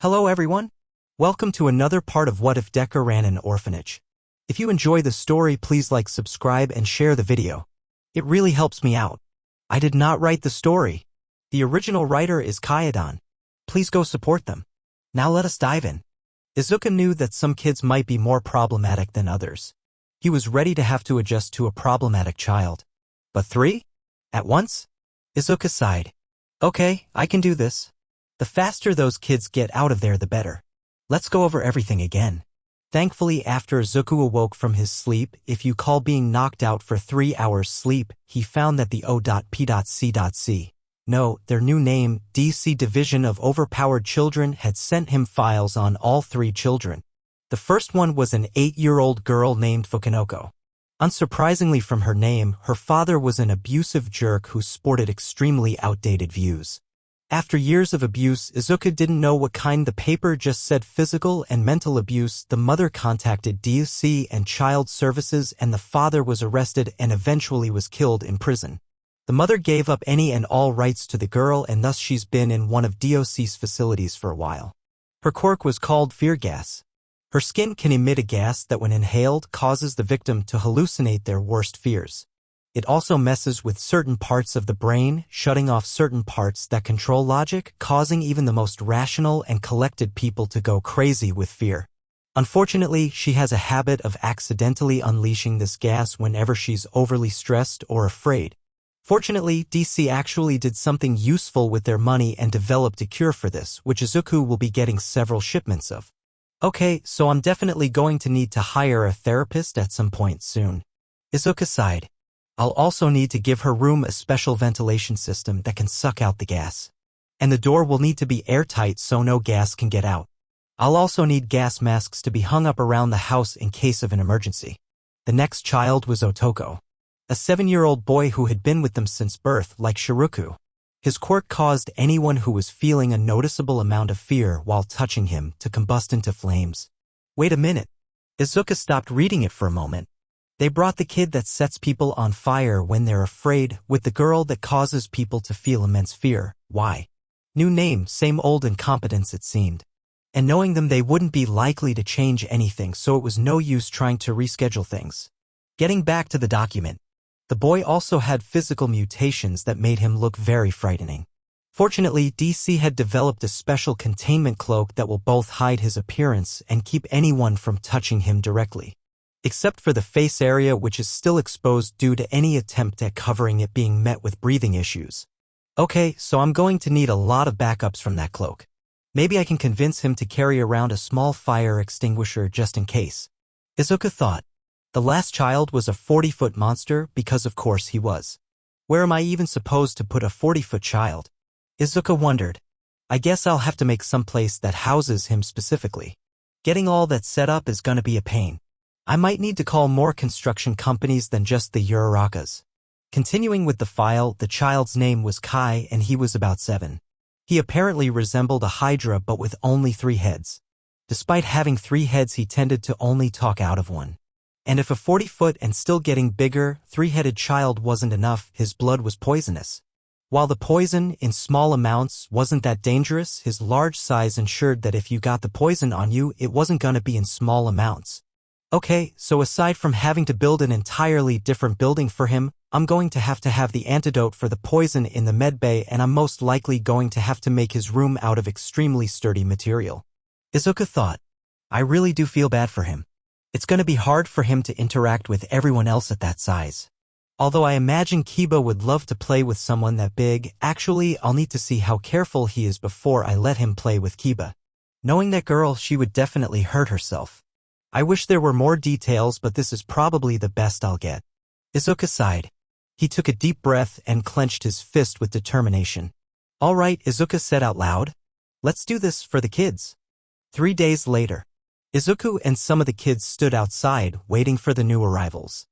Hello everyone. Welcome to another part of What If Deku Ran an Orphanage. If you enjoy the story, please like, subscribe, and share the video. It really helps me out. I did not write the story. The original writer is Kyodon. Please go support them. Now let us dive in. Izuka knew that some kids might be more problematic than others. He was ready to have to adjust to a problematic child. But 3? At once? Izuka sighed. Okay, I can do this. The faster those kids get out of there, the better. Let's go over everything again. Thankfully, after Izuku awoke from his sleep, if you call being knocked out for 3 hours sleep, he found that the O.P.C.C. No, their new name, DC Division of Overpowered Children, had sent him files on all 3 children. The first one was an 8-year-old girl named Fukinoko. Unsurprisingly from her name, her father was an abusive jerk who sported extremely outdated views. After years of abuse, Izuka didn't know what kind. The paper just said physical and mental abuse. The mother contacted DOC and Child Services, and the father was arrested and eventually was killed in prison. The mother gave up any and all rights to the girl, and thus she's been in one of DOC's facilities for a while. Her quirk was called fear gas. Her skin can emit a gas that when inhaled causes the victim to hallucinate their worst fears. It also messes with certain parts of the brain, shutting off certain parts that control logic, causing even the most rational and collected people to go crazy with fear. Unfortunately, she has a habit of accidentally unleashing this gas whenever she's overly stressed or afraid. Fortunately, DC actually did something useful with their money and developed a cure for this, which Izuku will be getting several shipments of. Okay, so I'm definitely going to need to hire a therapist at some point soon. Izuka sighed. I'll also need to give her room a special ventilation system that can suck out the gas. And the door will need to be airtight so no gas can get out. I'll also need gas masks to be hung up around the house in case of an emergency. The next child was Otoko, a 7-year-old boy who had been with them since birth, like Shiruku. His quirk caused anyone who was feeling a noticeable amount of fear while touching him to combust into flames. Wait a minute. Izuka stopped reading it for a moment. They brought the kid that sets people on fire when they're afraid, with the girl that causes people to feel immense fear. Why? New name, same old incompetence it seemed. And knowing them, they wouldn't be likely to change anything, so it was no use trying to reschedule things. Getting back to the document. The boy also had physical mutations that made him look very frightening. Fortunately, DC had developed a special containment cloak that will both hide his appearance and keep anyone from touching him directly. Except for the face area, which is still exposed due to any attempt at covering it being met with breathing issues. Okay, so I'm going to need a lot of backups from that cloak. Maybe I can convince him to carry around a small fire extinguisher just in case. Izuka thought. The last child was a 40-foot monster because of course he was. Where am I even supposed to put a 40-foot child? Izuka wondered. I guess I'll have to make some place that houses him specifically. Getting all that set up is gonna be a pain. I might need to call more construction companies than just the Urarakas. Continuing with the file, the child's name was Kai and he was about 7. He apparently resembled a hydra but with only 3 heads. Despite having 3 heads, he tended to only talk out of one. And if a 40-foot and still getting bigger, 3-headed child wasn't enough, his blood was poisonous. While the poison, in small amounts, wasn't that dangerous, his large size ensured that if you got the poison on you, it wasn't gonna be in small amounts. Okay, so aside from having to build an entirely different building for him, I'm going to have the antidote for the poison in the medbay, and I'm most likely going to have to make his room out of extremely sturdy material. Izuka thought. I really do feel bad for him. It's gonna be hard for him to interact with everyone else at that size. Although I imagine Kiba would love to play with someone that big, actually I'll need to see how careful he is before I let him play with Kiba. Knowing that girl, she would definitely hurt herself. I wish there were more details, but this is probably the best I'll get. Izuka sighed. He took a deep breath and clenched his fist with determination. All right, Izuka said out loud. Let's do this for the kids. 3 days later. Izuku and some of the kids stood outside, waiting for the new arrivals.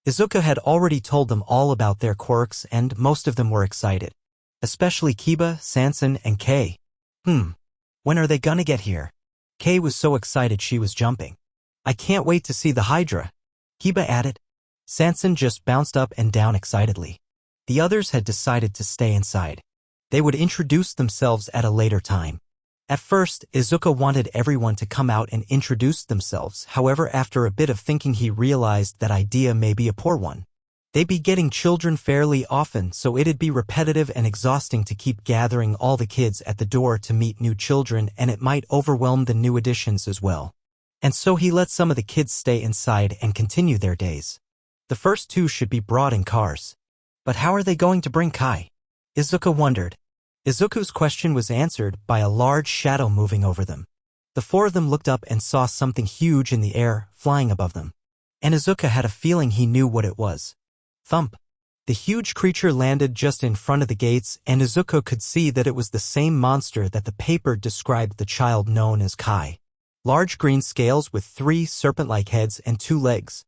Izuku had already told them all about their quirks and most of them were excited. Especially Kiba, Sanson, and Kei. When are they gonna get here? Kei was so excited she was jumping. I can't wait to see the Hydra, Kiba added. Sanson just bounced up and down excitedly. The others had decided to stay inside. They would introduce themselves at a later time. At first, Izuku wanted everyone to come out and introduce themselves, however after a bit of thinking he realized that idea may be a poor one. They'd be getting children fairly often, so it'd be repetitive and exhausting to keep gathering all the kids at the door to meet new children, and it might overwhelm the new additions as well. And so he let some of the kids stay inside and continue their days. The first two should be brought in cars. But how are they going to bring Kai? Izuku wondered. Izuku's question was answered by a large shadow moving over them. The four of them looked up and saw something huge in the air, flying above them. And Izuku had a feeling he knew what it was. Thump. The huge creature landed just in front of the gates, and Izuku could see that it was the same monster that the paper described the child known as Kai. Large green scales with 3 serpent-like heads and 2 legs.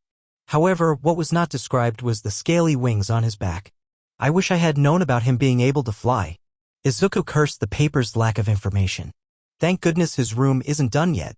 However, what was not described was the scaly wings on his back. I wish I had known about him being able to fly. Izuku cursed the paper's lack of information. Thank goodness his room isn't done yet.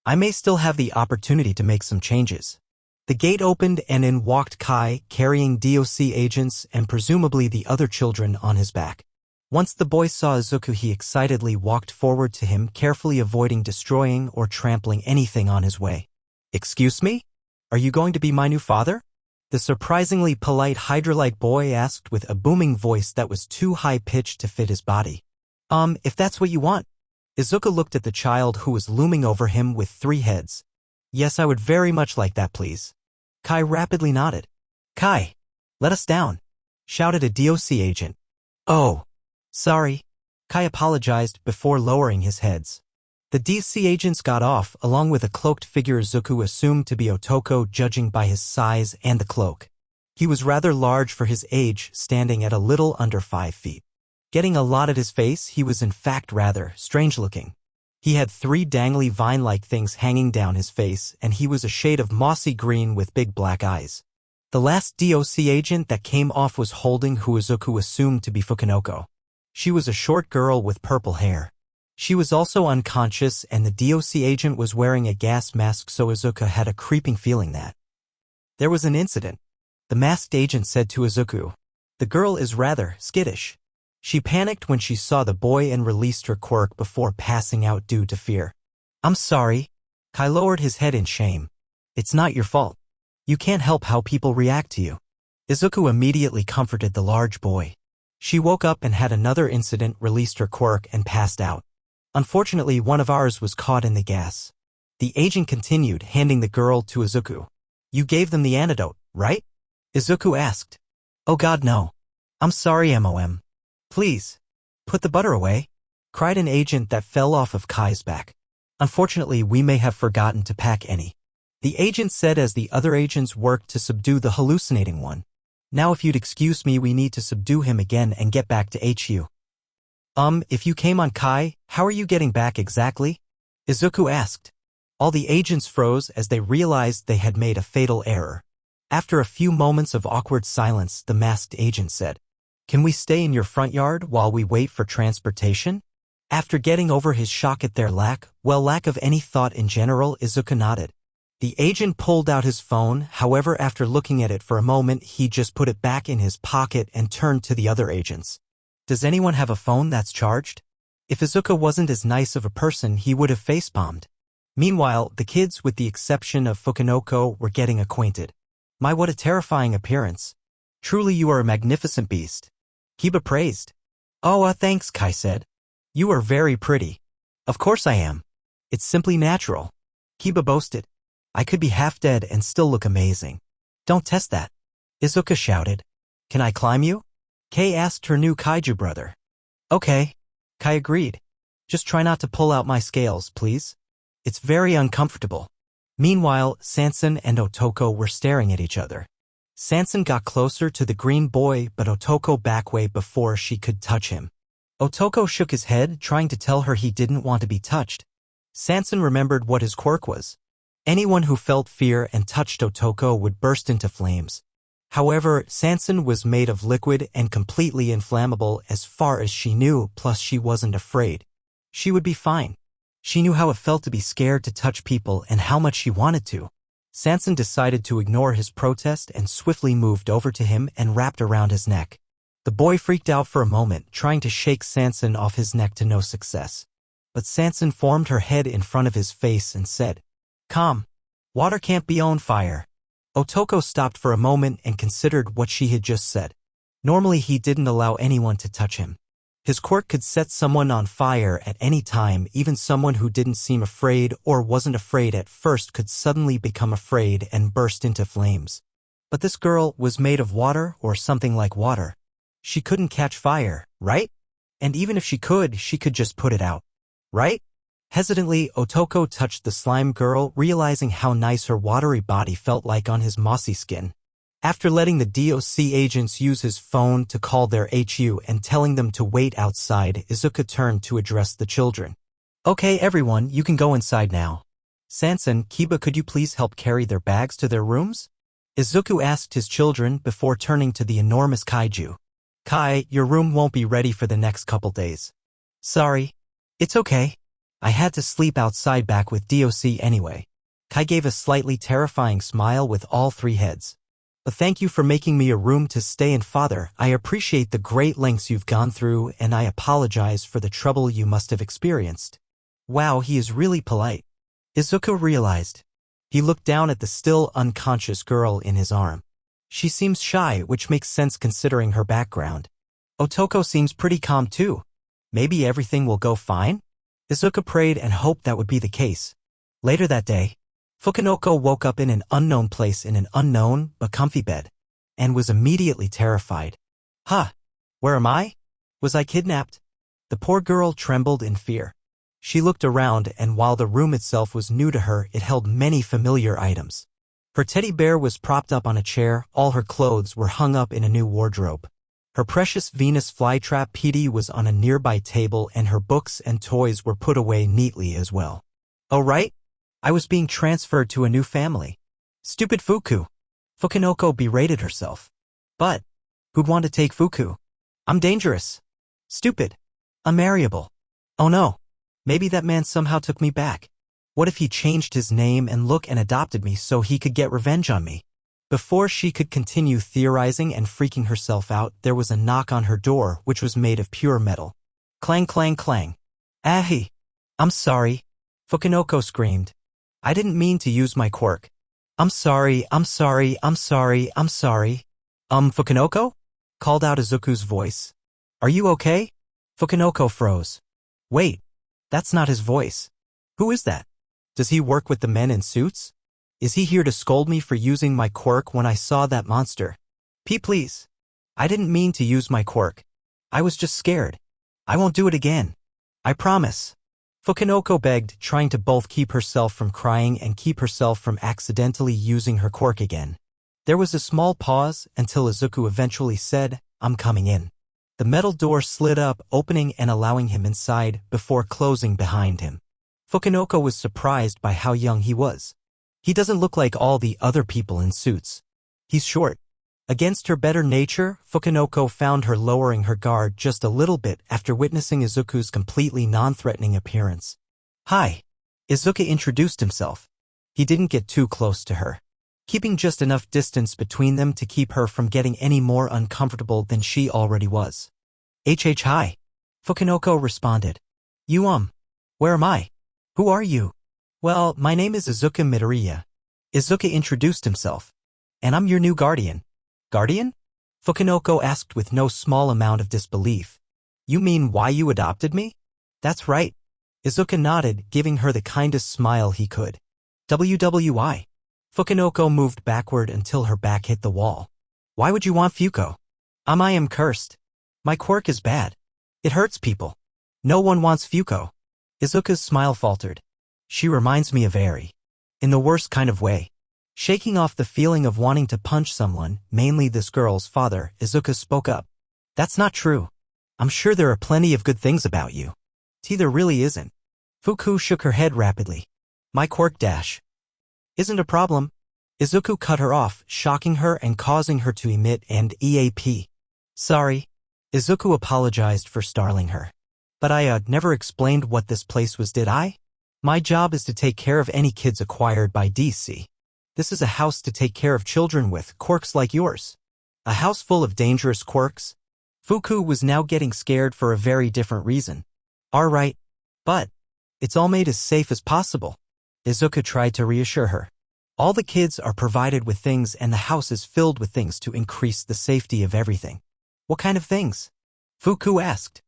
I may still have the opportunity to make some changes. The gate opened and in walked Kai, carrying DOC agents and presumably the other children on his back. Once the boy saw Izuku, he excitedly walked forward to him, carefully avoiding destroying or trampling anything on his way. Excuse me? Are you going to be my new father? The surprisingly polite Hydrolite boy asked with a booming voice that was too high-pitched to fit his body. If that's what you want. Izuku looked at the child who was looming over him with 3 heads. Yes, I would very much like that, please. Kai rapidly nodded. Kai, let us down, shouted a DOC agent. Oh, sorry. Kai apologized before lowering his heads. The DC agents got off, along with a cloaked figure Izuku assumed to be Otoko, judging by his size and the cloak. He was rather large for his age, standing at a little under 5 feet. Getting a lot at his face, he was in fact rather strange-looking. He had 3 dangly vine-like things hanging down his face, and he was a shade of mossy green with big black eyes. The last DOC agent that came off was holding who Izuku assumed to be Fukinoko. She was a short girl with purple hair. She was also unconscious, and the DOC agent was wearing a gas mask, so Izuku had a creeping feeling that there was an incident. The masked agent said to Izuku, "The girl is rather skittish." She panicked when she saw the boy and released her quirk before passing out due to fear. I'm sorry. Kai lowered his head in shame. It's not your fault. You can't help how people react to you. Izuku immediately comforted the large boy. She woke up and had another incident, released her quirk, and passed out. Unfortunately, one of ours was caught in the gas. The agent continued, handing the girl to Izuku. You gave them the antidote, right? Izuku asked. Oh God, no. I'm sorry, MOM. Please, put the butter away, cried an agent that fell off of Kai's back. Unfortunately, we may have forgotten to pack any. The agent said as the other agents worked to subdue the hallucinating one. Now if you'd excuse me, we need to subdue him again and get back to HU. If you came on Kai, how are you getting back exactly? Izuku asked. All the agents froze as they realized they had made a fatal error. After a few moments of awkward silence, the masked agent said, Can we stay in your front yard while we wait for transportation? After getting over his shock at their lack of any thought in general, Izuku nodded. The agent pulled out his phone, however after looking at it for a moment he just put it back in his pocket and turned to the other agents. Does anyone have a phone that's charged? If Izuku wasn't as nice of a person, he would have facepalmed. Meanwhile, the kids, with the exception of Fukinoko, were getting acquainted. My, what a terrifying appearance. Truly you are a magnificent beast. Kiba praised. Oh, thanks, Kai said. You are very pretty. Of course I am. It's simply natural. Kiba boasted. I could be half dead and still look amazing. Don't test that. Izuku shouted. Can I climb you? Kei asked her new kaiju brother. Okay. Kai agreed. Just try not to pull out my scales, please. It's very uncomfortable. Meanwhile, Sanson and Otoko were staring at each other. Sanson got closer to the green boy, but Otoko backed away before she could touch him. Otoko shook his head, trying to tell her he didn't want to be touched. Sanson remembered what his quirk was. Anyone who felt fear and touched Otoko would burst into flames. However, Sanson was made of liquid and completely inflammable as far as she knew, plus she wasn't afraid. She would be fine. She knew how it felt to be scared to touch people and how much she wanted to. Sanson decided to ignore his protest and swiftly moved over to him and wrapped around his neck. The boy freaked out for a moment, trying to shake Sanson off his neck to no success. but Sansan formed her head in front of his face and said, "Calm. Water can't be on fire." Otoko stopped for a moment and considered what she had just said. Normally he didn't allow anyone to touch him. His quirk could set someone on fire at any time, even someone who didn't seem afraid or wasn't afraid at first could suddenly become afraid and burst into flames. But this girl was made of water or something like water. She couldn't catch fire, right? And even if she could just put it out, right? Hesitantly, Otoko touched the slime girl, realizing how nice her watery body felt like on his mossy skin. After letting the DOC agents use his phone to call their HU and telling them to wait outside, Izuku turned to address the children. "Okay, everyone, you can go inside now. Sansan, Kiba, could you please help carry their bags to their rooms?" Izuku asked his children before turning to the enormous kaiju. "Kai, your room won't be ready for the next couple days." "Sorry. It's okay. I had to sleep outside back with DOC anyway." Kai gave a slightly terrifying smile with all three heads. "But thank you for making me a room to stay in, Father. I appreciate the great lengths you've gone through, and I apologize for the trouble you must have experienced." Wow, he is really polite. Izuku realized. He looked down at the still unconscious girl in his arm. She seems shy, which makes sense considering her background. Otoko seems pretty calm too. Maybe everything will go fine? Izuku prayed and hoped that would be the case. Later that day, Fukunoko woke up in an unknown place in an unknown but comfy bed, and was immediately terrified. "Huh? Where am I? Was I kidnapped?" The poor girl trembled in fear. She looked around, and while the room itself was new to her, it held many familiar items. Her teddy bear was propped up on a chair, all her clothes were hung up in a new wardrobe. Her precious Venus flytrap PD was on a nearby table, and her books and toys were put away neatly as well. "Oh right? I was being transferred to a new family. Stupid Fuku." Fukunoko berated herself. "But who'd want to take Fuku? I'm dangerous. Stupid. Unmarriable. Oh no. Maybe that man somehow took me back. What if he changed his name and look and adopted me so he could get revenge on me?" Before she could continue theorizing and freaking herself out, there was a knock on her door, which was made of pure metal. Clang, clang, clang. "Ahi. I'm sorry," Fukunoko screamed. "I didn't mean to use my quirk. I'm sorry, I'm sorry, I'm sorry, I'm sorry." Fukunoko?" called out Izuku's voice. "Are you okay?" Fukunoko froze. "Wait, that's not his voice. Who is that? Does he work with the men in suits? Is he here to scold me for using my quirk when I saw that monster? Please. I didn't mean to use my quirk. I was just scared. I won't do it again. I promise." Fukunoko begged, trying to both keep herself from crying and keep herself from accidentally using her quirk again. There was a small pause until Izuku eventually said, "I'm coming in." The metal door slid up, opening and allowing him inside before closing behind him. Fukunoko was surprised by how young he was. He doesn't look like all the other people in suits. He's short. Against her better nature, Fukunoko found her lowering her guard just a little bit after witnessing Izuku's completely non-threatening appearance. "Hi." Izuku introduced himself. He didn't get too close to her, keeping just enough distance between them to keep her from getting any more uncomfortable than she already was. Hi. Fukunoko responded. "You where am I? Who are you?" "Well, my name is Izuku Midoriya." Izuku introduced himself. "And I'm your new guardian." "Guardian?" Fukunoko asked with no small amount of disbelief. "You mean why you adopted me?" "That's right." Izuku nodded, giving her the kindest smile he could. "WWI?" Fukunoko moved backward until her back hit the wall. "Why would you want Fuko?" I am cursed. My quirk is bad. It hurts people. No one wants Fuko." Izuku's smile faltered. "She reminds me of Eri. In the worst kind of way." Shaking off the feeling of wanting to punch someone, mainly this girl's father, Izuku spoke up. "That's not true. I'm sure there are plenty of good things about you." There really isn't." Fuku shook her head rapidly. "My quirk dash isn't a problem." Izuku cut her off, shocking her and causing her to emit an EAP. "Sorry." Izuku apologized for startling her. "But I never explained what this place was, did I? My job is to take care of any kids acquired by DC. This is a house to take care of children with quirks like yours." "A house full of dangerous quirks?" Fuku was now getting scared for a very different reason. "All right. But It's all made as safe as possible. Izuku tried to reassure her. All the kids are provided with things and the house is filled with things to increase the safety of everything. What kind of things? Fuku asked.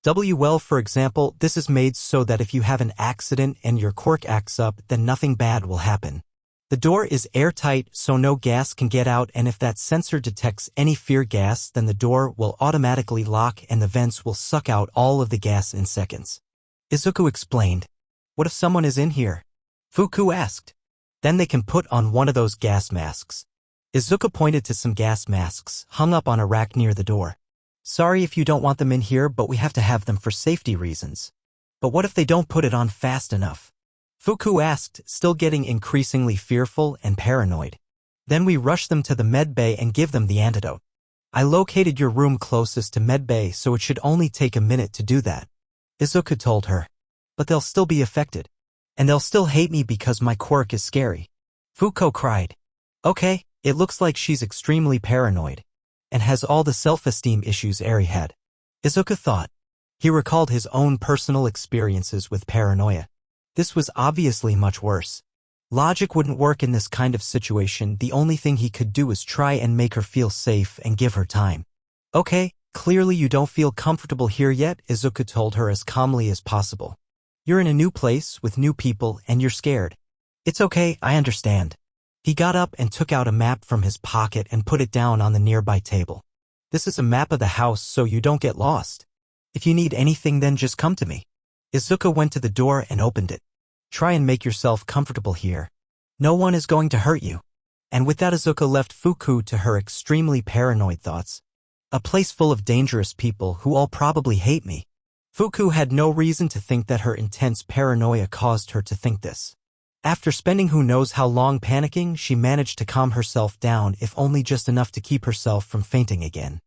Well, for example, this is made so that if you have an accident and your quirk acts up, then nothing bad will happen. The door is airtight so no gas can get out, and if that sensor detects any fear gas, then the door will automatically lock and the vents will suck out all of the gas in seconds. Izuku explained. What if someone is in here? Fuku asked. Then they can put on one of those gas masks. Izuku pointed to some gas masks hung up on a rack near the door. Sorry if you don't want them in here, but we have to have them for safety reasons. But what if they don't put it on fast enough? Fuku asked, still getting increasingly fearful and paranoid. Then we rush them to the medbay and give them the antidote. I located your room closest to medbay, so it should only take a minute to do that. Izuku told her. But they'll still be affected. And they'll still hate me because my quirk is scary. Fuku cried. Okay, it looks like she's extremely paranoid. And has all the self-esteem issues Eri had. Izuku thought. He recalled his own personal experiences with paranoia. This was obviously much worse. Logic wouldn't work in this kind of situation. The only thing he could do is try and make her feel safe and give her time. Okay, clearly you don't feel comfortable here yet, Izuku told her as calmly as possible. You're in a new place with new people and you're scared. It's okay, I understand. He got up and took out a map from his pocket and put it down on the nearby table. This is a map of the house so you don't get lost. If you need anything, then just come to me. Izuku went to the door and opened it. Try and make yourself comfortable here. No one is going to hurt you. And with that, Izuku left Fuku to her extremely paranoid thoughts. A place full of dangerous people who all probably hate me. Fuku had no reason to think that her intense paranoia caused her to think this. After spending who knows how long panicking, she managed to calm herself down, if only just enough to keep herself from fainting again.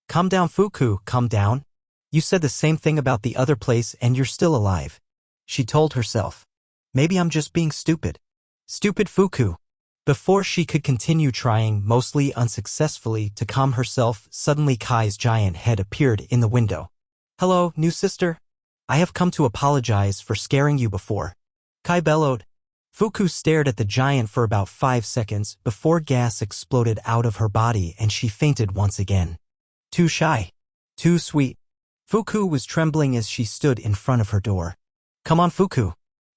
Calm down, Fuku, calm down. You said the same thing about the other place and you're still alive. She told herself. Maybe I'm just being stupid. Stupid Fuku. Before she could continue trying, mostly unsuccessfully, to calm herself, suddenly Kai's giant head appeared in the window. Hello, new sister. I have come to apologize for scaring you before. Kai bellowed. Fuku stared at the giant for about 5 seconds before gas exploded out of her body and she fainted once again. Too shy. Too sweet. Fuku was trembling as she stood in front of her door. Come on, Fuku.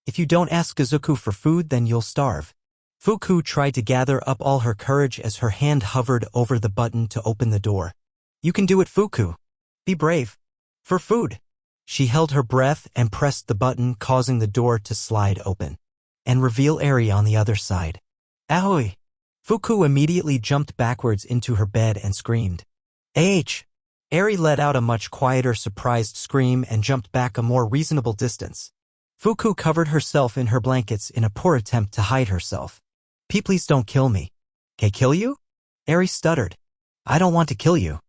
If you don't ask Izuku for food, then you'll starve. Fuku tried to gather up all her courage as her hand hovered over the button to open the door. You can do it, Fuku. Be brave. For food. She held her breath and pressed the button, causing the door to slide open and reveal Eri on the other side. Ahoy! Fuku immediately jumped backwards into her bed and screamed. Eri let out a much quieter, surprised scream and jumped back a more reasonable distance. Fuku covered herself in her blankets in a poor attempt to hide herself. Please don't kill me. Can I kill you? Eri stuttered. I don't want to kill you.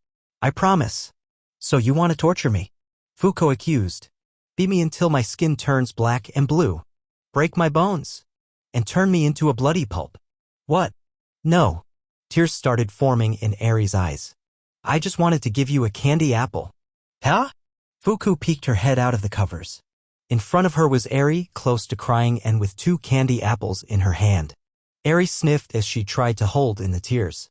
I promise. So you want to torture me? Fuku accused. Beat me until my skin turns black and blue. Break my bones. And turn me into a bloody pulp. What? No. Tears started forming in Eri's eyes. I just wanted to give you a candy apple. Huh? Fuku peeked her head out of the covers. In front of her was Eri, close to crying and with 2 candy apples in her hand. Eri sniffed as she tried to hold in the tears.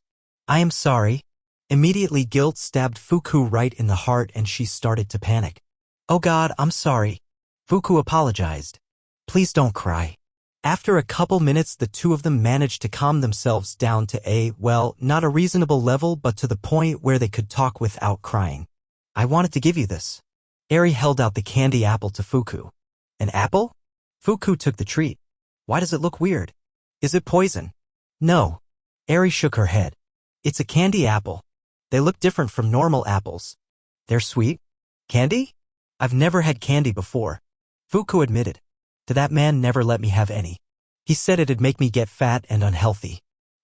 I am sorry. Immediately guilt stabbed Fuku right in the heart and she started to panic. Oh God, I'm sorry. Fuku apologized. Please don't cry. After a couple minutes, the two of them managed to calm themselves down to not a reasonable level, but to the point where they could talk without crying. I wanted to give you this. Eri held out the candy apple to Fuku. An apple? Fuku took the treat. Why does it look weird? Is it poison? No. Eri shook her head. It's a candy apple. They look different from normal apples. They're sweet. Candy? I've never had candy before. Fuku admitted. That man never let me have any. He said it'd make me get fat and unhealthy.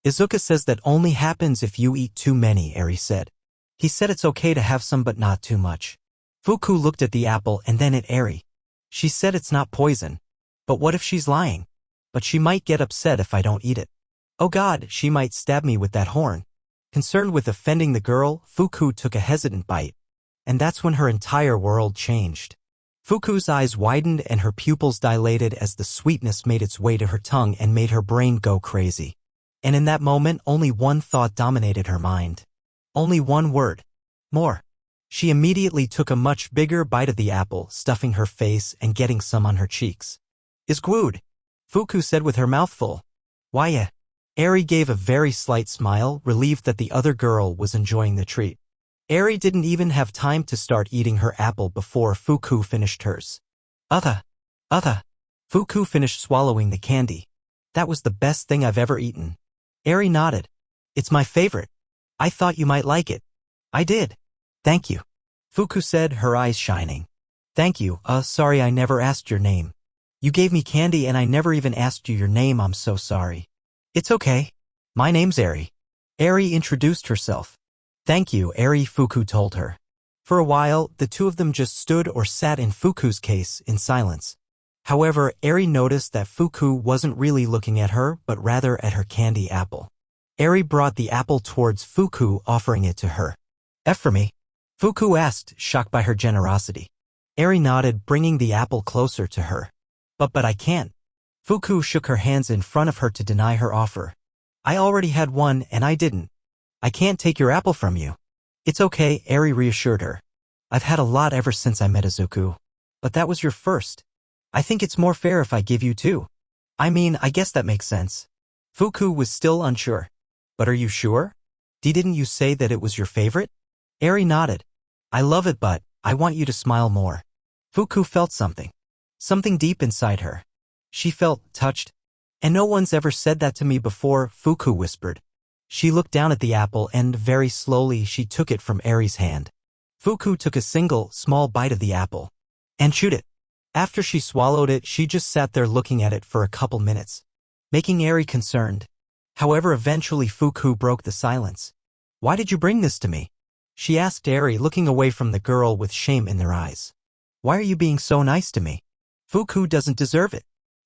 Izuku says that only happens if you eat too many, Eri said. He said it's okay to have some but not too much. Fuku looked at the apple and then at Eri. She said it's not poison. But what if she's lying? But she might get upset if I don't eat it. Oh God, she might stab me with that horn. Concerned with offending the girl, Fuku took a hesitant bite. And that's when her entire world changed. Fuku's eyes widened and her pupils dilated as the sweetness made its way to her tongue and made her brain go crazy. And in that moment, only one thought dominated her mind. Only one word. More. She immediately took a much bigger bite of the apple, stuffing her face and getting some on her cheeks. Is good, Fuku said with her mouth full. Why yeah? Eri gave a very slight smile, relieved that the other girl was enjoying the treat. Eri didn't even have time to start eating her apple before Fuku finished hers. Auther. Fuku finished swallowing the candy. That was the best thing I've ever eaten. Eri nodded. It's my favorite. I thought you might like it. I did. Thank you. Fuku said, her eyes shining. Thank you, sorry I never asked your name. You gave me candy and I never even asked you your name, I'm so sorry. It's okay. My name's Eri. Eri introduced herself. Thank you, Eri, Fuku told her. For a while, the two of them just stood or sat in Fuku's case in silence. However, Eri noticed that Fuku wasn't really looking at her, but rather at her candy apple. Eri brought the apple towards Fuku, offering it to her. F for me? Fuku asked, shocked by her generosity. Eri nodded, bringing the apple closer to her. But I can't. Fuku shook her hands in front of her to deny her offer. I already had one and I didn't. I can't take your apple from you. It's okay, Eri reassured her. I've had a lot ever since I met Izuku. But that was your first. I think it's more fair if I give you two. I mean, I guess that makes sense. Fuku was still unsure. But are you sure? Didn't you say that it was your favorite? Eri nodded. I love it, but I want you to smile more. Fuku felt something. Something deep inside her. She felt touched. And no one's ever said that to me before, Fuku whispered. She looked down at the apple and, very slowly, she took it from Eri's hand. Fuku took a single, small bite of the apple. And chewed it. After she swallowed it, she just sat there looking at it for a couple minutes, making Eri concerned. However, eventually Fuku broke the silence. Why did you bring this to me? She asked Eri, looking away from the girl with shame in their eyes. Why are you being so nice to me? Fuku doesn't deserve it.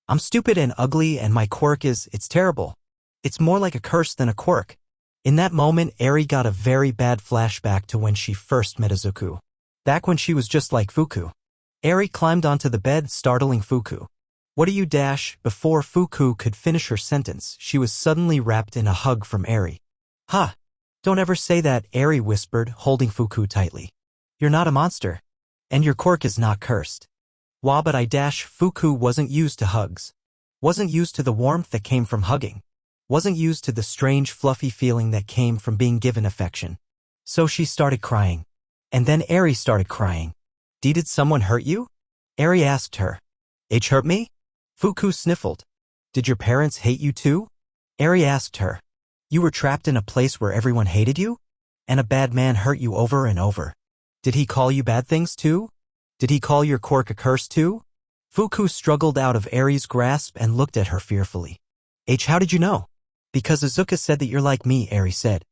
I'm stupid and ugly and my quirk it's terrible. It's more like a curse than a quirk. In that moment, Eri got a very bad flashback to when she first met Izuku. Back when she was just like Fuku. Eri climbed onto the bed, startling Fuku. What are you dash? Before Fuku could finish her sentence, she was suddenly wrapped in a hug from Eri. Huh. Don't ever say that, Eri whispered, holding Fuku tightly. You're not a monster. And your quirk is not cursed. Wah, but I dash. Fuku wasn't used to hugs. Wasn't used to the warmth that came from hugging. Wasn't used to the strange fluffy feeling that came from being given affection. So she started crying. And then Eri started crying. Did someone hurt you? Eri asked her. H hurt me? Fuku sniffled. Did your parents hate you too? Eri asked her. You were trapped in a place where everyone hated you? And a bad man hurt you over and over. Did he call you bad things too? Did he call your quirk a curse too? Fuku struggled out of Eri's grasp and looked at her fearfully. How did you know? Because Izuku said that you're like me, Eri said.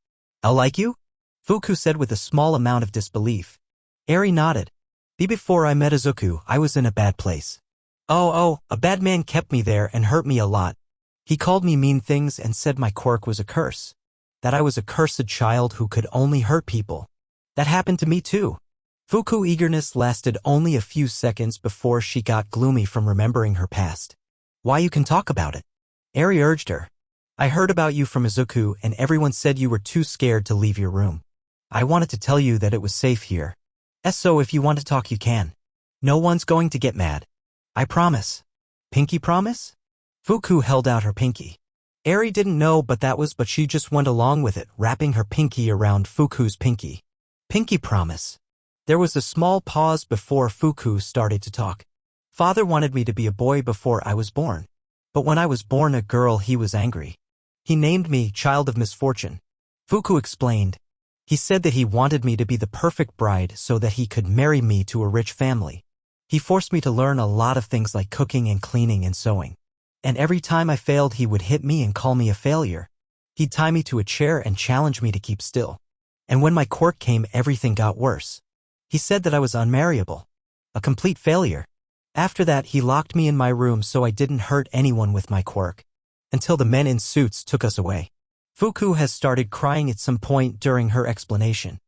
I'll like you? Fuku said with a small amount of disbelief. Eri nodded. Before I met Izuku, I was in a bad place. Oh, a bad man kept me there and hurt me a lot. He called me mean things and said my quirk was a curse. That I was a cursed child who could only hurt people. That happened to me too. Fuku's eagerness lasted only a few seconds before she got gloomy from remembering her past. Why, you can talk about it. Eri urged her. I heard about you from Izuku and everyone said you were too scared to leave your room. I wanted to tell you that it was safe here. So if you want to talk you can. No one's going to get mad. I promise. Pinky promise? Fuku held out her pinky. Eri didn't know but she just went along with it, wrapping her pinky around Fuku's pinky. Pinky promise. There was a small pause before Fuku started to talk. Father wanted me to be a boy before I was born. But when I was born a girl, he was angry. He named me Child of Misfortune. Fuku explained. He said that he wanted me to be the perfect bride so that he could marry me to a rich family. He forced me to learn a lot of things like cooking and cleaning and sewing. And every time I failed, he would hit me and call me a failure. He'd tie me to a chair and challenge me to keep still. And when my quirk came, everything got worse. He said that I was unmarriable. A complete failure. After that, he locked me in my room so I didn't hurt anyone with my quirk. Until the men in suits took us away. Fuku has started crying at some point during her explanation.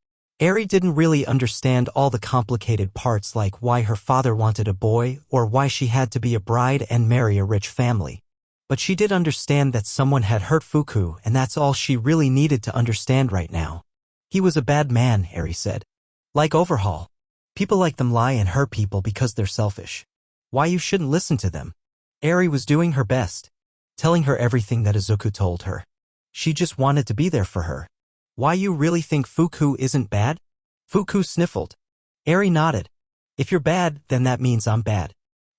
Eri didn't really understand all the complicated parts like why her father wanted a boy or why she had to be a bride and marry a rich family. But she did understand that someone had hurt Fuku, and that's all she really needed to understand right now. He was a bad man, Eri said. Like Overhaul. People like them lie and hurt people because they're selfish. Why you shouldn't listen to them. Eri was doing her best, telling her everything that Izuku told her. She just wanted to be there for her. Why you really think Fuku isn't bad? Fuku sniffled. Eri nodded. If you're bad, then that means I'm bad.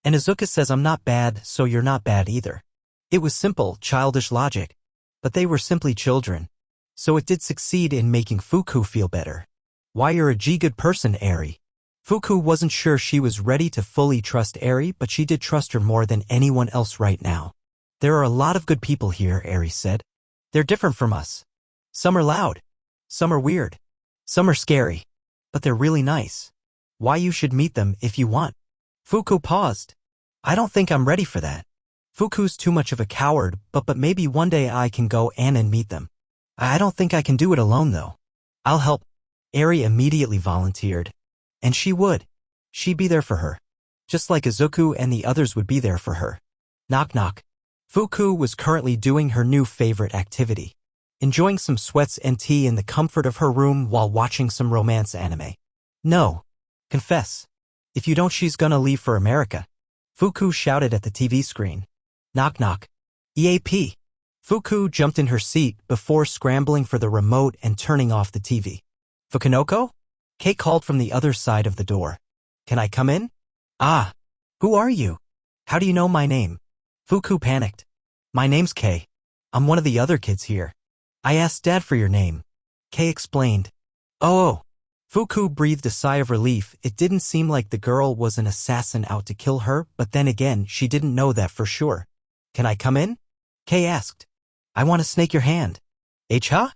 And Izuku says I'm not bad, so you're not bad either. It was simple, childish logic. But they were simply children. So it did succeed in making Fuku feel better. Why you're a good person, Eri. Fuku wasn't sure she was ready to fully trust Eri, but she did trust her more than anyone else right now. There are a lot of good people here, Eri said. They're different from us. Some are loud. Some are weird. Some are scary. But they're really nice. Why you should meet them if you want. Fuku paused. I don't think I'm ready for that. Fuku's too much of a coward, but maybe one day I can go and meet them. I don't think I can do it alone though. I'll help. Eri immediately volunteered. And she would. She'd be there for her. Just like Izuku and the others would be there for her. Knock knock. Fuku was currently doing her new favorite activity. Enjoying some sweats and tea in the comfort of her room while watching some romance anime. No. Confess. If you don't, she's gonna leave for America. Fuku shouted at the TV screen. Knock knock. EAP. Fuku jumped in her seat before scrambling for the remote and turning off the TV. Fukunoko? Kei called from the other side of the door. Can I come in? Ah. Who are you? How do you know my name? Fuku panicked. My name's Kei. I'm one of the other kids here. I asked Dad for your name. Kei explained. Oh. Fuku breathed a sigh of relief. It didn't seem like the girl was an assassin out to kill her, but then again, she didn't know that for sure. Can I come in? Kei asked. I want to snake your hand. Huh?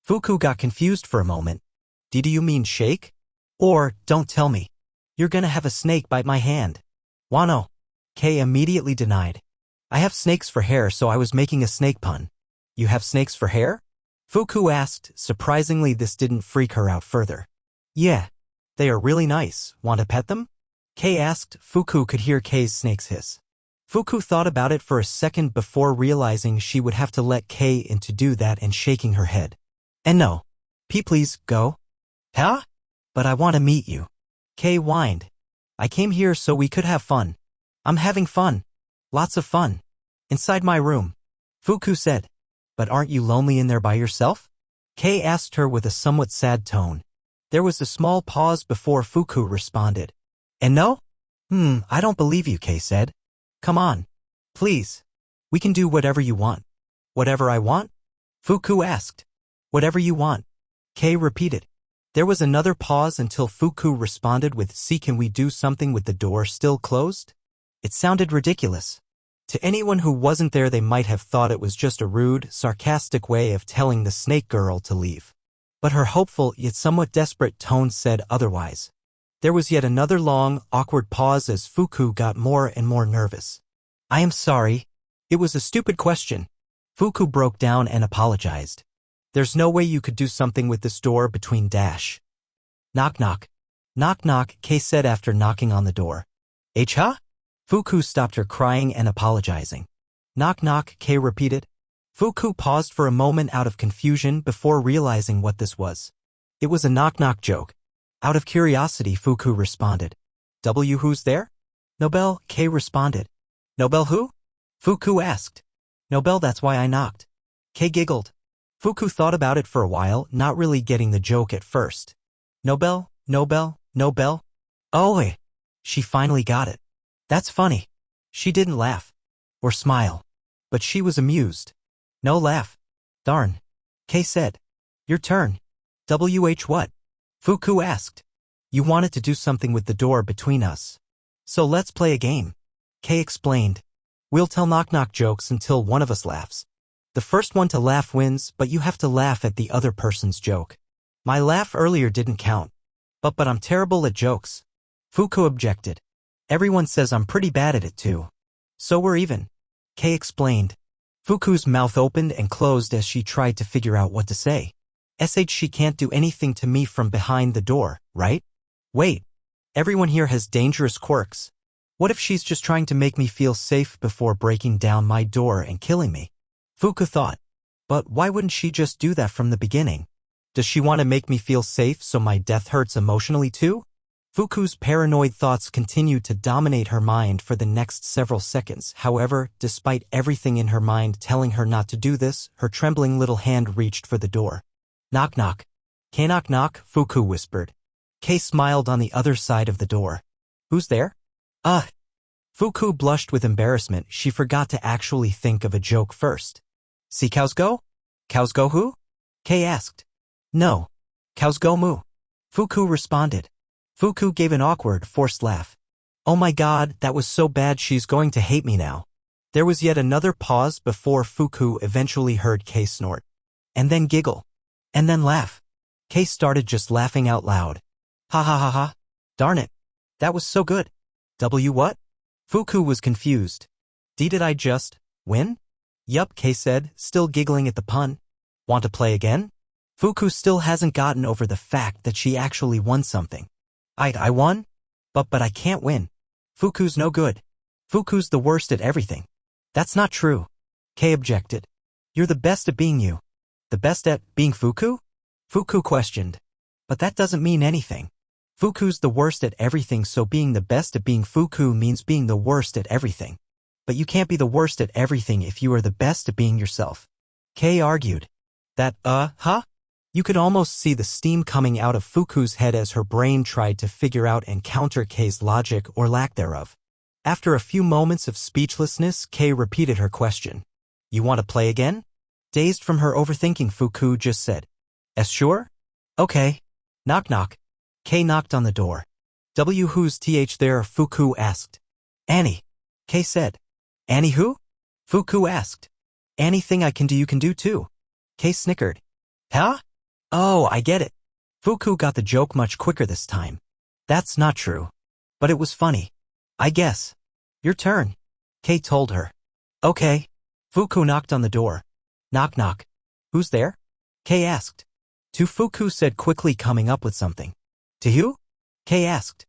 Fuku got confused for a moment. Do you mean shake? Or, don't tell me. You're gonna have a snake bite my hand. Wano. Kei immediately denied. I have snakes for hair, so I was making a snake pun. You have snakes for hair? Fuku asked. Surprisingly, this didn't freak her out further. Yeah. They are really nice. Want to pet them? Kei asked. Fuku could hear Kei's snakes hiss. Fuku thought about it for a second before realizing she would have to let Kei in to do that and shaking her head. And no. Please, go. Huh? But I want to meet you. Kei whined. I came here so we could have fun. I'm having fun. Lots of fun. Inside my room. Fuku said. But aren't you lonely in there by yourself? Kei asked her with a somewhat sad tone. There was a small pause before Fuku responded. And no? I don't believe you, Kei said. Come on. Please. We can do whatever you want. Whatever I want? Fuku asked. Whatever you want. Kei repeated. There was another pause until Fuku responded with, see, can we do something with the door still closed? It sounded ridiculous. To anyone who wasn't there, they might have thought it was just a rude, sarcastic way of telling the snake girl to leave. But her hopeful yet somewhat desperate tone said otherwise. There was yet another long, awkward pause as Fuku got more and more nervous. I am sorry. It was a stupid question. Fuku broke down and apologized. There's no way you could do something with this door between dash. Knock knock. Knock knock, Kei said after knocking on the door. Huh? Fuku stopped her crying and apologizing. Knock knock, Kei repeated. Fuku paused for a moment out of confusion before realizing what this was. It was a knock-knock joke. Out of curiosity, Fuku responded. Who's there? Nobel, Kei responded. Nobel who? Fuku asked. Nobel, that's why I knocked. Kei giggled. Fuku thought about it for a while, not really getting the joke at first. Nobel, Nobel, Nobel? Oh, she finally got it. That's funny. She didn't laugh. Or smile. But she was amused. No laugh. Darn. Kei said. Your turn. What? Fuku asked. You wanted to do something with the door between us. So let's play a game. Kei explained. We'll tell knock-knock jokes until one of us laughs. The first one to laugh wins, but you have to laugh at the other person's joke. My laugh earlier didn't count. But I'm terrible at jokes. Fuku objected. Everyone says I'm pretty bad at it too. So we're even. Kei explained. Fuku's mouth opened and closed as she tried to figure out what to say. She can't do anything to me from behind the door, right? Wait. Everyone here has dangerous quirks. What if she's just trying to make me feel safe before breaking down my door and killing me? Fuku thought. But why wouldn't she just do that from the beginning? Does she want to make me feel safe so my death hurts emotionally too? Fuku's paranoid thoughts continued to dominate her mind for the next several seconds. However, despite everything in her mind telling her not to do this, her trembling little hand reached for the door. Knock knock. K knock knock, Fuku whispered. Kay smiled on the other side of the door. Who's there? Fuku blushed with embarrassment. She forgot to actually think of a joke first. See cows go? Cows go who? Kay asked. No. Cows go moo. Fuku responded. Fuku gave an awkward, forced laugh. Oh my god, that was so bad, she's going to hate me now. There was yet another pause before Fuku eventually heard Kay snort. And then giggle. And then laugh. Kay started just laughing out loud. Ha ha ha ha. Darn it. That was so good. What? Fuku was confused. Did I just win? Yup, Kay said, still giggling at the pun. Want to play again? Fuku still hasn't gotten over the fact that she actually won something. I won? But I can't win. Fuku's no good. Fuku's the worst at everything. That's not true. Kay objected. You're the best at being you. The best at being Fuku? Fuku questioned. But that doesn't mean anything. Fuku's the worst at everything, so being the best at being Fuku means being the worst at everything. But you can't be the worst at everything if you are the best at being yourself. Kay argued. That, huh? You could almost see the steam coming out of Fuku's head as her brain tried to figure out and counter Kay's logic or lack thereof. After a few moments of speechlessness, Kay repeated her question. You want to play again? Dazed from her overthinking, Fuku just said. Sure? Okay. Knock knock. Kay knocked on the door. Who's there? Fuku asked. Annie. Kay said. Annie who? Fuku asked. Anything I can do you can do too. Kay snickered. Huh? Oh, I get it. Fuku got the joke much quicker this time. That's not true. But it was funny. I guess. Your turn. Kay told her. Okay. Fuku knocked on the door. Knock knock. Who's there? Kay asked. To Fuku said quickly, coming up with something. To who? Kay asked.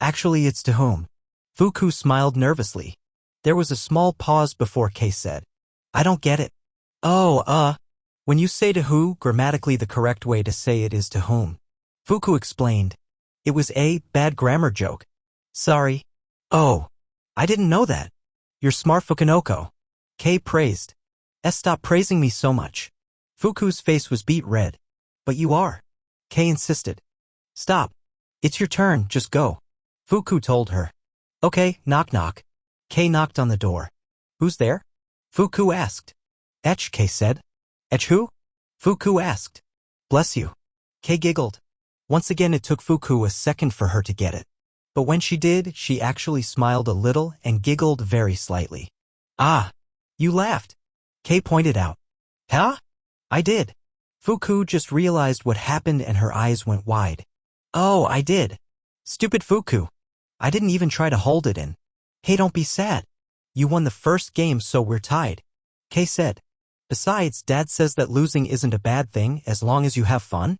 Actually, it's to whom. Fuku smiled nervously. There was a small pause before Kay said. I don't get it. Oh, when you say to who, grammatically the correct way to say it is to whom. Fuku explained. It was a bad grammar joke. Sorry. Oh, I didn't know that. You're smart, Fukunoko. Kay praised. Stop praising me so much. Fuku's face was beet red. But you are. Kay insisted. Stop. It's your turn, just go. Fuku told her. Okay, knock knock. Kay knocked on the door. Who's there? Fuku asked. Kay said. Who? Fuku asked. Bless you. Kay giggled. Once again it took Fuku a second for her to get it. But when she did, she actually smiled a little and giggled very slightly. Ah, you laughed. Kay pointed out. Huh? I did. Fuku just realized what happened and her eyes went wide. Oh, I did. Stupid Fuku. I didn't even try to hold it in. Hey, don't be sad. You won the first game, so we're tied. Kay said. Besides, Dad says that losing isn't a bad thing as long as you have fun.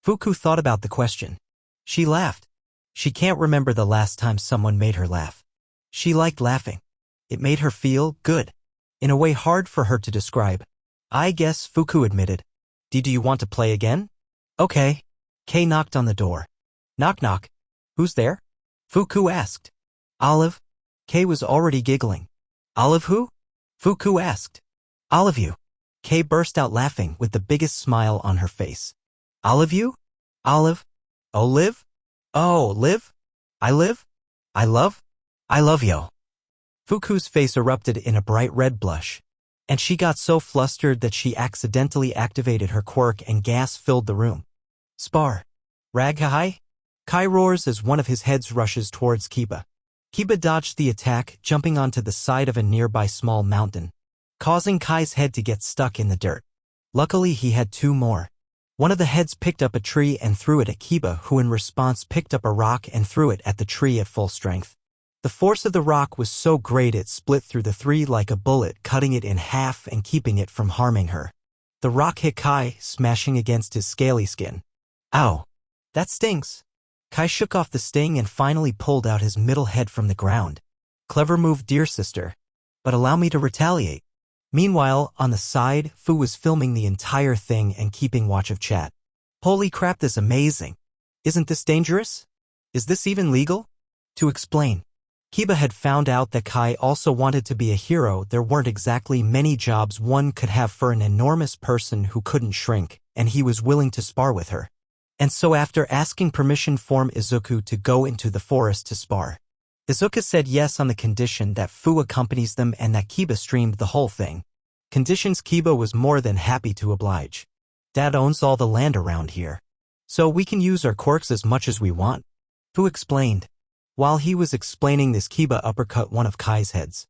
Fuku thought about the question. She laughed. She can't remember the last time someone made her laugh. She liked laughing. It made her feel good. In a way hard for her to describe. I guess, Fuku admitted. Do you want to play again? Okay. Kay knocked on the door. Knock knock. Who's there? Fuku asked. Olive. Kay was already giggling. Olive who? Fuku asked. Olive you. Kay burst out laughing with the biggest smile on her face. Olive you? Olive? Oh, live? Oh, live? I live? I love? I love yo. Fuku's face erupted in a bright red blush, and she got so flustered that she accidentally activated her quirk and gas filled the room. Spar. Raghai? Kai roars as one of his heads rushes towards Kiba. Kiba dodged the attack, jumping onto the side of a nearby small mountain, causing Kai's head to get stuck in the dirt. Luckily, he had two more. One of the heads picked up a tree and threw it at Kiba, who in response picked up a rock and threw it at the tree at full strength. The force of the rock was so great it split through the tree like a bullet, cutting it in half and keeping it from harming her. The rock hit Kai, smashing against his scaly skin. Ow! That stings! Kai shook off the sting and finally pulled out his middle head from the ground. Clever move, dear sister. But allow me to retaliate. Meanwhile, on the side, Fu was filming the entire thing and keeping watch of chat. Holy crap, this is amazing. Isn't this dangerous? Is this even legal? To explain. Kiba had found out that Kai also wanted to be a hero. There weren't exactly many jobs one could have for an enormous person who couldn't shrink, and he was willing to spar with her. And so after asking permission from Izuku to go into the forest to spar, Izuku said yes on the condition that Fu accompanies them and that Kiba streamed the whole thing. Conditions Kiba was more than happy to oblige. Dad owns all the land around here, so we can use our quirks as much as we want, Fu explained. While he was explaining this, Kiba uppercut one of Kai's heads.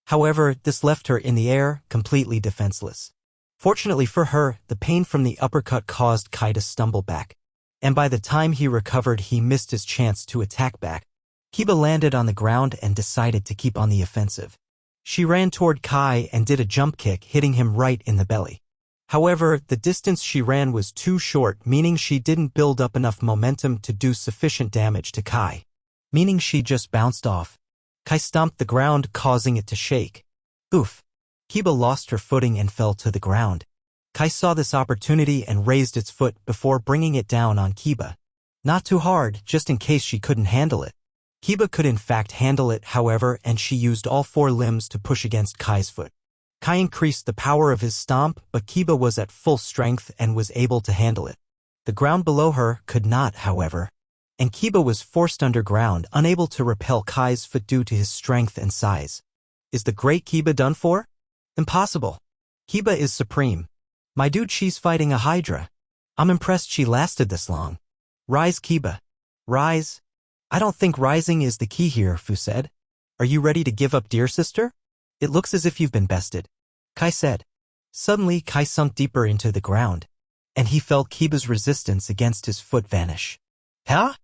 However, this left her in the air, completely defenseless. Fortunately for her, the pain from the uppercut caused Kai to stumble back, and by the time he recovered, he missed his chance to attack back. Kiba landed on the ground and decided to keep on the offensive. She ran toward Kai and did a jump kick, hitting him right in the belly. However, the distance she ran was too short, meaning she didn't build up enough momentum to do sufficient damage to Kai, meaning she just bounced off. Kai stomped the ground, causing it to shake. Oof! Kiba lost her footing and fell to the ground. Kai saw this opportunity and raised its foot before bringing it down on Kiba. Not too hard, just in case she couldn't handle it. Kiba could in fact handle it, however, and she used all four limbs to push against Kai's foot. Kai increased the power of his stomp, but Kiba was at full strength and was able to handle it. The ground below her could not, however, and Kiba was forced underground, unable to repel Kai's foot due to his strength and size. Is the great Kiba done for? Impossible. Kiba is supreme. My dude, she's fighting a Hydra. I'm impressed she lasted this long. Rise, Kiba. Rise. I don't think rising is the key here, Fu said. Are you ready to give up, dear sister? It looks as if you've been bested, Kai said. Suddenly, Kai sunk deeper into the ground, and he felt Kiba's resistance against his foot vanish. Huh?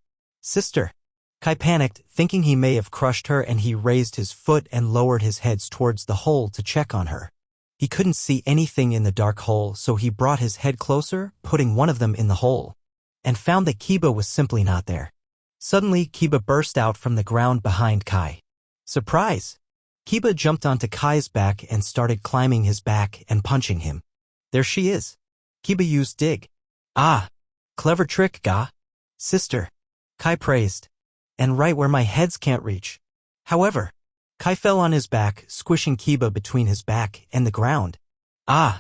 Sister. Kai panicked, thinking he may have crushed her, and he raised his foot and lowered his head towards the hole to check on her. He couldn't see anything in the dark hole, so he brought his head closer, putting one of them in the hole, and found that Kiba was simply not there. Suddenly, Kiba burst out from the ground behind Kai. Surprise! Kiba jumped onto Kai's back and started climbing his back and punching him. There she is. Kiba used dig. Ah! Clever trick, ga. Sister. Kai praised. And right where my heads can't reach. However, Kai fell on his back, squishing Kiba between his back and the ground. Ah!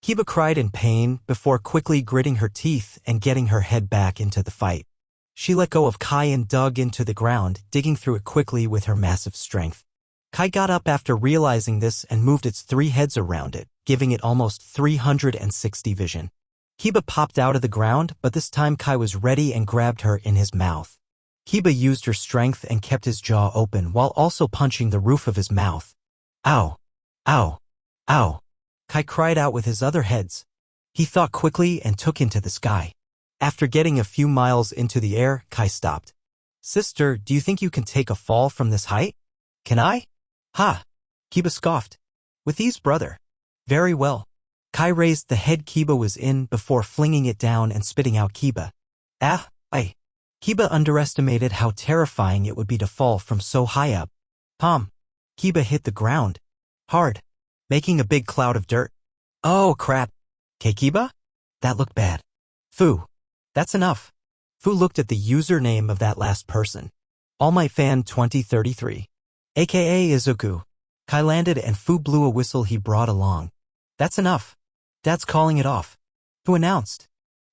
Kiba cried in pain before quickly gritting her teeth and getting her head back into the fight. She let go of Kai and dug into the ground, digging through it quickly with her massive strength. Kai got up after realizing this and moved its three heads around it, giving it almost 360 vision. Kiba popped out of the ground, but this time Kai was ready and grabbed her in his mouth. Kiba used her strength and kept his jaw open while also punching the roof of his mouth. Ow! Ow! Ow! Kai cried out with his other heads. He thought quickly and took into the sky. After getting a few miles into the air, Kai stopped. Sister, do you think you can take a fall from this height? Can I? Ha! Kiba scoffed. With ease, brother. Very well. Kai raised the head Kiba was in before flinging it down and spitting out Kiba. Ah! Aye. Kiba underestimated how terrifying it would be to fall from so high up. Pom! Kiba hit the ground. Hard. Making a big cloud of dirt. Oh, crap. K Kiba? That looked bad. Fu. That's enough. Fu looked at the username of that last person. All Might Fan 2033. AKA Izuku. Kai landed and Fu blew a whistle he brought along. That's enough. Dad's calling it off. Fu announced.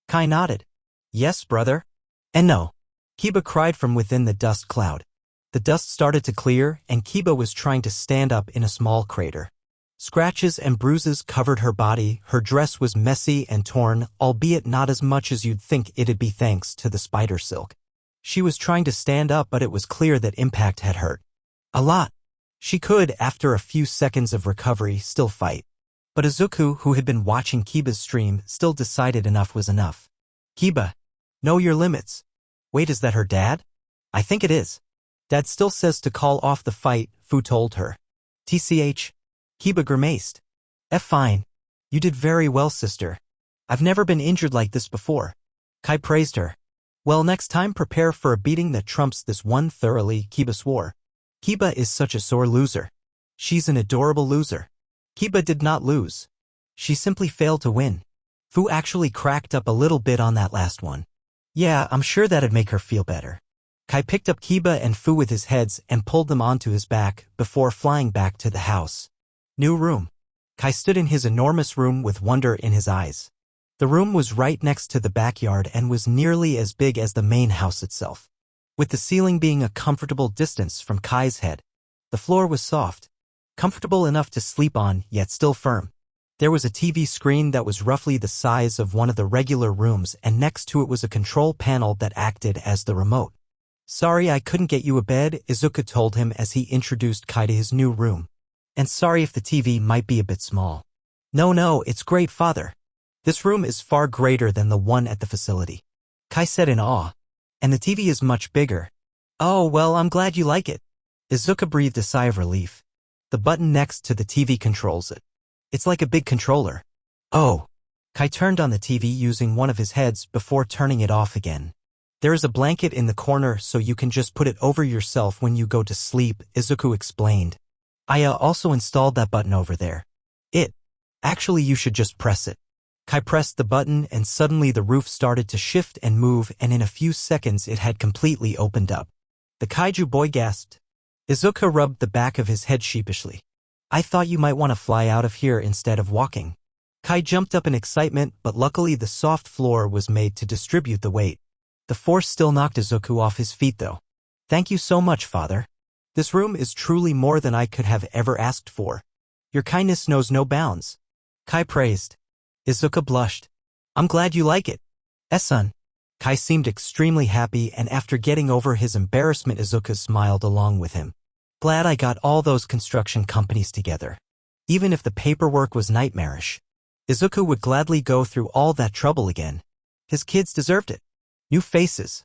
Kai nodded. Yes, brother. And no. Kiba cried from within the dust cloud. The dust started to clear, and Kiba was trying to stand up in a small crater. Scratches and bruises covered her body, her dress was messy and torn, albeit not as much as you'd think it'd be thanks to the spider silk. She was trying to stand up, but it was clear that impact had hurt. A lot. She could, after a few seconds of recovery, still fight. But Izuku, who had been watching Kiba's stream, still decided enough was enough. Kiba, know your limits. Wait, is that her dad? I think it is. Dad still says to call off the fight, Fu told her. TCH. Kiba grimaced. Fine. You did very well, sister. I've never been injured like this before. Kai praised her. Well, next time prepare for a beating that trumps this one thoroughly, Kiba swore. Kiba is such a sore loser. She's an adorable loser. Kiba did not lose. She simply failed to win. Fu actually cracked up a little bit on that last one. Yeah, I'm sure that'd make her feel better. Kai picked up Kiba and Fu with his heads and pulled them onto his back before flying back to the house. New room. Kai stood in his enormous room with wonder in his eyes. The room was right next to the backyard and was nearly as big as the main house itself. With the ceiling being a comfortable distance from Kai's head. The floor was soft, comfortable enough to sleep on, yet still firm. There was a TV screen that was roughly the size of one of the regular rooms, and next to it was a control panel that acted as the remote. Sorry I couldn't get you a bed, Izuku told him as he introduced Kai to his new room. And sorry if the TV might be a bit small. No, it's great, father. This room is far greater than the one at the facility. Kai said in awe. And the TV is much bigger. Oh, well, I'm glad you like it. Izuku breathed a sigh of relief. The button next to the TV controls it. It's like a big controller. Oh. Kai turned on the TV using one of his heads before turning it off again. There is a blanket in the corner so you can just put it over yourself when you go to sleep, Izuku explained. Aya also installed that button over there. Actually, you should just press it. Kai pressed the button and suddenly the roof started to shift and move, and in a few seconds it had completely opened up. The kaiju boy gasped. Izuku rubbed the back of his head sheepishly. I thought you might want to fly out of here instead of walking. Kai jumped up in excitement, but luckily the soft floor was made to distribute the weight. The force still knocked Izuku off his feet though. Thank you so much, father. This room is truly more than I could have ever asked for. Your kindness knows no bounds. Kai praised. Izuku blushed. I'm glad you like it. Son. Kai seemed extremely happy, and after getting over his embarrassment, Izuku smiled along with him. Glad I got all those construction companies together. Even if the paperwork was nightmarish. Izuku would gladly go through all that trouble again. His kids deserved it. New faces.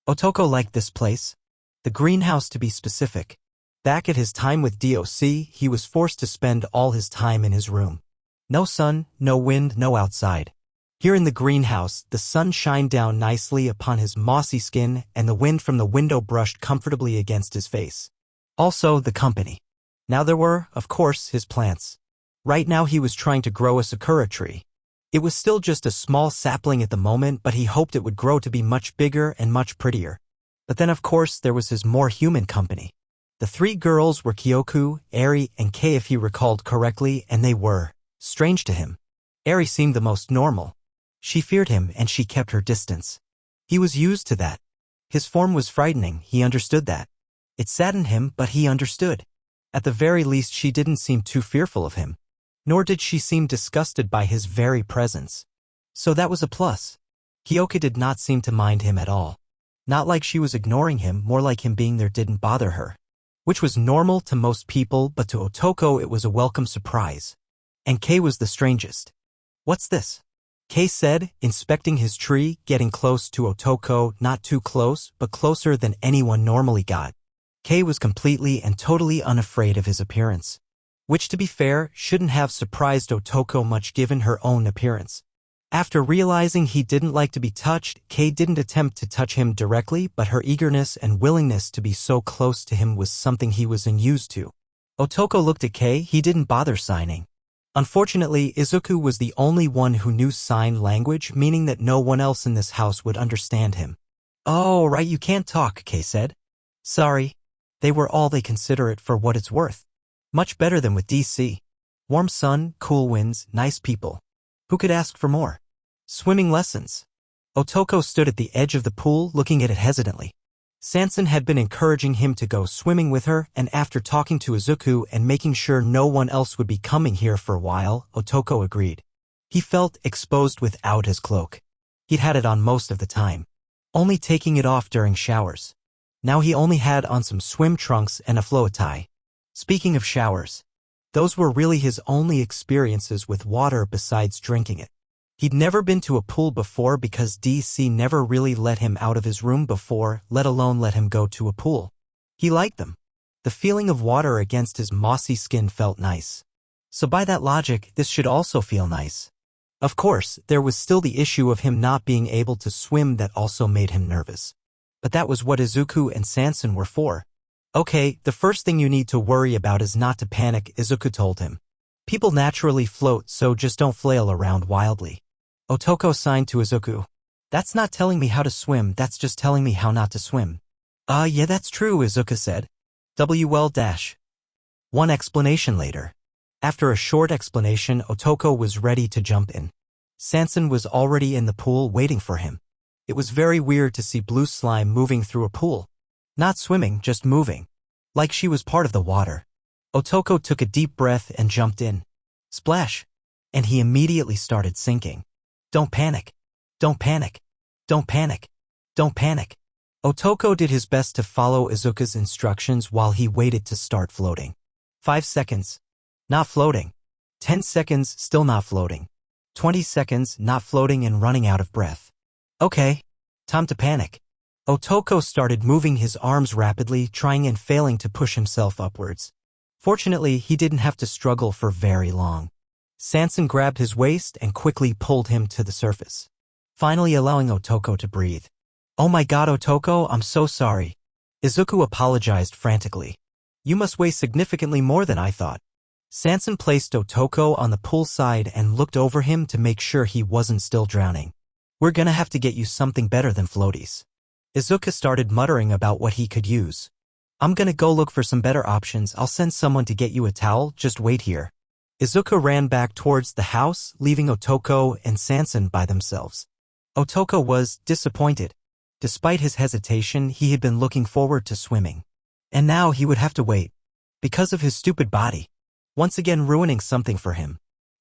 Otoko liked this place. The greenhouse to be specific. Back at his time with DOC, he was forced to spend all his time in his room. No sun, no wind, no outside. Here in the greenhouse, the sun shined down nicely upon his mossy skin, and the wind from the window brushed comfortably against his face. Also, the company. Now there were, of course, his plants. Right now he was trying to grow a sakura tree. It was still just a small sapling at the moment, but he hoped it would grow to be much bigger and much prettier. But then of course there was his more human company. The three girls were Kyoku, Eri, and Kei if he recalled correctly, and they were strange to him. Eri seemed the most normal. She feared him and she kept her distance. He was used to that. His form was frightening, he understood that. It saddened him, but he understood. At the very least she didn't seem too fearful of him. Nor did she seem disgusted by his very presence. So that was a plus. Kyoka did not seem to mind him at all. Not like she was ignoring him, more like him being there didn't bother her. Which was normal to most people, but to Otoko it was a welcome surprise. And Kei was the strangest. What's this? Kei said, inspecting his tree, getting close to Otoko, not too close, but closer than anyone normally got. Kei was completely and totally unafraid of his appearance. Which, to be fair, shouldn't have surprised Otoko much given her own appearance. After realizing he didn't like to be touched, Kei didn't attempt to touch him directly, but her eagerness and willingness to be so close to him was something he was unused to. Otoko looked at Kei, he didn't bother signing. Unfortunately, Izuku was the only one who knew sign language, meaning that no one else in this house would understand him. Oh, right, you can't talk, Kei said. Sorry. They were all they consider it for what it's worth. Much better than with DC. Warm sun, cool winds, nice people. Who could ask for more? Swimming lessons. Otoko stood at the edge of the pool looking at it hesitantly. Sanson had been encouraging him to go swimming with her, and after talking to Izuku and making sure no one else would be coming here for a while, Otoko agreed. He felt exposed without his cloak. He'd had it on most of the time, only taking it off during showers. Now he only had on some swim trunks and a floa tie. Speaking of showers, those were really his only experiences with water besides drinking it. He'd never been to a pool before because DC never really let him out of his room before, let alone let him go to a pool. He liked them. The feeling of water against his mossy skin felt nice. So by that logic, this should also feel nice. Of course, there was still the issue of him not being able to swim that also made him nervous. But that was what Izuku and Sanson were for. Okay, the first thing you need to worry about is not to panic, Izuku told him. People naturally float, so just don't flail around wildly. Otoko signed to Izuku. That's not telling me how to swim, that's just telling me how not to swim. Yeah, that's true, Izuku said. One explanation later. After a short explanation, Otoko was ready to jump in. Sanson was already in the pool waiting for him. It was very weird to see blue slime moving through a pool. Not swimming, just moving. Like she was part of the water. Otoko took a deep breath and jumped in. Splash! And he immediately started sinking. Don't panic. Don't panic. Don't panic. Don't panic. Otoko did his best to follow Izuku's instructions while he waited to start floating. 5 seconds. Not floating. 10 seconds, still not floating. 20 seconds, not floating and running out of breath. Okay. Time to panic. Otoko started moving his arms rapidly, trying and failing to push himself upwards. Fortunately, he didn't have to struggle for very long. Sanson grabbed his waist and quickly pulled him to the surface, finally allowing Otoko to breathe. Oh my god, Otoko, I'm so sorry. Izuku apologized frantically. You must weigh significantly more than I thought. Sanson placed Otoko on the pool side and looked over him to make sure he wasn't still drowning. We're gonna have to get you something better than floaties. Izuku started muttering about what he could use. I'm gonna go look for some better options, I'll send someone to get you a towel, just wait here. Izuku ran back towards the house, leaving Otoko and Sanson by themselves. Otoko was disappointed. Despite his hesitation, he had been looking forward to swimming. And now he would have to wait. Because of his stupid body. Once again ruining something for him.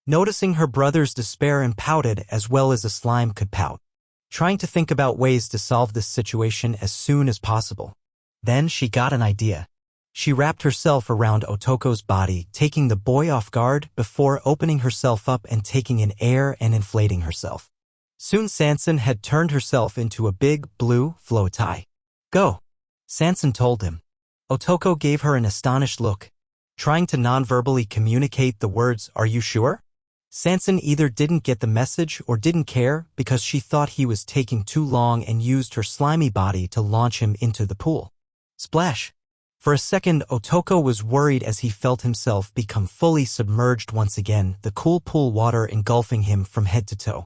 Noticing her brother's despair and pouted as well as a slime could pout. Trying to think about ways to solve this situation as soon as possible. Then she got an idea. She wrapped herself around Otoko's body, taking the boy off guard before opening herself up and taking in air and inflating herself. Soon Sanson had turned herself into a big, blue floatie. Go! Sanson told him. Otoko gave her an astonished look, trying to non-verbally communicate the words, "Are you sure?" Sanson either didn't get the message or didn't care because she thought he was taking too long and used her slimy body to launch him into the pool. Splash! For a second, Otoko was worried as he felt himself become fully submerged once again, the cool pool water engulfing him from head to toe.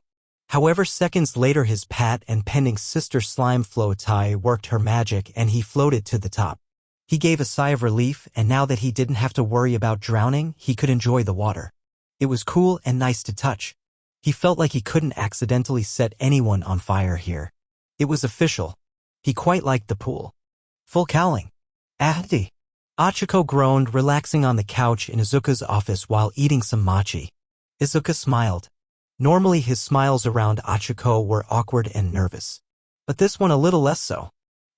However, seconds later his pat and pending sister slime floatie worked her magic and he floated to the top. He gave a sigh of relief, and now that he didn't have to worry about drowning, he could enjoy the water. It was cool and nice to touch. He felt like he couldn't accidentally set anyone on fire here. It was official. He quite liked the pool. Full cowling. Ahdi. Achiko groaned, relaxing on the couch in Izuku's office while eating some mochi. Izuku smiled. Normally his smiles around Achiko were awkward and nervous. But this one a little less so.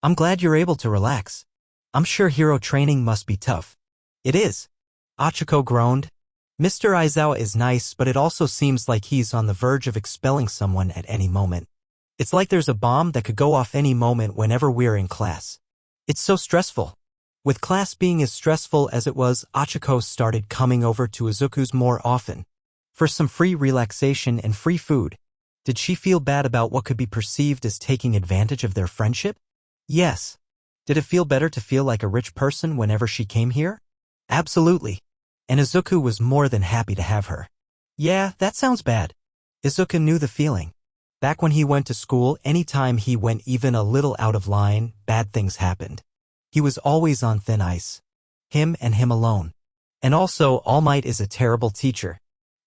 I'm glad you're able to relax. I'm sure hero training must be tough. It is. Achiko groaned. Mr. Aizawa is nice, but it also seems like he's on the verge of expelling someone at any moment. It's like there's a bomb that could go off any moment whenever we're in class. It's so stressful. With class being as stressful as it was, Achiko started coming over to Izuku's more often. For some free relaxation and free food. Did she feel bad about what could be perceived as taking advantage of their friendship? Yes. Did it feel better to feel like a rich person whenever she came here? Absolutely. And Izuku was more than happy to have her. Yeah, that sounds bad. Izuku knew the feeling. Back when he went to school, anytime he went even a little out of line, bad things happened. He was always on thin ice. Him and him alone. And also, All Might is a terrible teacher.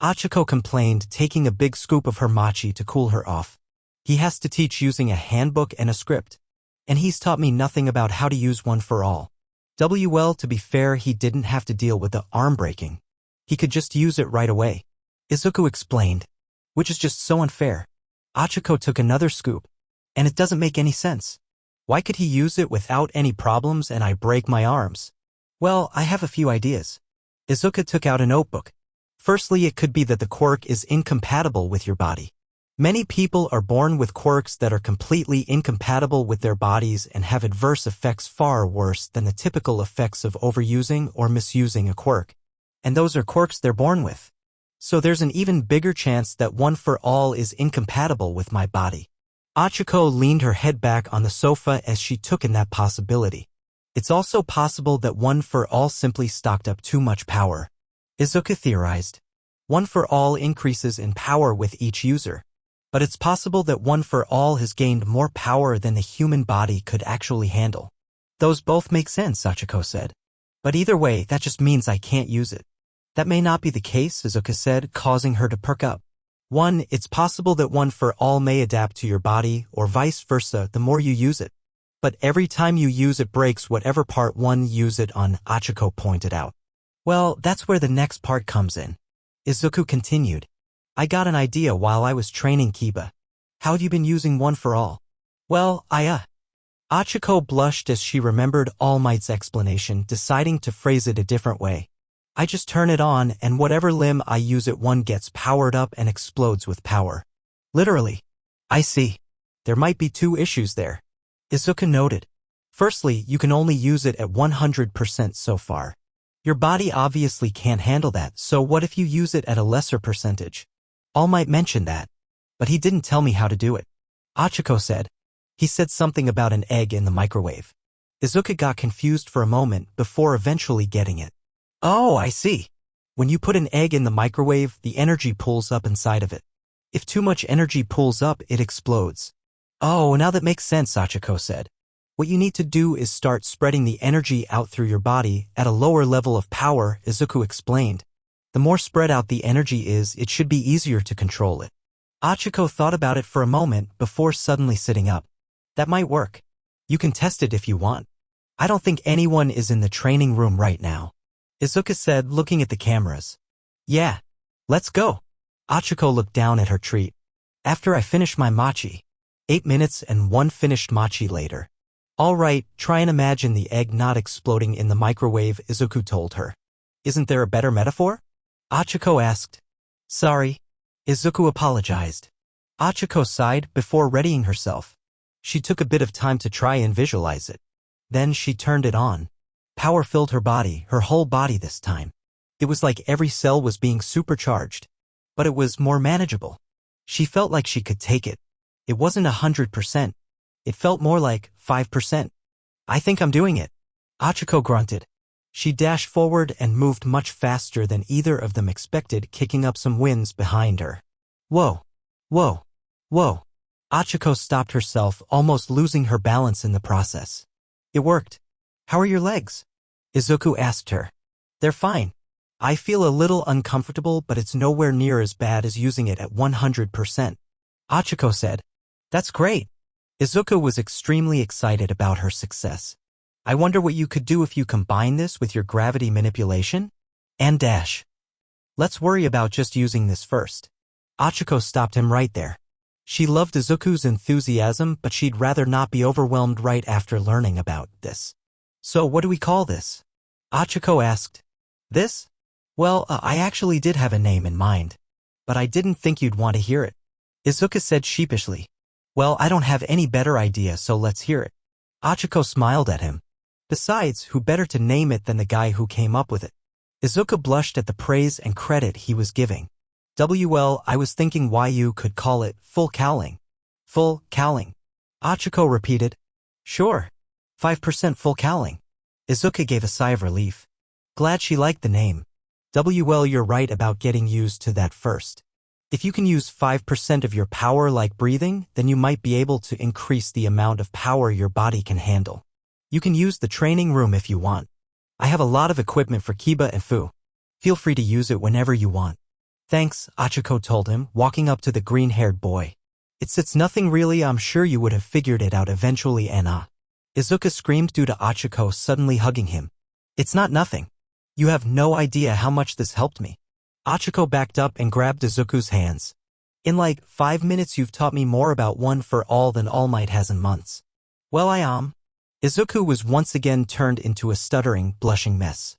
Achiko complained, taking a big scoop of her mochi to cool her off. He has to teach using a handbook and a script. And he's taught me nothing about how to use one for all. Well, to be fair, he didn't have to deal with the arm breaking. He could just use it right away. Izuku explained. Which is just so unfair. Achiko took another scoop. And it doesn't make any sense. Why could he use it without any problems and I break my arms? Well, I have a few ideas. Izuku took out a notebook. Firstly, it could be that the quirk is incompatible with your body. Many people are born with quirks that are completely incompatible with their bodies and have adverse effects far worse than the typical effects of overusing or misusing a quirk. And those are quirks they're born with. So there's an even bigger chance that one for all is incompatible with my body. Achiko leaned her head back on the sofa as she took in that possibility. It's also possible that one for all simply stocked up too much power. Izuku theorized. One for all increases in power with each user. But it's possible that one for all has gained more power than the human body could actually handle. Those both make sense, Achiko said. But either way, that just means I can't use it. That may not be the case, Izuku said, causing her to perk up. One, it's possible that one for all may adapt to your body, or vice versa, the more you use it. But every time you use it breaks whatever part one use it on, Achiko pointed out. Well, that's where the next part comes in. Izuku continued. I got an idea while I was training Kiba. How have you been using one for all? Well, Achiko blushed as she remembered All Might's explanation, deciding to phrase it a different way. I just turn it on, and whatever limb I use it one gets powered up and explodes with power. Literally. I see. There might be two issues there. Izuku noted. Firstly, you can only use it at 100% so far. Your body obviously can't handle that, so what if you use it at a lesser percentage? All Might mentioned that. But he didn't tell me how to do it. Achiko said. He said something about an egg in the microwave. Izuku got confused for a moment before eventually getting it. Oh, I see. When you put an egg in the microwave, the energy pulls up inside of it. If too much energy pulls up, it explodes. Oh, now that makes sense, Achiko said. What you need to do is start spreading the energy out through your body at a lower level of power, Izuku explained. The more spread out the energy is, it should be easier to control it. Achiko thought about it for a moment before suddenly sitting up. That might work. You can test it if you want. I don't think anyone is in the training room right now. Izuku said, looking at the cameras. Yeah. Let's go. Achiko looked down at her treat. After I finish my mochi. 8 minutes and one finished mochi later. All right, try and imagine the egg not exploding in the microwave, Izuku told her. Isn't there a better metaphor? Achiko asked. Sorry. Izuku apologized. Achiko sighed before readying herself. She took a bit of time to try and visualize it. Then she turned it on. Power filled her body, her whole body this time. It was like every cell was being supercharged. But it was more manageable. She felt like she could take it. It wasn't 100%. It felt more like 5%. I think I'm doing it. Achiko grunted. She dashed forward and moved much faster than either of them expected, kicking up some winds behind her. Whoa. Whoa. Whoa. Achiko stopped herself, almost losing her balance in the process. It worked. How are your legs? Izuku asked her. They're fine. I feel a little uncomfortable, but it's nowhere near as bad as using it at 100%. Achiko said. That's great. Izuku was extremely excited about her success. I wonder what you could do if you combine this with your gravity manipulation? And dash. Let's worry about just using this first. Achiko stopped him right there. She loved Izuku's enthusiasm, but she'd rather not be overwhelmed right after learning about this. So what do we call this? Achiko asked. This? Well, I actually did have a name in mind. But I didn't think you'd want to hear it. Izuku said sheepishly. Well, I don't have any better idea, so let's hear it. Achiko smiled at him. Besides, who better to name it than the guy who came up with it? Izuku blushed at the praise and credit he was giving. Well, I was thinking why you could call it full cowling. Full cowling. Achiko repeated. Sure. 5% full cowling. Izuku gave a sigh of relief. Glad she liked the name. Well, you're right about getting used to that first. If you can use 5% of your power like breathing, then you might be able to increase the amount of power your body can handle. You can use the training room if you want. I have a lot of equipment for Kiba and Fu. Feel free to use it whenever you want. Thanks, Achiko told him, walking up to the green-haired boy. It's nothing really, I'm sure you would have figured it out eventually, and Izuku screamed due to Achiko suddenly hugging him. It's not nothing. You have no idea how much this helped me. Achiko backed up and grabbed Izuku's hands. In like 5 minutes you've taught me more about one for all than All Might has in months. Well, Izuku was once again turned into a stuttering, blushing mess.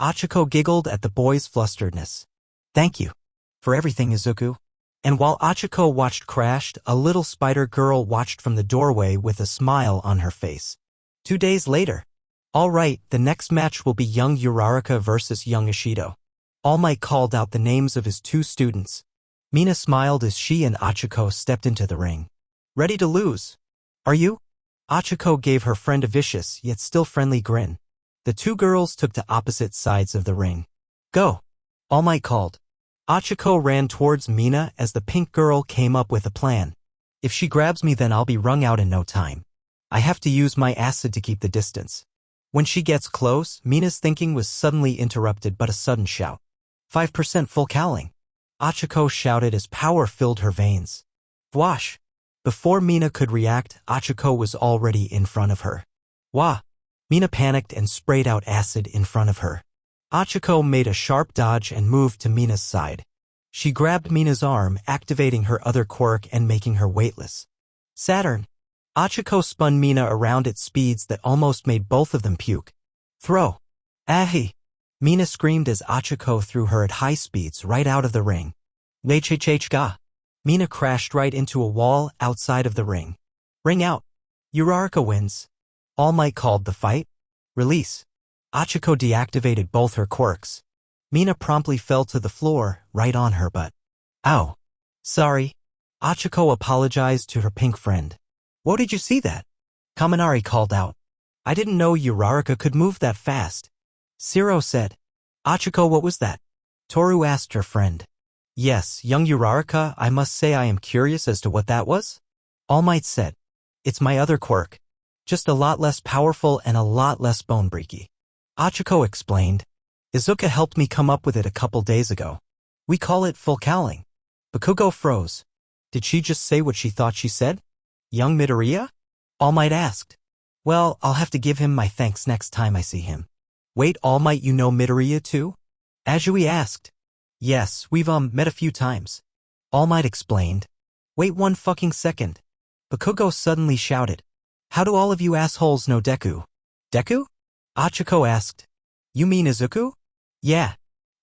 Achiko giggled at the boy's flusteredness. Thank you. For everything, Izuku. And while Achiko watched crashed, a little spider girl watched from the doorway with a smile on her face. 2 days later. All right, the next match will be young Uraraka versus young Ishido. All Might called out the names of his two students. Mina smiled as she and Achiko stepped into the ring. Ready to lose? Are you? Achiko gave her friend a vicious yet still friendly grin. The two girls took to opposite sides of the ring. Go! All Might called. Achiko ran towards Mina as the pink girl came up with a plan. If she grabs me, then I'll be wrung out in no time. I have to use my acid to keep the distance. When she gets close, Mina's thinking was suddenly interrupted by a sudden shout. 5% full cowling. Achiko shouted as power filled her veins. Wash! Before Mina could react, Achiko was already in front of her. Wah! Mina panicked and sprayed out acid in front of her. Achiko made a sharp dodge and moved to Mina's side. She grabbed Mina's arm, activating her other quirk and making her weightless. Saturn! Achiko spun Mina around at speeds that almost made both of them puke. Throw! Ahi! Mina screamed as Achiko threw her at high speeds right out of the ring. Ga! Mina crashed right into a wall outside of the ring. Ring out! Uraraka wins. All Might called the fight. Release. Achiko deactivated both her quirks. Mina promptly fell to the floor, right on her butt. Ow. Sorry. Achiko apologized to her pink friend. What did you see that? Kaminari called out. I didn't know Uraraka could move that fast. Siro said. Achiko, what was that? Toru asked her friend. Yes, young Uraraka, I must say I am curious as to what that was. All Might said. It's my other quirk. Just a lot less powerful and a lot less bone-breaky. Achiko explained. Izuka helped me come up with it a couple days ago. We call it full cowling. Bakugo froze. Did she just say what she thought she said? Young Midoriya? All Might asked. Well, I'll have to give him my thanks next time I see him. Wait, All Might, you know Midoriya too? Azui asked. Yes, we've met a few times. All Might explained. Wait one fucking second. Bakugo suddenly shouted. How do all of you assholes know Deku? Deku? Achiko asked. You mean Izuku? Yeah.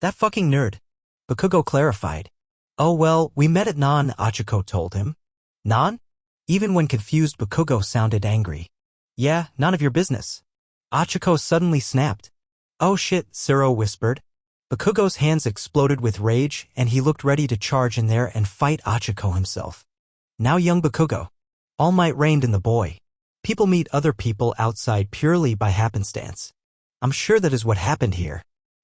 That fucking nerd. Bakugo clarified. Oh well, we met at Nan, Achiko told him. Nan? Even when confused, Bakugo sounded angry. Yeah, none of your business. Achiko suddenly snapped. Oh shit, Siro whispered. Bakugo's hands exploded with rage, and he looked ready to charge in there and fight Achiko himself. Now young Bakugo. All Might reigned in the boy. People meet other people outside purely by happenstance. I'm sure that is what happened here.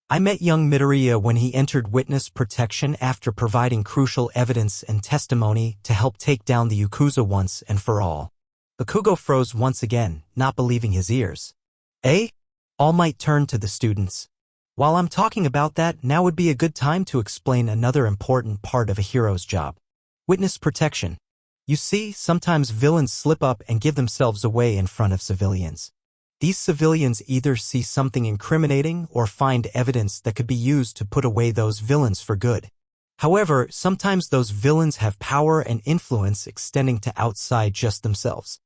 I met young Midoriya when he entered witness protection after providing crucial evidence and testimony to help take down the Yakuza once and for all. Bakugo froze once again, not believing his ears. Eh? All Might turned to the students. While I'm talking about that, now would be a good time to explain another important part of a hero's job. Witness protection. You see, sometimes villains slip up and give themselves away in front of civilians. These civilians either see something incriminating or find evidence that could be used to put away those villains for good. However, sometimes those villains have power and influence extending to outside just themselves.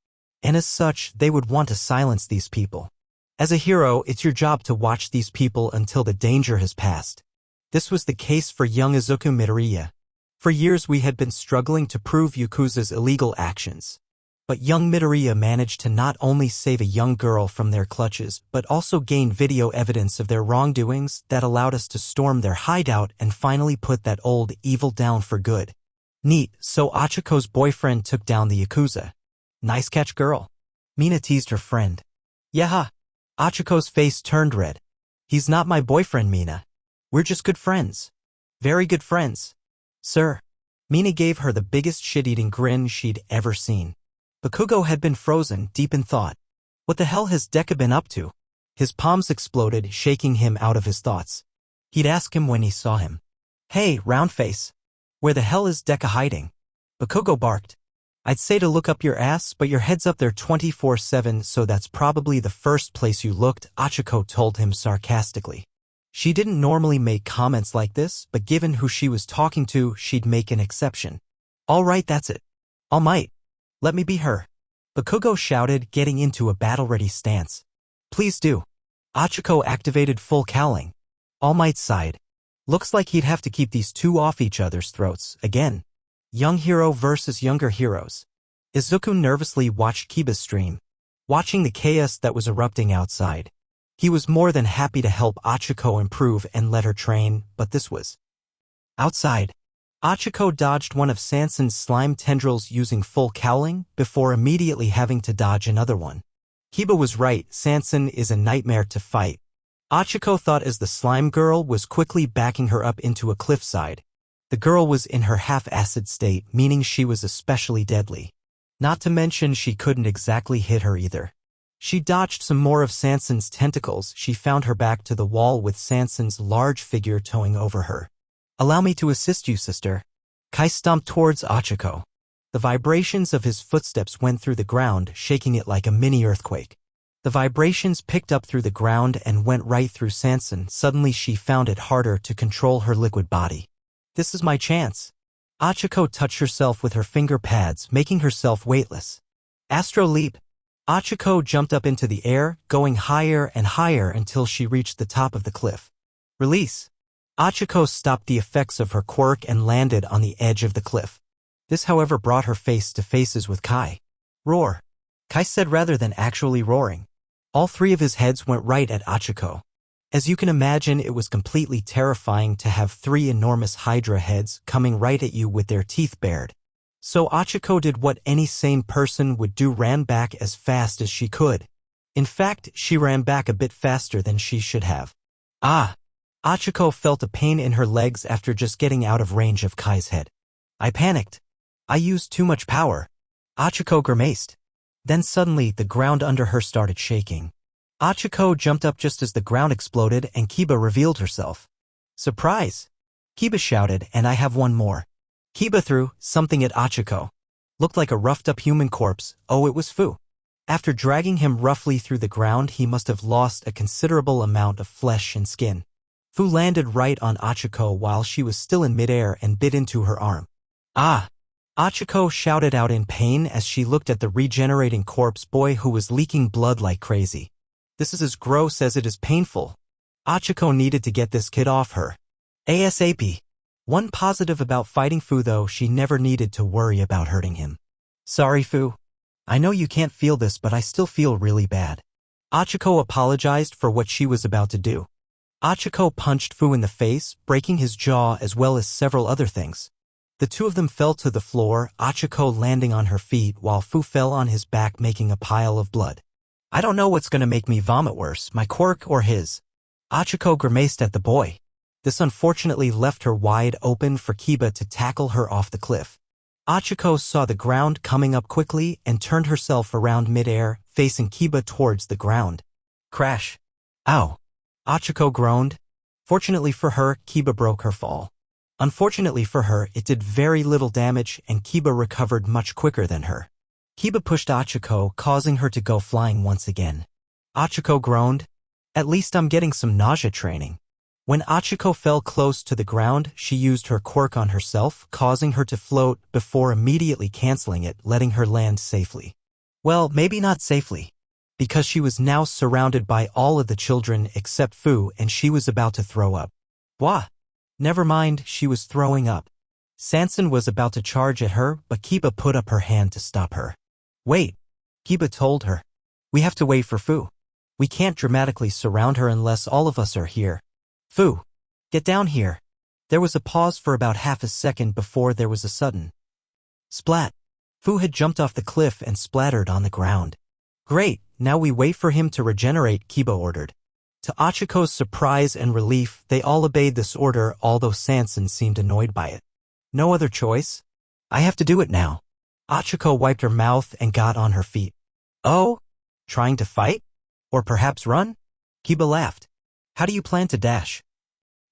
And as such, they would want to silence these people. As a hero, it's your job to watch these people until the danger has passed. This was the case for young Izuku Midoriya. For years we had been struggling to prove Yakuza's illegal actions. But young Midoriya managed to not only save a young girl from their clutches, but also gain video evidence of their wrongdoings that allowed us to storm their hideout and finally put that old evil down for good. Neat, so Achiko's boyfriend took down the Yakuza. Nice catch, girl. Mina teased her friend. Yaha. Achiko's face turned red. He's not my boyfriend, Mina. We're just good friends. Very good friends. Sir. Mina gave her the biggest shit-eating grin she'd ever seen. Bakugo had been frozen, deep in thought. What the hell has Deku been up to? His palms exploded, shaking him out of his thoughts. He'd ask him when he saw him. Hey, roundface. Where the hell is Deku hiding? Bakugo barked. I'd say to look up your ass, but your head's up there 24/7, so that's probably the first place you looked, Achiko told him sarcastically. She didn't normally make comments like this, but given who she was talking to, she'd make an exception. All right, that's it. All Might. Let me be her. Bakugo shouted, getting into a battle-ready stance. Please do. Achiko activated full cowling. All Might sighed. Looks like he'd have to keep these two off each other's throats, again. Young hero versus younger heroes. Izuku nervously watched Kiba's stream, watching the chaos that was erupting outside. He was more than happy to help Achiko improve and let her train, but this was outside. Achiko dodged one of Sanson's slime tendrils using full cowling before immediately having to dodge another one. Kiba was right, Sanson is a nightmare to fight. Achiko thought as the slime girl was quickly backing her up into a cliffside. The girl was in her half-acid state, meaning she was especially deadly. Not to mention she couldn't exactly hit her either. She dodged some more of Sanson's tentacles. She found her back to the wall with Sanson's large figure towing over her. "Allow me to assist you, sister." Kai stomped towards Achiko. The vibrations of his footsteps went through the ground, shaking it like a mini-earthquake. The vibrations picked up through the ground and went right through Sanson. Suddenly she found it harder to control her liquid body. "This is my chance." Achiko touched herself with her finger pads, making herself weightless. Astro leap. Achiko jumped up into the air, going higher and higher until she reached the top of the cliff. Release. Achiko stopped the effects of her quirk and landed on the edge of the cliff. This, however, brought her face to faces with Kai. "Roar," Kai said rather than actually roaring. All three of his heads went right at Achiko. As you can imagine, it was completely terrifying to have three enormous Hydra heads coming right at you with their teeth bared. So Achiko did what any sane person would do, ran back as fast as she could. In fact, she ran back a bit faster than she should have. Ah! Achiko felt a pain in her legs after just getting out of range of Kai's head. "I panicked. I used too much power." Achiko grimaced. Then suddenly the ground under her started shaking. Achiko jumped up just as the ground exploded and Kiba revealed herself. "Surprise!" Kiba shouted, "and I have one more." Kiba threw something at Achiko. Looked like a roughed-up human corpse. Oh, it was Fu. After dragging him roughly through the ground, he must have lost a considerable amount of flesh and skin. Fu landed right on Achiko while she was still in midair and bit into her arm. "Ah!" Achiko shouted out in pain as she looked at the regenerating corpse boy who was leaking blood like crazy. "This is as gross as it is painful." Achiko needed to get this kid off her. ASAP. One positive about fighting Fu though, she never needed to worry about hurting him. "Sorry, Fu. I know you can't feel this, but I still feel really bad." Achiko apologized for what she was about to do. Achiko punched Fu in the face, breaking his jaw as well as several other things. The two of them fell to the floor, Achiko landing on her feet while Fu fell on his back, making a pile of blood. "I don't know what's gonna make me vomit worse, my quirk or his." Achiko grimaced at the boy. This unfortunately left her wide open for Kiba to tackle her off the cliff. Achiko saw the ground coming up quickly and turned herself around midair, facing Kiba towards the ground. Crash. "Ow." Achiko groaned. Fortunately for her, Kiba broke her fall. Unfortunately for her, it did very little damage and Kiba recovered much quicker than her. Kiba pushed Achiko, causing her to go flying once again. Achiko groaned. "At least I'm getting some nausea training." When Achiko fell close to the ground, she used her quirk on herself, causing her to float before immediately canceling it, letting her land safely. Well, maybe not safely, because she was now surrounded by all of the children except Fu and she was about to throw up. Wah! Never mind, she was throwing up. Sanson was about to charge at her, but Kiba put up her hand to stop her. "Wait," Kiba told her. "We have to wait for Fu. We can't dramatically surround her unless all of us are here. Fu, get down here." There was a pause for about half a second before there was a sudden splat. Fu had jumped off the cliff and splattered on the ground. "Great, now we wait for him to regenerate," Kiba ordered. To Achiko's surprise and relief, they all obeyed this order, although Sanson seemed annoyed by it. "No other choice. I have to do it now." Achiko wiped her mouth and got on her feet. "Oh? Trying to fight? Or perhaps run?" Kiba laughed. "How do you plan to dash?"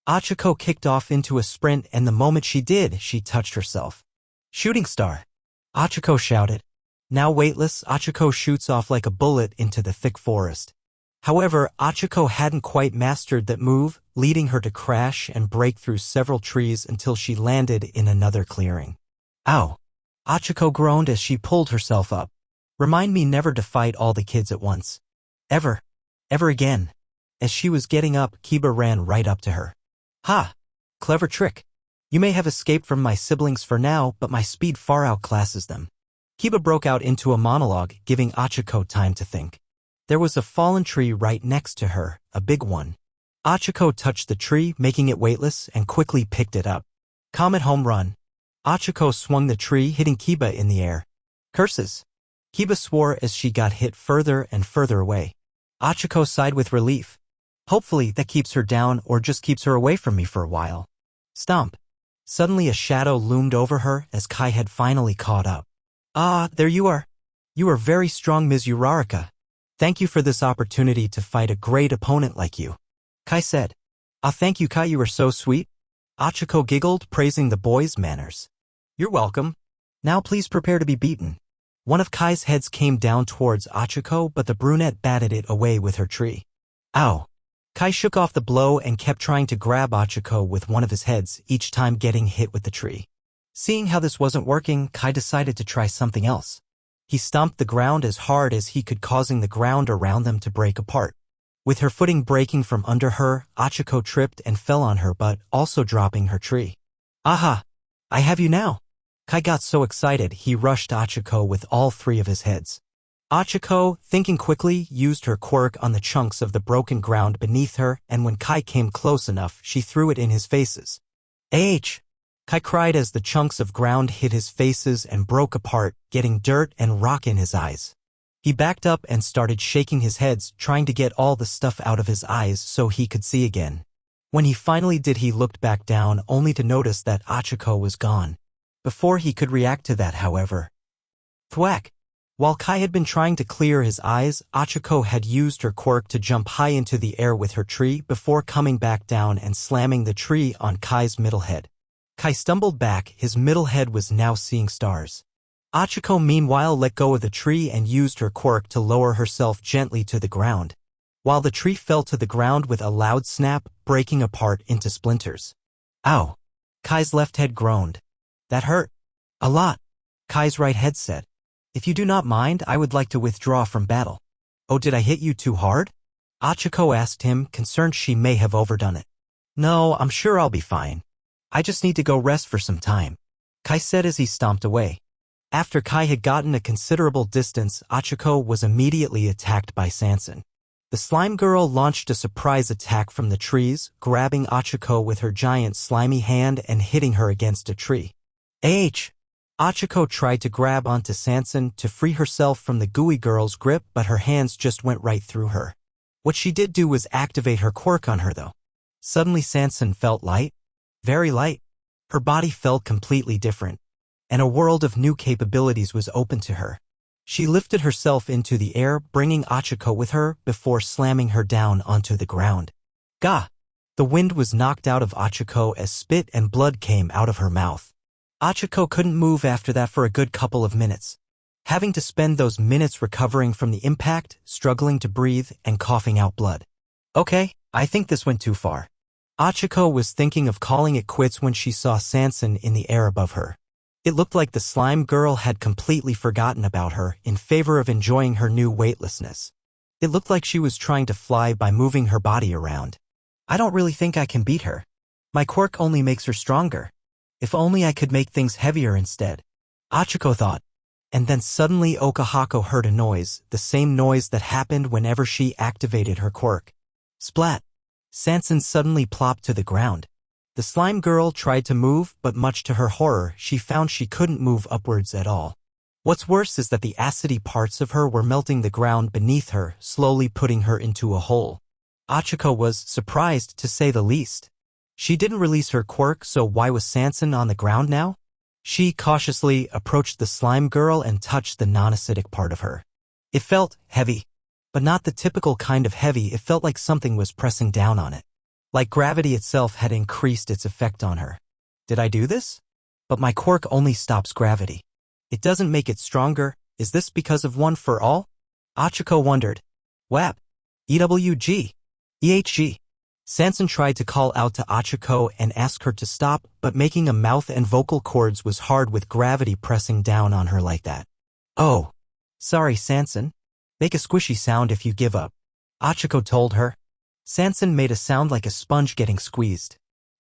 Achiko kicked off into a sprint, and the moment she did, she touched herself. "Shooting star!" Achiko shouted. Now weightless, Achiko shoots off like a bullet into the thick forest. However, Achiko hadn't quite mastered that move, leading her to crash and break through several trees until she landed in another clearing. "Ow!" Achiko groaned as she pulled herself up. "Remind me never to fight all the kids at once. Ever. Ever again." As she was getting up, Kiba ran right up to her. "Ha! Clever trick. You may have escaped from my siblings for now, but my speed far outclasses them." Kiba broke out into a monologue, giving Achiko time to think. There was a fallen tree right next to her, a big one. Achiko touched the tree, making it weightless, and quickly picked it up. Comet home run. Achiko swung the tree, hitting Kiba in the air. Curses. Kiba swore as she got hit further and further away. Achiko sighed with relief. Hopefully that keeps her down or just keeps her away from me for a while. Stomp. Suddenly a shadow loomed over her as Kai had finally caught up. Ah, there you are. You are very strong, Ms. Uraraka. Thank you for this opportunity to fight a great opponent like you. Kai said. Ah, thank you, Kai, you are so sweet. Achiko giggled, praising the boy's manners. You're welcome. Now please prepare to be beaten. One of Kai's heads came down towards Achiko, but the brunette batted it away with her tree. Ow. Kai shook off the blow and kept trying to grab Achiko with one of his heads, each time getting hit with the tree. Seeing how this wasn't working, Kai decided to try something else. He stomped the ground as hard as he could, causing the ground around them to break apart. With her footing breaking from under her, Achiko tripped and fell on her butt, also dropping her tree. Aha! I have you now! Kai got so excited he rushed Achiko with all three of his heads. Achiko, thinking quickly, used her quirk on the chunks of the broken ground beneath her, and when Kai came close enough, she threw it in his faces. Ah! Kai cried as the chunks of ground hit his faces and broke apart, getting dirt and rock in his eyes. He backed up and started shaking his head, trying to get all the stuff out of his eyes so he could see again. When he finally did, he looked back down only to notice that Achiko was gone. Before he could react to that, however. Thwack! While Kai had been trying to clear his eyes, Achiko had used her quirk to jump high into the air with her tree before coming back down and slamming the tree on Kai's middle head. Kai stumbled back, his middle head was now seeing stars. Achiko meanwhile let go of the tree and used her quirk to lower herself gently to the ground, while the tree fell to the ground with a loud snap, breaking apart into splinters. Ow! Kai's left head groaned. That hurt. A lot. Kai's right head said. If you do not mind, I would like to withdraw from battle. Oh, did I hit you too hard? Achiko asked him, concerned she may have overdone it. No, I'm sure I'll be fine. I just need to go rest for some time, Kai said as he stomped away. After Kai had gotten a considerable distance, Achiko was immediately attacked by Sanson. The slime girl launched a surprise attack from the trees, grabbing Achiko with her giant slimy hand and hitting her against a tree. Achiko tried to grab onto Sanson to free herself from the gooey girl's grip, but her hands just went right through her. What she did do was activate her quirk on her, though. Suddenly Sanson felt light. Very light. Her body felt completely different, and a world of new capabilities was open to her. She lifted herself into the air, bringing Achiko with her before slamming her down onto the ground. Gah! The wind was knocked out of Achiko as spit and blood came out of her mouth. Achiko couldn't move after that for a good couple of minutes, having to spend those minutes recovering from the impact, struggling to breathe, and coughing out blood. Okay, I think this went too far. Achiko was thinking of calling it quits when she saw Sanson in the air above her. It looked like the slime girl had completely forgotten about her in favor of enjoying her new weightlessness. It looked like she was trying to fly by moving her body around. I don't really think I can beat her. My quirk only makes her stronger. If only I could make things heavier instead, Achiko thought. And then suddenly Okahako heard a noise, the same noise that happened whenever she activated her quirk. Splat! Sanson suddenly plopped to the ground. The slime girl tried to move, but much to her horror, she found she couldn't move upwards at all. What's worse is that the acidy parts of her were melting the ground beneath her, slowly putting her into a hole. Achiko was surprised, to say the least. She didn't release her quirk, so why was Sanson on the ground now? She cautiously approached the slime girl and touched the non-acidic part of her. It felt heavy, but not the typical kind of heavy. It felt like something was pressing down on it. Like gravity itself had increased its effect on her. Did I do this? But my quirk only stops gravity. It doesn't make it stronger. Is this because of one for all? Achiko wondered. WAP. EWG. EHG. Sanson tried to call out to Achiko and ask her to stop, but making a mouth and vocal cords was hard with gravity pressing down on her like that. Oh. Sorry, Sanson. Make a squishy sound if you give up, Achiko told her. Sanson made a sound like a sponge getting squeezed.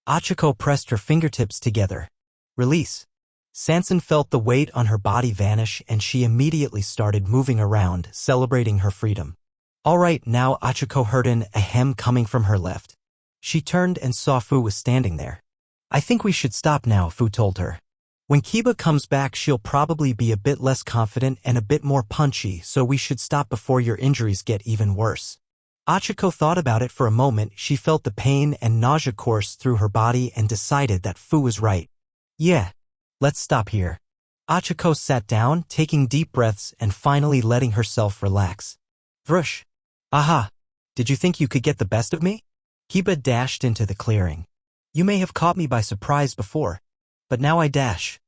Achiko pressed her fingertips together. Release. Sanson felt the weight on her body vanish and she immediately started moving around, celebrating her freedom. Alright, now Achiko heard an ahem coming from her left. She turned and saw Fu was standing there. I think we should stop now, Fu told her. When Kiba comes back she'll probably be a bit less confident and a bit more punchy, so we should stop before your injuries get even worse. Achiko thought about it for a moment. She felt the pain and nausea course through her body and decided that Fu was right. Yeah, let's stop here. Achiko sat down, taking deep breaths and finally letting herself relax. Vroosh. Aha. Did you think you could get the best of me? Kiba dashed into the clearing. You may have caught me by surprise before, but now I dash.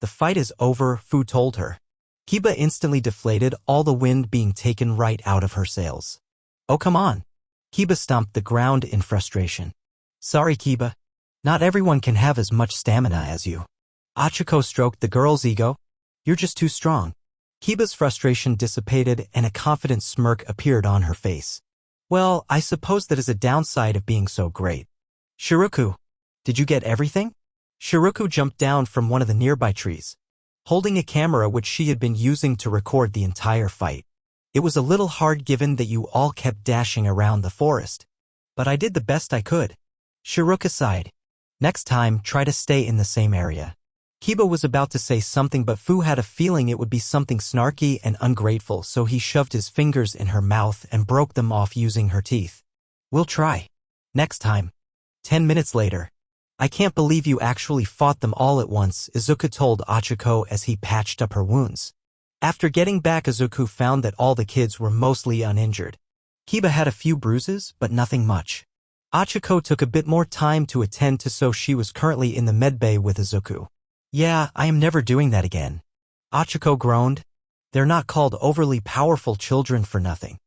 The fight is over, Fu told her. Kiba instantly deflated, all the wind being taken right out of her sails. Oh come on. Kiba stomped the ground in frustration. Sorry Kiba. Not everyone can have as much stamina as you. Achiko stroked the girl's ego. You're just too strong. Kiba's frustration dissipated and a confident smirk appeared on her face. Well, I suppose that is a downside of being so great. Shiruku, did you get everything? Shiruku jumped down from one of the nearby trees, holding a camera which she had been using to record the entire fight. It was a little hard given that you all kept dashing around the forest, but I did the best I could. Shiruka sighed. Next time, try to stay in the same area. Kiba was about to say something, but Fu had a feeling it would be something snarky and ungrateful, so he shoved his fingers in her mouth and broke them off using her teeth. We'll try. Next time. 10 minutes later. I can't believe you actually fought them all at once, Izuku told Achiko as he patched up her wounds. After getting back, Izuku found that all the kids were mostly uninjured. Kiba had a few bruises, but nothing much. Achiko took a bit more time to attend to, so she was currently in the medbay with Izuku. Yeah, I am never doing that again. Achiko groaned. They're not called overly powerful children for nothing.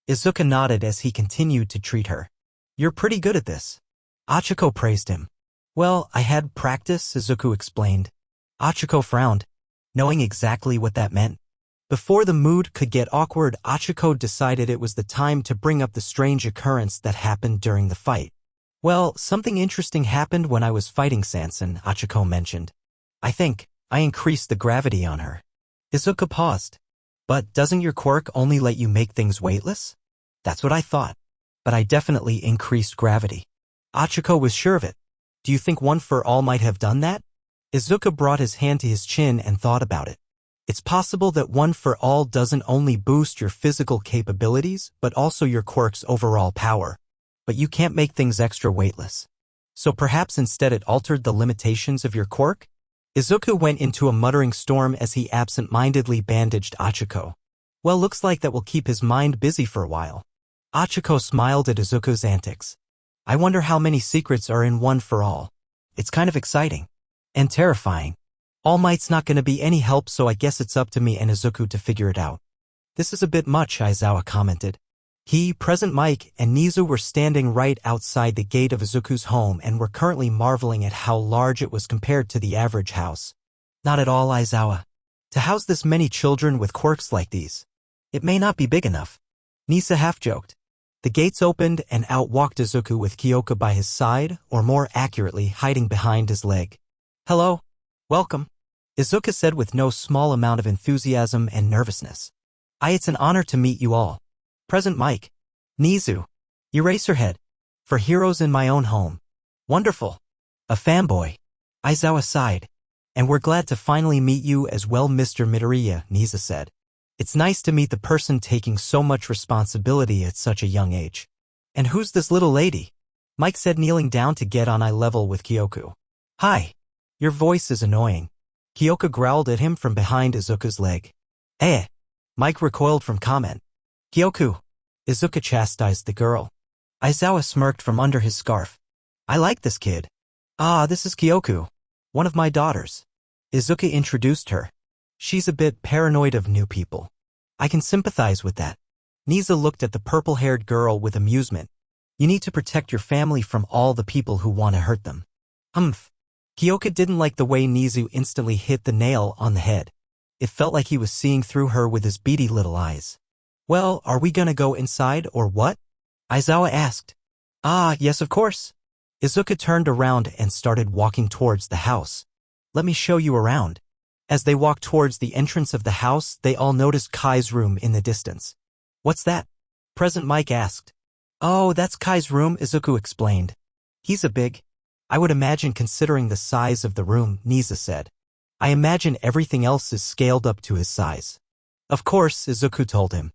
Izuku nodded as he continued to treat her. You're pretty good at this. Achiko praised him. Well, I had practice, Izuku explained. Achiko frowned, knowing exactly what that meant. Before the mood could get awkward, Achiko decided it was the time to bring up the strange occurrence that happened during the fight. Well, something interesting happened when I was fighting Sansan, Achiko mentioned. I think I increased the gravity on her. Izuku paused. But doesn't your quirk only let you make things weightless? That's what I thought. But I definitely increased gravity. Achiko was sure of it. Do you think One for All might have done that? Izuku brought his hand to his chin and thought about it. It's possible that One for All doesn't only boost your physical capabilities, but also your quirk's overall power. But you can't make things extra weightless. So perhaps instead it altered the limitations of your quirk? Izuku went into a muttering storm as he absent-mindedly bandaged Achiko. Well, looks like that will keep his mind busy for a while. Achiko smiled at Izuku's antics. I wonder how many secrets are in One for All. It's kind of exciting. And terrifying. All Might's not gonna be any help, so I guess it's up to me and Izuku to figure it out. This is a bit much, Aizawa commented. He, Present Mike, and Nizu were standing right outside the gate of Izuku's home and were currently marveling at how large it was compared to the average house. Not at all, Aizawa. To house this many children with quirks like these, it may not be big enough. Nisa half-joked. The gates opened and out walked Izuku with Kyoka by his side, or more accurately, hiding behind his leg. Hello. Welcome. Izuku said with no small amount of enthusiasm and nervousness. It's an honor to meet you all. Present Mike. Nizu. Eraserhead. For heroes in my own home. Wonderful. A fanboy. Aizawa sighed. And we're glad to finally meet you as well, Mr. Midoriya, Nisa said. It's nice to meet the person taking so much responsibility at such a young age. And who's this little lady? Mike said, kneeling down to get on eye level with Kyoku. Hi. Your voice is annoying. Kyoka growled at him from behind Izuku's leg. Mike recoiled from comment. Kyoku. Izuku chastised the girl. Aizawa smirked from under his scarf. I like this kid. This is Kyoku. One of my daughters. Izuku introduced her. She's a bit paranoid of new people. I can sympathize with that. Nisa looked at the purple-haired girl with amusement. You need to protect your family from all the people who want to hurt them. Kyoka didn't like the way Nizu instantly hit the nail on the head. It felt like he was seeing through her with his beady little eyes. Well, are we gonna go inside or what? Aizawa asked. Yes, of course. Izuku turned around and started walking towards the house. Let me show you around. As they walked towards the entrance of the house, they all noticed Kai's room in the distance. What's that? Present Mike asked. Oh, that's Kai's room, Izuku explained. He's a big. I would imagine considering the size of the room, Nisa said. I imagine everything else is scaled up to his size. Of course, Izuku told him.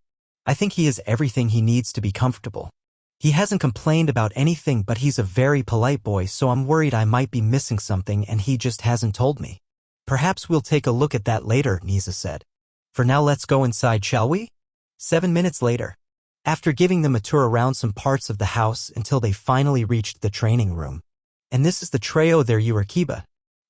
I think he has everything he needs to be comfortable. He hasn't complained about anything, but he's a very polite boy, so I'm worried I might be missing something and he just hasn't told me. Perhaps we'll take a look at that later, Nisa said. For now, let's go inside, shall we? 7 minutes later. After giving them a tour around some parts of the house until they finally reached the training room. And this is the trio there, you are Kiba.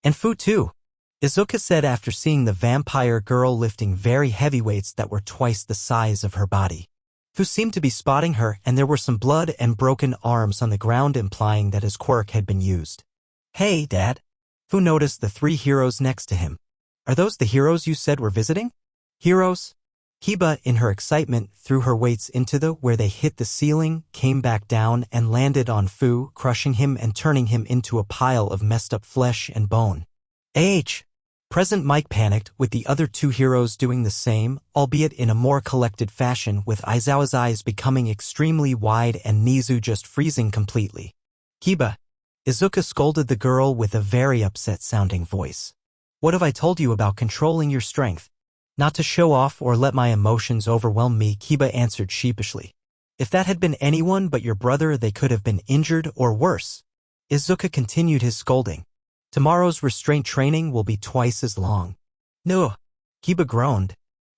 And Fu too. Izuku said after seeing the vampire girl lifting very heavy weights that were twice the size of her body. Fu seemed to be spotting her, and there were some blood and broken arms on the ground, implying that his quirk had been used. Hey, Dad. Fu noticed the 3 heroes next to him. Are those the heroes you said were visiting? Heroes? Kiba, in her excitement, threw her weights into where they hit the ceiling, came back down, and landed on Fu, crushing him and turning him into a pile of messed up flesh and bone. Present Mike panicked, with the other 2 heroes doing the same, albeit in a more collected fashion, with Aizawa's eyes becoming extremely wide and Nizu just freezing completely. Kiba. Izuku scolded the girl with a very upset-sounding voice. What have I told you about controlling your strength? Not to show off or let my emotions overwhelm me, Kiba answered sheepishly. If that had been anyone but your brother, they could have been injured or worse. Izuku continued his scolding. Tomorrow's restraint training will be twice as long. No, Kiba groaned.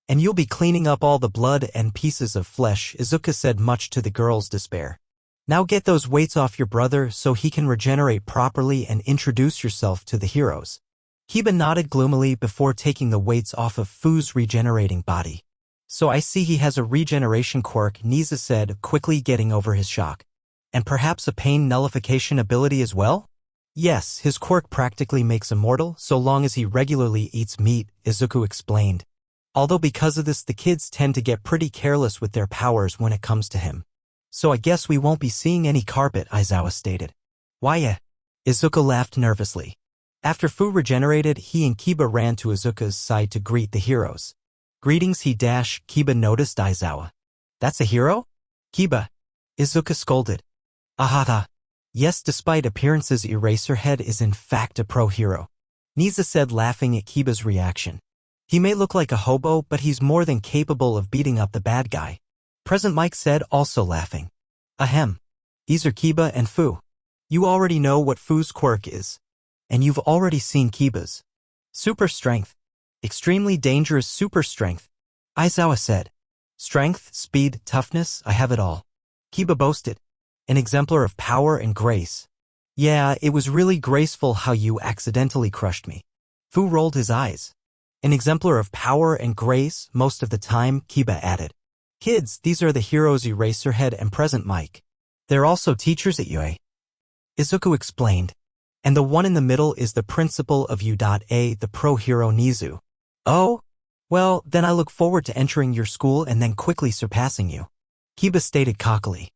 And you'll be cleaning up all the blood and pieces of flesh, Izuku said, much to the girl's despair. Now get those weights off your brother so he can regenerate properly and introduce yourself to the heroes. Kiba nodded gloomily before taking the weights off of Fu's regenerating body. So I see he has a regeneration quirk, Nisa said, quickly getting over his shock. And perhaps a pain nullification ability as well? Yes, his quirk practically makes immortal so long as he regularly eats meat, Izuku explained. Although because of this the kids tend to get pretty careless with their powers when it comes to him. So I guess we won't be seeing any carpet, Aizawa stated. Why? Izuku laughed nervously. After Fu regenerated, he and Kiba ran to Izuku's side to greet the heroes. Greetings, Kiba noticed Aizawa. That's a hero? Kiba. Izuku scolded. Ahata. Yes, despite appearances, Eraserhead is in fact a pro hero. Nisa said, laughing at Kiba's reaction. He may look like a hobo, but he's more than capable of beating up the bad guy. Present Mike said, also laughing. Ahem. These are Kiba and Fu. You already know what Fu's quirk is. And you've already seen Kiba's. Super strength. Extremely dangerous super strength. Aizawa said. Strength, speed, toughness, I have it all. Kiba boasted. An exemplar of power and grace. Yeah, it was really graceful how you accidentally crushed me. Fu rolled his eyes. An exemplar of power and grace most of the time, Kiba added. Kids, these are the heroes Eraserhead and Present Mike. They're also teachers at UA. Izuku explained. And the one in the middle is the principal of U.A, the pro hero Nizu. Oh? Well, then I look forward to entering your school and then quickly surpassing you. Kiba stated cockily.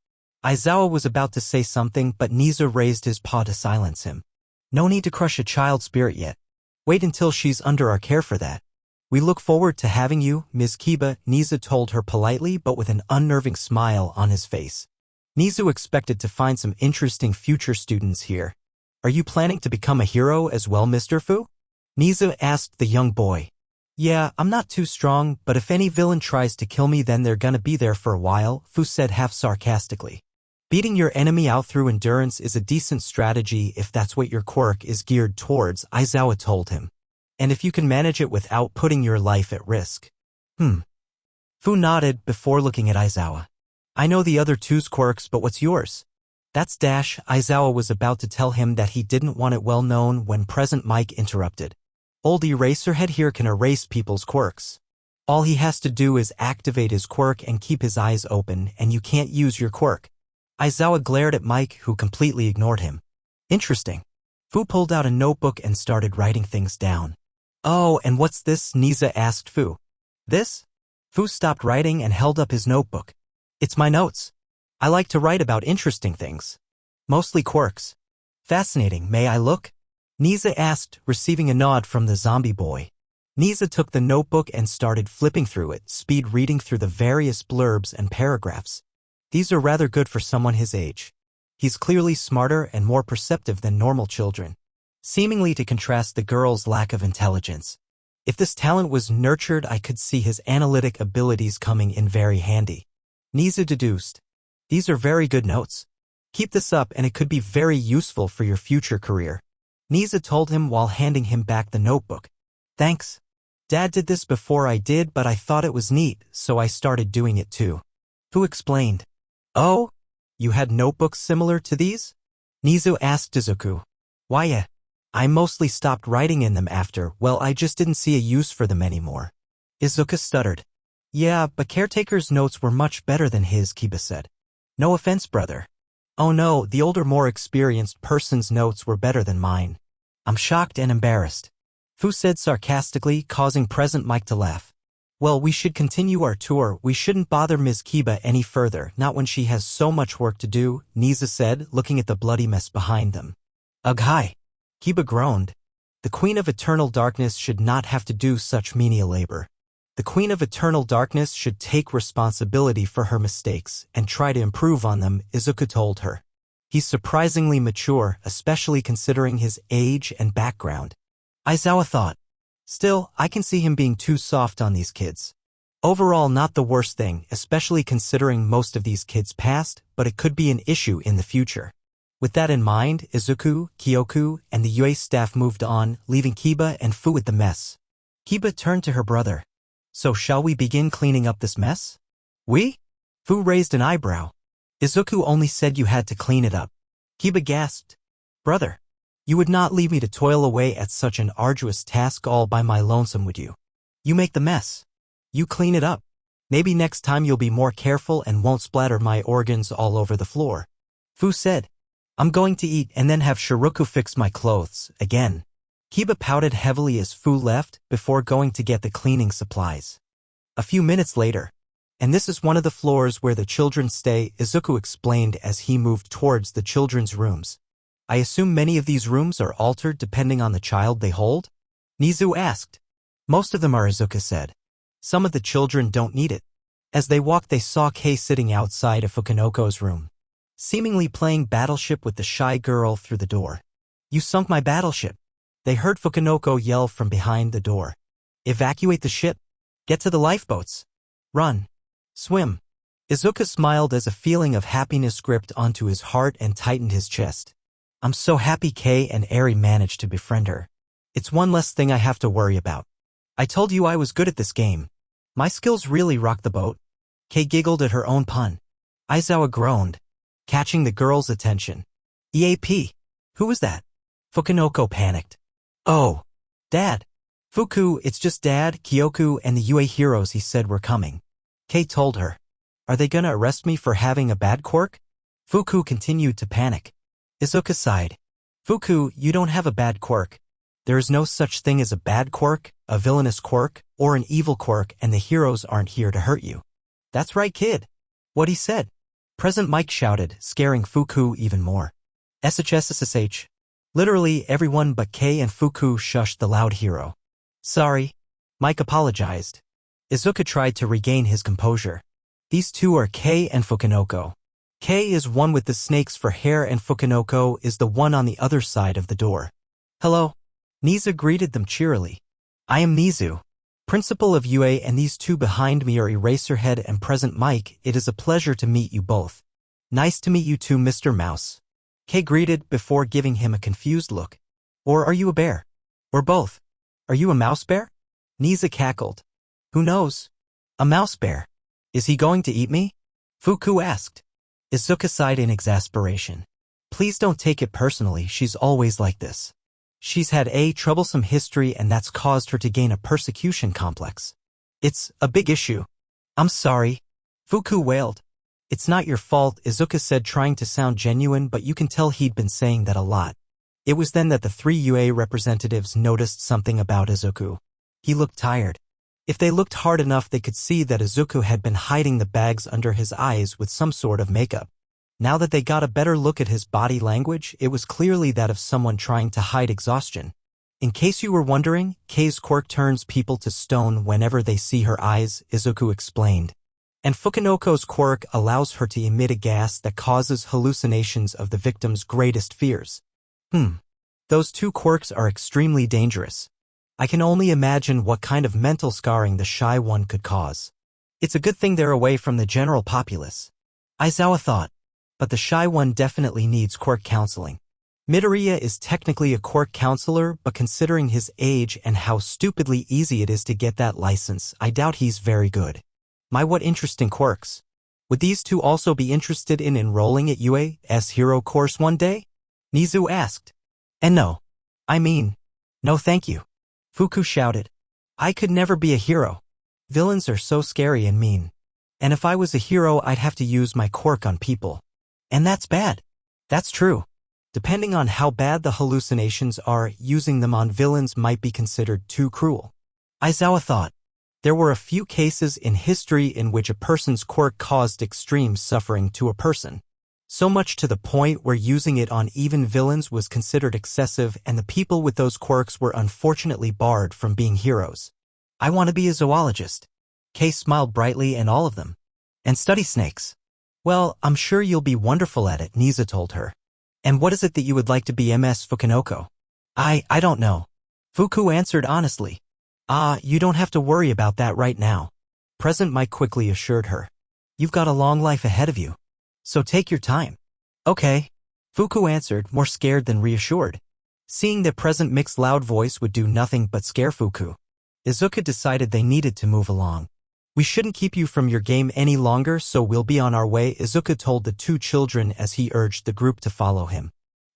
Aizawa was about to say something, but Nizu raised his paw to silence him. No need to crush a child spirit yet. Wait until she's under our care for that. We look forward to having you, Ms. Kiba, Nizu told her politely but with an unnerving smile on his face. Nizu expected to find some interesting future students here. Are you planning to become a hero as well, Mr. Fu? Nizu asked the young boy. Yeah, I'm not too strong, but if any villain tries to kill me then they're gonna be there for a while, Fu said half sarcastically. Beating your enemy out through endurance is a decent strategy if that's what your quirk is geared towards, Aizawa told him. And if you can manage it without putting your life at risk. Fu nodded before looking at Aizawa. I know the other two's quirks, but what's yours? That's Dash. Aizawa was about to tell him that he didn't want it well known when Present Mike interrupted. Old Eraserhead here can erase people's quirks. All he has to do is activate his quirk and keep his eyes open, and you can't use your quirk. Aizawa glared at Mike, who completely ignored him. Interesting. Fu pulled out a notebook and started writing things down. Oh, and what's this? Nisa asked Fu. This? Fu stopped writing and held up his notebook. It's my notes. I like to write about interesting things. Mostly quirks. Fascinating, may I look? Nisa asked, receiving a nod from the zombie boy. Nisa took the notebook and started flipping through it, speed reading through the various blurbs and paragraphs. These are rather good for someone his age. He's clearly smarter and more perceptive than normal children, seemingly to contrast the girl's lack of intelligence. If this talent was nurtured, I could see his analytic abilities coming in very handy. Nizu deduced. These are very good notes. Keep this up and it could be very useful for your future career. Nizu told him while handing him back the notebook. Thanks. Dad did this before I did, but I thought it was neat, so I started doing it too. Fu explained. Oh? You had notebooks similar to these? Nizu asked Izuku. Why yeah. I mostly stopped writing in them after, well, I just didn't see a use for them anymore. Izuku stuttered. Yeah, but Caretaker's notes were much better than his, Kiba said. No offense, brother. Oh no, the older, more experienced person's notes were better than mine. I'm shocked and embarrassed. Fu said sarcastically, causing present Mike to laugh. Well, we should continue our tour. We shouldn't bother Ms. Kiba any further, not when she has so much work to do, Nizu said, looking at the bloody mess behind them. Ugh, hi. Kiba groaned. The Queen of Eternal Darkness should not have to do such menial labor. The Queen of Eternal Darkness should take responsibility for her mistakes and try to improve on them, Izuku told her. He's surprisingly mature, especially considering his age and background. Aizawa thought. Still, I can see him being too soft on these kids. Overall, not the worst thing, especially considering most of these kids passed, but it could be an issue in the future. With that in mind, Izuku, Kyoku, and the UA staff moved on, leaving Kiba and Fu with the mess. Kiba turned to her brother. So shall we begin cleaning up this mess? We? Fu raised an eyebrow. Izuku only said you had to clean it up. Kiba gasped. Brother, you would not leave me to toil away at such an arduous task all by my lonesome, would you? You make the mess. You clean it up. Maybe next time you'll be more careful and won't splatter my organs all over the floor. Fu said. I'm going to eat and then have Shiroku fix my clothes, again. Kiba pouted heavily as Fu left, before going to get the cleaning supplies. A few minutes later. And this is one of the floors where the children stay, Izuku explained as he moved towards the children's rooms. I assume many of these rooms are altered depending on the child they hold? Nizu asked. Most of them are, Izuku said. Some of the children don't need it. As they walked, they saw Kei sitting outside of Fukunoko's room, seemingly playing battleship with the shy girl through the door. You sunk my battleship. They heard Fukunoko yell from behind the door. Evacuate the ship. Get to the lifeboats. Run. Swim. Izuku smiled as a feeling of happiness gripped onto his heart and tightened his chest. I'm so happy Kei and Eri managed to befriend her. It's one less thing I have to worry about. I told you I was good at this game. My skills really rock the boat. Kei giggled at her own pun. Aizawa groaned, catching the girl's attention. EAP. Who was that? Fukunoko panicked. Oh. Dad. Fuku, it's just Dad, Kyoku, and the UA heroes he said were coming. Kei told her. Are they gonna arrest me for having a bad quirk? Fuku continued to panic. Izuku sighed. Fuku, you don't have a bad quirk. There is no such thing as a bad quirk, a villainous quirk, or an evil quirk, and the heroes aren't here to hurt you. That's right, kid. What he said. Present Mike shouted, scaring Fuku even more. SHSSH. Literally everyone but Kei and Fuku shushed the loud hero. Sorry. Mike apologized. Izuku tried to regain his composure. These two are Kei and Fukunoko. Kei is one with the snakes for hair and Fukunoko is the one on the other side of the door. Hello. Nizu greeted them cheerily. I am Nizu, principal of UA, and these two behind me are Eraserhead and Present Mike. It is a pleasure to meet you both. Nice to meet you too, Mr. Mouse. Kei greeted before giving him a confused look. Or are you a bear? Or both? Are you a mouse bear? Nizu cackled. Who knows? A mouse bear. Is he going to eat me? Fuku asked. Izuku sighed in exasperation. Please don't take it personally, she's always like this. She's had a troublesome history and that's caused her to gain a persecution complex. It's a big issue. I'm sorry. Fuku wailed. It's not your fault, Izuku said, trying to sound genuine, but you can tell he'd been saying that a lot. It was then that the three UA representatives noticed something about Izuku. He looked tired. If they looked hard enough, they could see that Izuku had been hiding the bags under his eyes with some sort of makeup. Now that they got a better look at his body language, it was clearly that of someone trying to hide exhaustion. In case you were wondering, Kei's quirk turns people to stone whenever they see her eyes, Izuku explained. And Fukanoko's quirk allows her to emit a gas that causes hallucinations of the victim's greatest fears. Those two quirks are extremely dangerous. I can only imagine what kind of mental scarring the shy one could cause. It's a good thing they're away from the general populace, Aizawa thought. But the shy one definitely needs quirk counseling. Midoriya is technically a quirk counselor, but considering his age and how stupidly easy it is to get that license, I doubt he's very good. What interesting quirks. Would these two also be interested in enrolling at UA's hero course one day? Nizu asked. And no, thank you. Fuku shouted. I could never be a hero. Villains are so scary and mean. And if I was a hero, I'd have to use my quirk on people. And that's bad. That's true. Depending on how bad the hallucinations are, using them on villains might be considered too cruel. Aizawa thought. There were a few cases in history in which a person's quirk caused extreme suffering to a person. So much to the point where using it on even villains was considered excessive, and the people with those quirks were unfortunately barred from being heroes. I want to be a zoologist. Kei smiled brightly, and all of them. And study snakes. Well, I'm sure you'll be wonderful at it, Niza told her. And what is it that you would like to be, Ms. Fukanoko? I don't know. Fuku answered honestly. You don't have to worry about that right now. Present Mike quickly assured her. You've got a long life ahead of you. So take your time. Okay. Fuku answered, more scared than reassured. Seeing that Present Mike's loud voice would do nothing but scare Fuku, Izuka decided they needed to move along. We shouldn't keep you from your game any longer, so we'll be on our way, Izuka told the two children as he urged the group to follow him.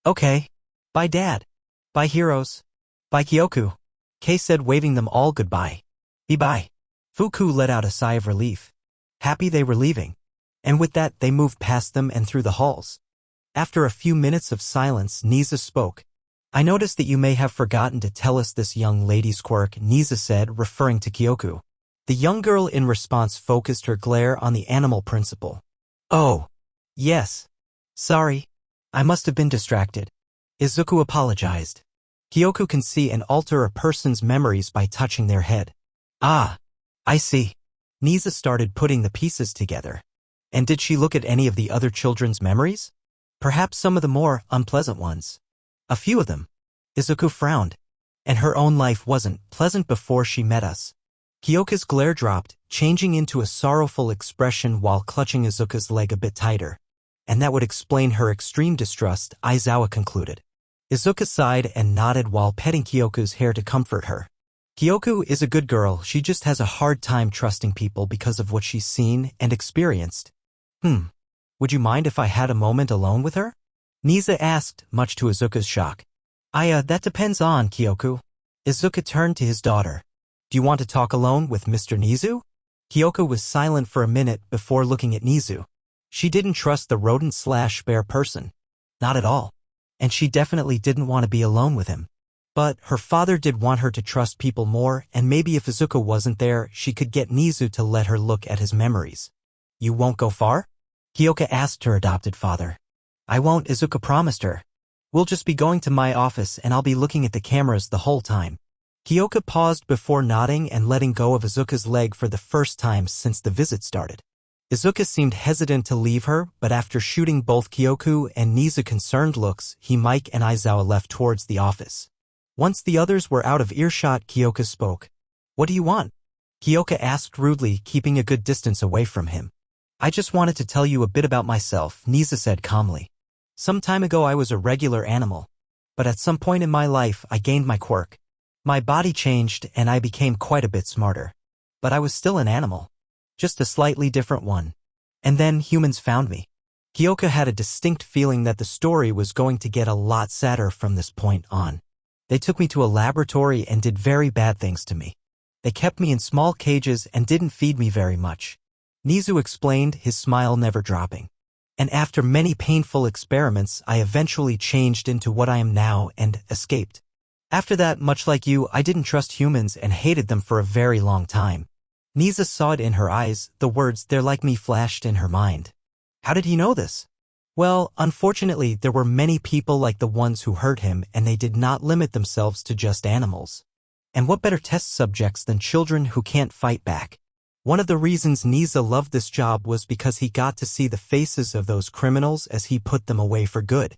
Okay. Bye, Dad. Bye, heroes. Bye, Kyoku. Kei said, waving them all goodbye. Bye-bye. Fuku let out a sigh of relief. Happy they were leaving. And with that, they moved past them and through the halls. After a few minutes of silence, Niza spoke. I noticed that you may have forgotten to tell us this young lady's quirk, Niza said, referring to Kyoku. The young girl in response focused her glare on the animal principal. Oh. Yes. Sorry. I must have been distracted. Izuku apologized. Kyoku can see and alter a person's memories by touching their head. Ah. I see. Niza started putting the pieces together. And did she look at any of the other children's memories? Perhaps some of the more unpleasant ones. A few of them. Izuku frowned. And her own life wasn't pleasant before she met us. Kyoka's glare dropped, changing into a sorrowful expression while clutching Izuka's leg a bit tighter. And that would explain her extreme distrust, Aizawa concluded. Izuka sighed and nodded while petting Kyoku's hair to comfort her. Kyoku is a good girl, she just has a hard time trusting people because of what she's seen and experienced. Would you mind if I had a moment alone with her? Niza asked, much to Izuka's shock. That depends on Kyoku. Izuka turned to his daughter. Do you want to talk alone with Mr. Nizu? Kyoku was silent for a minute before looking at Nizu. She didn't trust the rodent-slash-bear person. Not at all. And she definitely didn't want to be alone with him. But her father did want her to trust people more, and maybe if Izuka wasn't there, she could get Nizu to let her look at his memories. You won't go far? Kyoka asked her adopted father. I won't, Izuka promised her. We'll just be going to my office and I'll be looking at the cameras the whole time. Kyoka paused before nodding and letting go of Izuka's leg for the first time since the visit started. Izuka seemed hesitant to leave her, but after shooting both Kyoku and Niza concerned looks, Mike and Aizawa left towards the office. Once the others were out of earshot, Kyoka spoke. What do you want? Kyoka asked rudely, keeping a good distance away from him. I just wanted to tell you a bit about myself, Niza said calmly. Some time ago I was a regular animal. But at some point in my life I gained my quirk. My body changed and I became quite a bit smarter. But I was still an animal. Just a slightly different one. And then humans found me. Kyoka had a distinct feeling that the story was going to get a lot sadder from this point on. They took me to a laboratory and did very bad things to me. They kept me in small cages and didn't feed me very much. Nizu explained, his smile never dropping. And after many painful experiments, I eventually changed into what I am now and escaped. After that, much like you, I didn't trust humans and hated them for a very long time. Niza saw it in her eyes, the words "they're like me" flashed in her mind. How did he know this? Well, unfortunately, there were many people like the ones who hurt him, and they did not limit themselves to just animals. And what better test subjects than children who can't fight back? One of the reasons Niza loved this job was because he got to see the faces of those criminals as he put them away for good.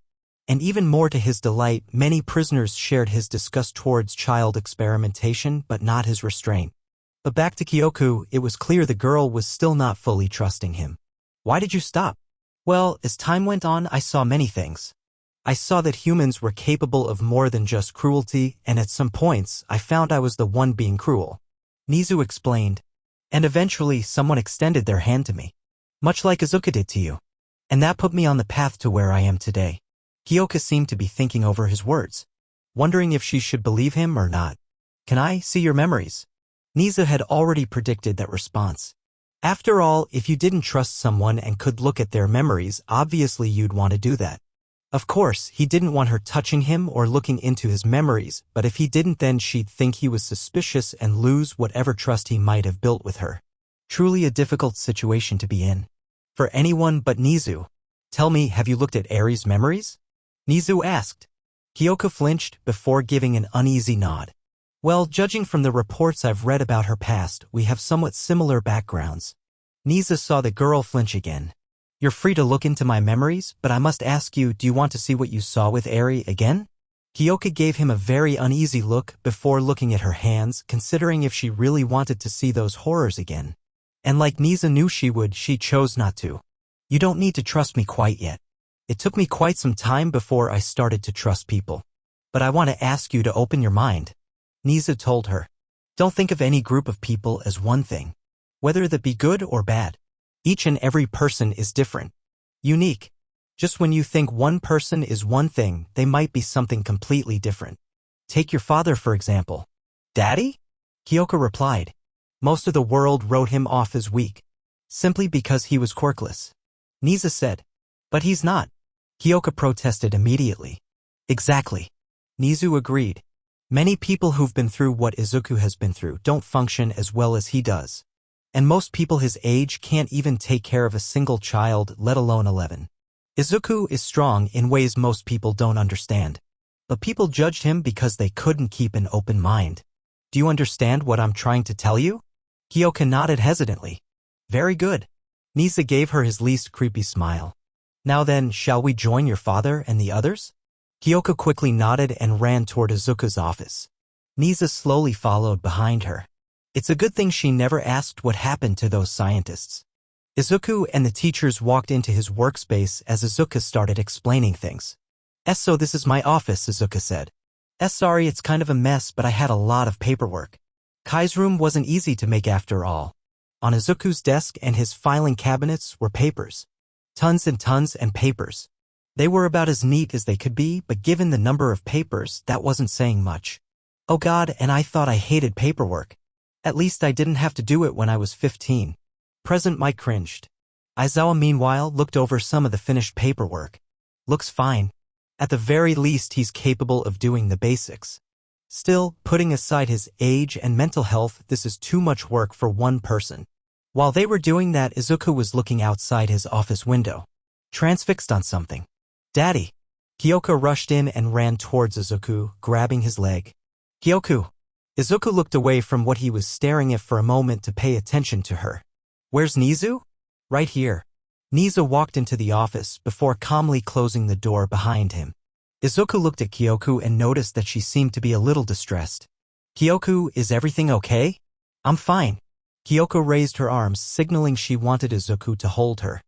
And even more to his delight, many prisoners shared his disgust towards child experimentation but not his restraint. But back to Kyoko, it was clear the girl was still not fully trusting him. Why did you stop? Well, as time went on, I saw many things. I saw that humans were capable of more than just cruelty, and at some points, I found I was the one being cruel. Nizu explained. And eventually, someone extended their hand to me. Much like Izuka did to you. And that put me on the path to where I am today. Kyoko seemed to be thinking over his words, wondering if she should believe him or not. Can I see your memories? Niza had already predicted that response. After all, if you didn't trust someone and could look at their memories, obviously you'd want to do that. Of course, he didn't want her touching him or looking into his memories, but if he didn't, then she'd think he was suspicious and lose whatever trust he might have built with her. Truly a difficult situation to be in. For anyone but Nizu. Tell me, have you looked at Eri's memories? Nizu asked. Kyoko flinched before giving an uneasy nod. Well, judging from the reports I've read about her past, we have somewhat similar backgrounds. Niza saw the girl flinch again. You're free to look into my memories, but I must ask you, do you want to see what you saw with Eri again? Kyoko gave him a very uneasy look before looking at her hands, considering if she really wanted to see those horrors again. And like Niza knew she would, she chose not to. You don't need to trust me quite yet. It took me quite some time before I started to trust people. But I want to ask you to open your mind. Niza told her. Don't think of any group of people as one thing. Whether that be good or bad. Each and every person is different. Unique. Just when you think one person is one thing, they might be something completely different. Take your father, for example. Daddy? Kyoko replied. Most of the world wrote him off as weak. Simply because he was quirkless. Niza said. But he's not. Kyoko protested immediately. Exactly. Nizu agreed. Many people who've been through what Izuku has been through don't function as well as he does. And most people his age can't even take care of a single child, let alone 11. Izuku is strong in ways most people don't understand. But people judged him because they couldn't keep an open mind. Do you understand what I'm trying to tell you? Kyoko nodded hesitantly. Very good. Niza gave her his least creepy smile. Now then, shall we join your father and the others? Kyoko quickly nodded and ran toward Izuku's office. Niza slowly followed behind her. It's a good thing she never asked what happened to those scientists. Izuku and the teachers walked into his workspace as Izuku started explaining things. So this is my office, Izuku said. Sorry, it's kind of a mess, but I had a lot of paperwork. Kai's room wasn't easy to make after all. On Izuku's desk and his filing cabinets were papers. Tons and tons and papers. They were about as neat as they could be, but given the number of papers, that wasn't saying much. Oh God, and I thought I hated paperwork. At least I didn't have to do it when I was 15. President Mike cringed. Aizawa meanwhile looked over some of the finished paperwork. Looks fine. At the very least he's capable of doing the basics. Still, putting aside his age and mental health, this is too much work for one person. While they were doing that, Izuku was looking outside his office window. Transfixed on something. Daddy! Kyoko rushed in and ran towards Izuku, grabbing his leg. Kyoko! Izuku looked away from what he was staring at for a moment to pay attention to her. Where's Nizu? Right here. Nizu walked into the office before calmly closing the door behind him. Izuku looked at Kyoko and noticed that she seemed to be a little distressed. Kyoko, is everything okay? I'm fine. Kyoko raised her arms, signaling she wanted Izuku to hold her.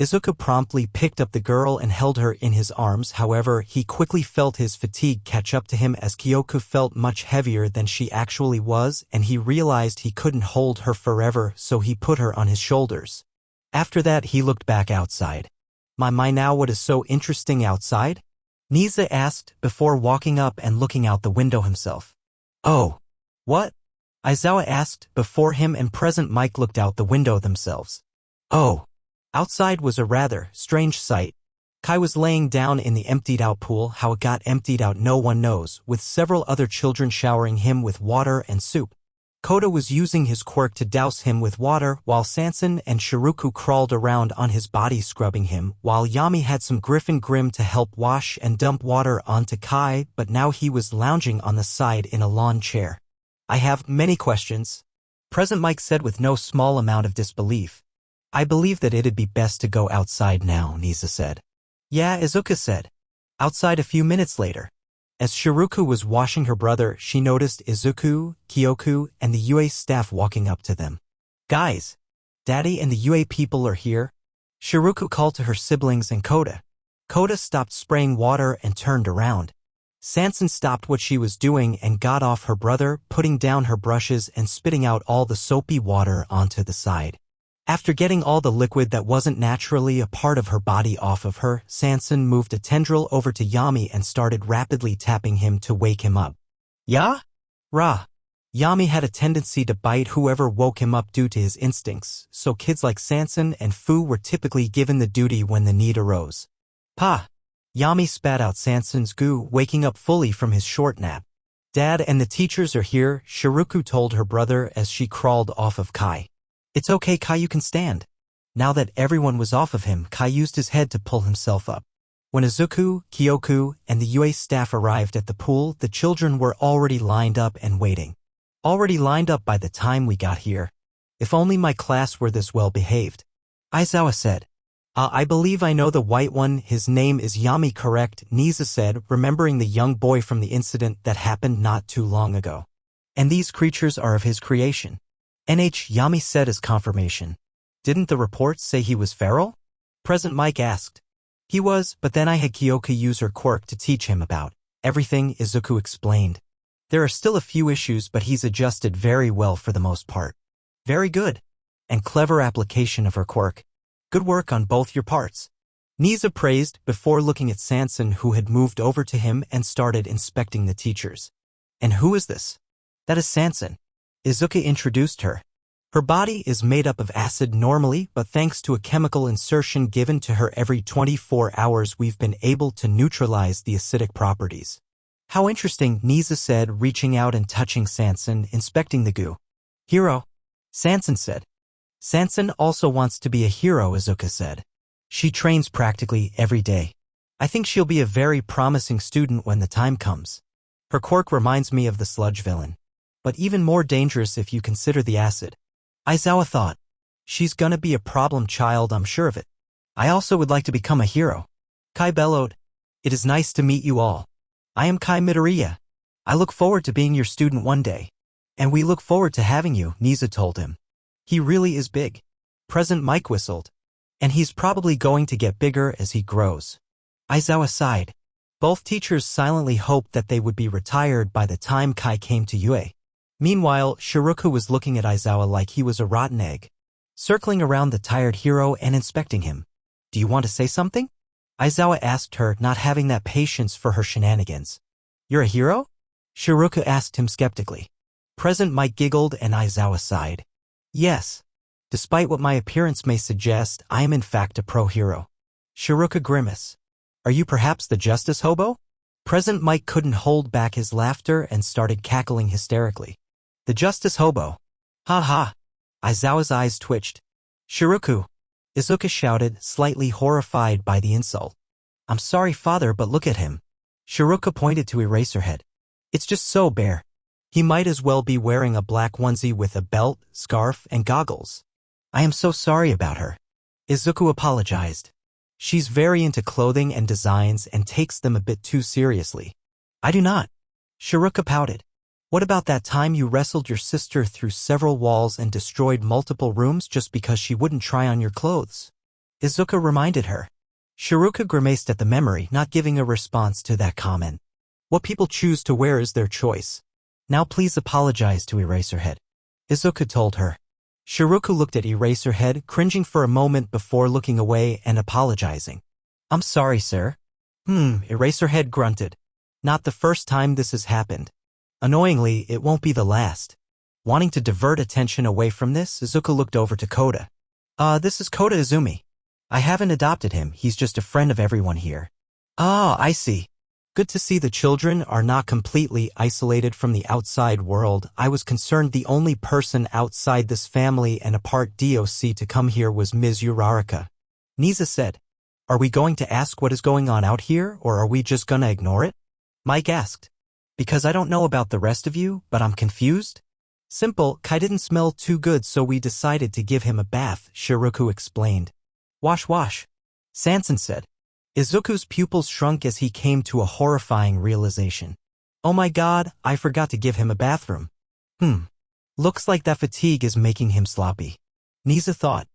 Izuku promptly picked up the girl and held her in his arms. However, he quickly felt his fatigue catch up to him as Kyoko felt much heavier than she actually was, and he realized he couldn't hold her forever, so he put her on his shoulders. After that, he looked back outside. My now, what is so interesting outside? Niza asked before walking up and looking out the window himself. Oh. What? Aizawa asked before him and President Mike looked out the window themselves. Oh. Outside was a rather strange sight. Kai was laying down in the emptied-out pool. How it got emptied out no one knows, with several other children showering him with water and soup. Koda was using his quirk to douse him with water, while Sansan and Shiruku crawled around on his body scrubbing him, while Yami had some Griffin Grim to help wash and dump water onto Kai, but now he was lounging on the side in a lawn chair. I have many questions. Present Mike said with no small amount of disbelief. I believe that it'd be best to go outside now, Nisa said. Yeah, Izuka said. Outside a few minutes later. As Shiruku was washing her brother, she noticed Izuku, Kyoku, and the UA staff walking up to them. Guys, Daddy and the UA people are here. Shiruku called to her siblings and Koda. Koda stopped spraying water and turned around. Sanson stopped what she was doing and got off her brother, putting down her brushes and spitting out all the soapy water onto the side. After getting all the liquid that wasn't naturally a part of her body off of her, Sanson moved a tendril over to Yami and started rapidly tapping him to wake him up. Ya? Ra. Yami had a tendency to bite whoever woke him up due to his instincts, so kids like Sanson and Fu were typically given the duty when the need arose. Pa. Yami spat out Sanson's goo, waking up fully from his short nap. Dad and the teachers are here, Shiruku told her brother as she crawled off of Kai. It's okay, Kai, you can stand. Now that everyone was off of him, Kai used his head to pull himself up. When Izuku, Kyoku, and the UA staff arrived at the pool, the children were already lined up and waiting. Already lined up by the time we got here. If only my class were this well behaved. Aizawa said. I believe I know the white one, his name is Yami, correct? Nisa said, remembering the young boy from the incident that happened not too long ago. And these creatures are of his creation. Yami said as confirmation. Didn't the reports say he was feral? Present Mike asked. He was, but then I had Kyoka use her quirk to teach him about everything, Izuku explained. There are still a few issues, but he's adjusted very well for the most part. Very good. And clever application of her quirk. Good work on both your parts. Nisa praised before looking at Sanson, who had moved over to him and started inspecting the teachers. And who is this? That is Sanson. Izuka introduced her. Her body is made up of acid normally, but thanks to a chemical insertion given to her every 24 hours we've been able to neutralize the acidic properties. How interesting, Nisa said, reaching out and touching Sanson, inspecting the goo. Hero, Sanson said. Sanson also wants to be a hero, Izuka said. She trains practically every day. I think she'll be a very promising student when the time comes. Her quirk reminds me of the sludge villain. But even more dangerous if you consider the acid. Aizawa thought. She's gonna be a problem child, I'm sure of it. I also would like to become a hero. Kai bellowed. It is nice to meet you all. I am Kai Midoriya. I look forward to being your student one day. And we look forward to having you, Nisa told him. He really is big. Present Mike whistled. And he's probably going to get bigger as he grows. Aizawa sighed. Both teachers silently hoped that they would be retired by the time Kai came to UA. Meanwhile, Shiruku was looking at Aizawa like he was a rotten egg, circling around the tired hero and inspecting him. Do you want to say something? Aizawa asked her, not having that patience for her shenanigans. You're a hero? Shiruku asked him skeptically. Present Mike giggled and Aizawa sighed. Yes. Despite what my appearance may suggest, I am in fact a pro-hero. Shiruku grimaced. Are you perhaps the justice hobo? Present Mike couldn't hold back his laughter and started cackling hysterically. The justice hobo. Ha ha. Aizawa's eyes twitched. Shiruku. Izuka shouted, slightly horrified by the insult. I'm sorry, father, but look at him. Shiruka pointed to Eraserhead. It's just so bare. He might as well be wearing a black onesie with a belt, scarf, and goggles. I am so sorry about her. Izuku apologized. She's very into clothing and designs and takes them a bit too seriously. I do not. Shiruka pouted. What about that time you wrestled your sister through several walls and destroyed multiple rooms just because she wouldn't try on your clothes? Izuka reminded her. Shiruka grimaced at the memory, not giving a response to that comment. What people choose to wear is their choice. Now please apologize to Eraserhead. Izuka told her. Shiruku looked at Eraserhead, cringing for a moment before looking away and apologizing. I'm sorry, sir. Eraserhead grunted. Not the first time this has happened. Annoyingly, it won't be the last. Wanting to divert attention away from this, Izuka looked over to Koda. This is Koda Izumi. I haven't adopted him, he's just a friend of everyone here. Ah, I see. Good to see the children are not completely isolated from the outside world. I was concerned the only person outside this family and a part DOC to come here was Ms. Uraraka. Nisa said, Are we going to ask what is going on out here, or are we just gonna ignore it? Mike asked. Because I don't know about the rest of you, but I'm confused. Simple, Kai didn't smell too good so we decided to give him a bath, Shiroku explained. Wash wash. Sanson said. Izuku's pupils shrunk as he came to a horrifying realization. Oh my god, I forgot to give him a bathroom. Looks like that fatigue is making him sloppy. Nisa thought.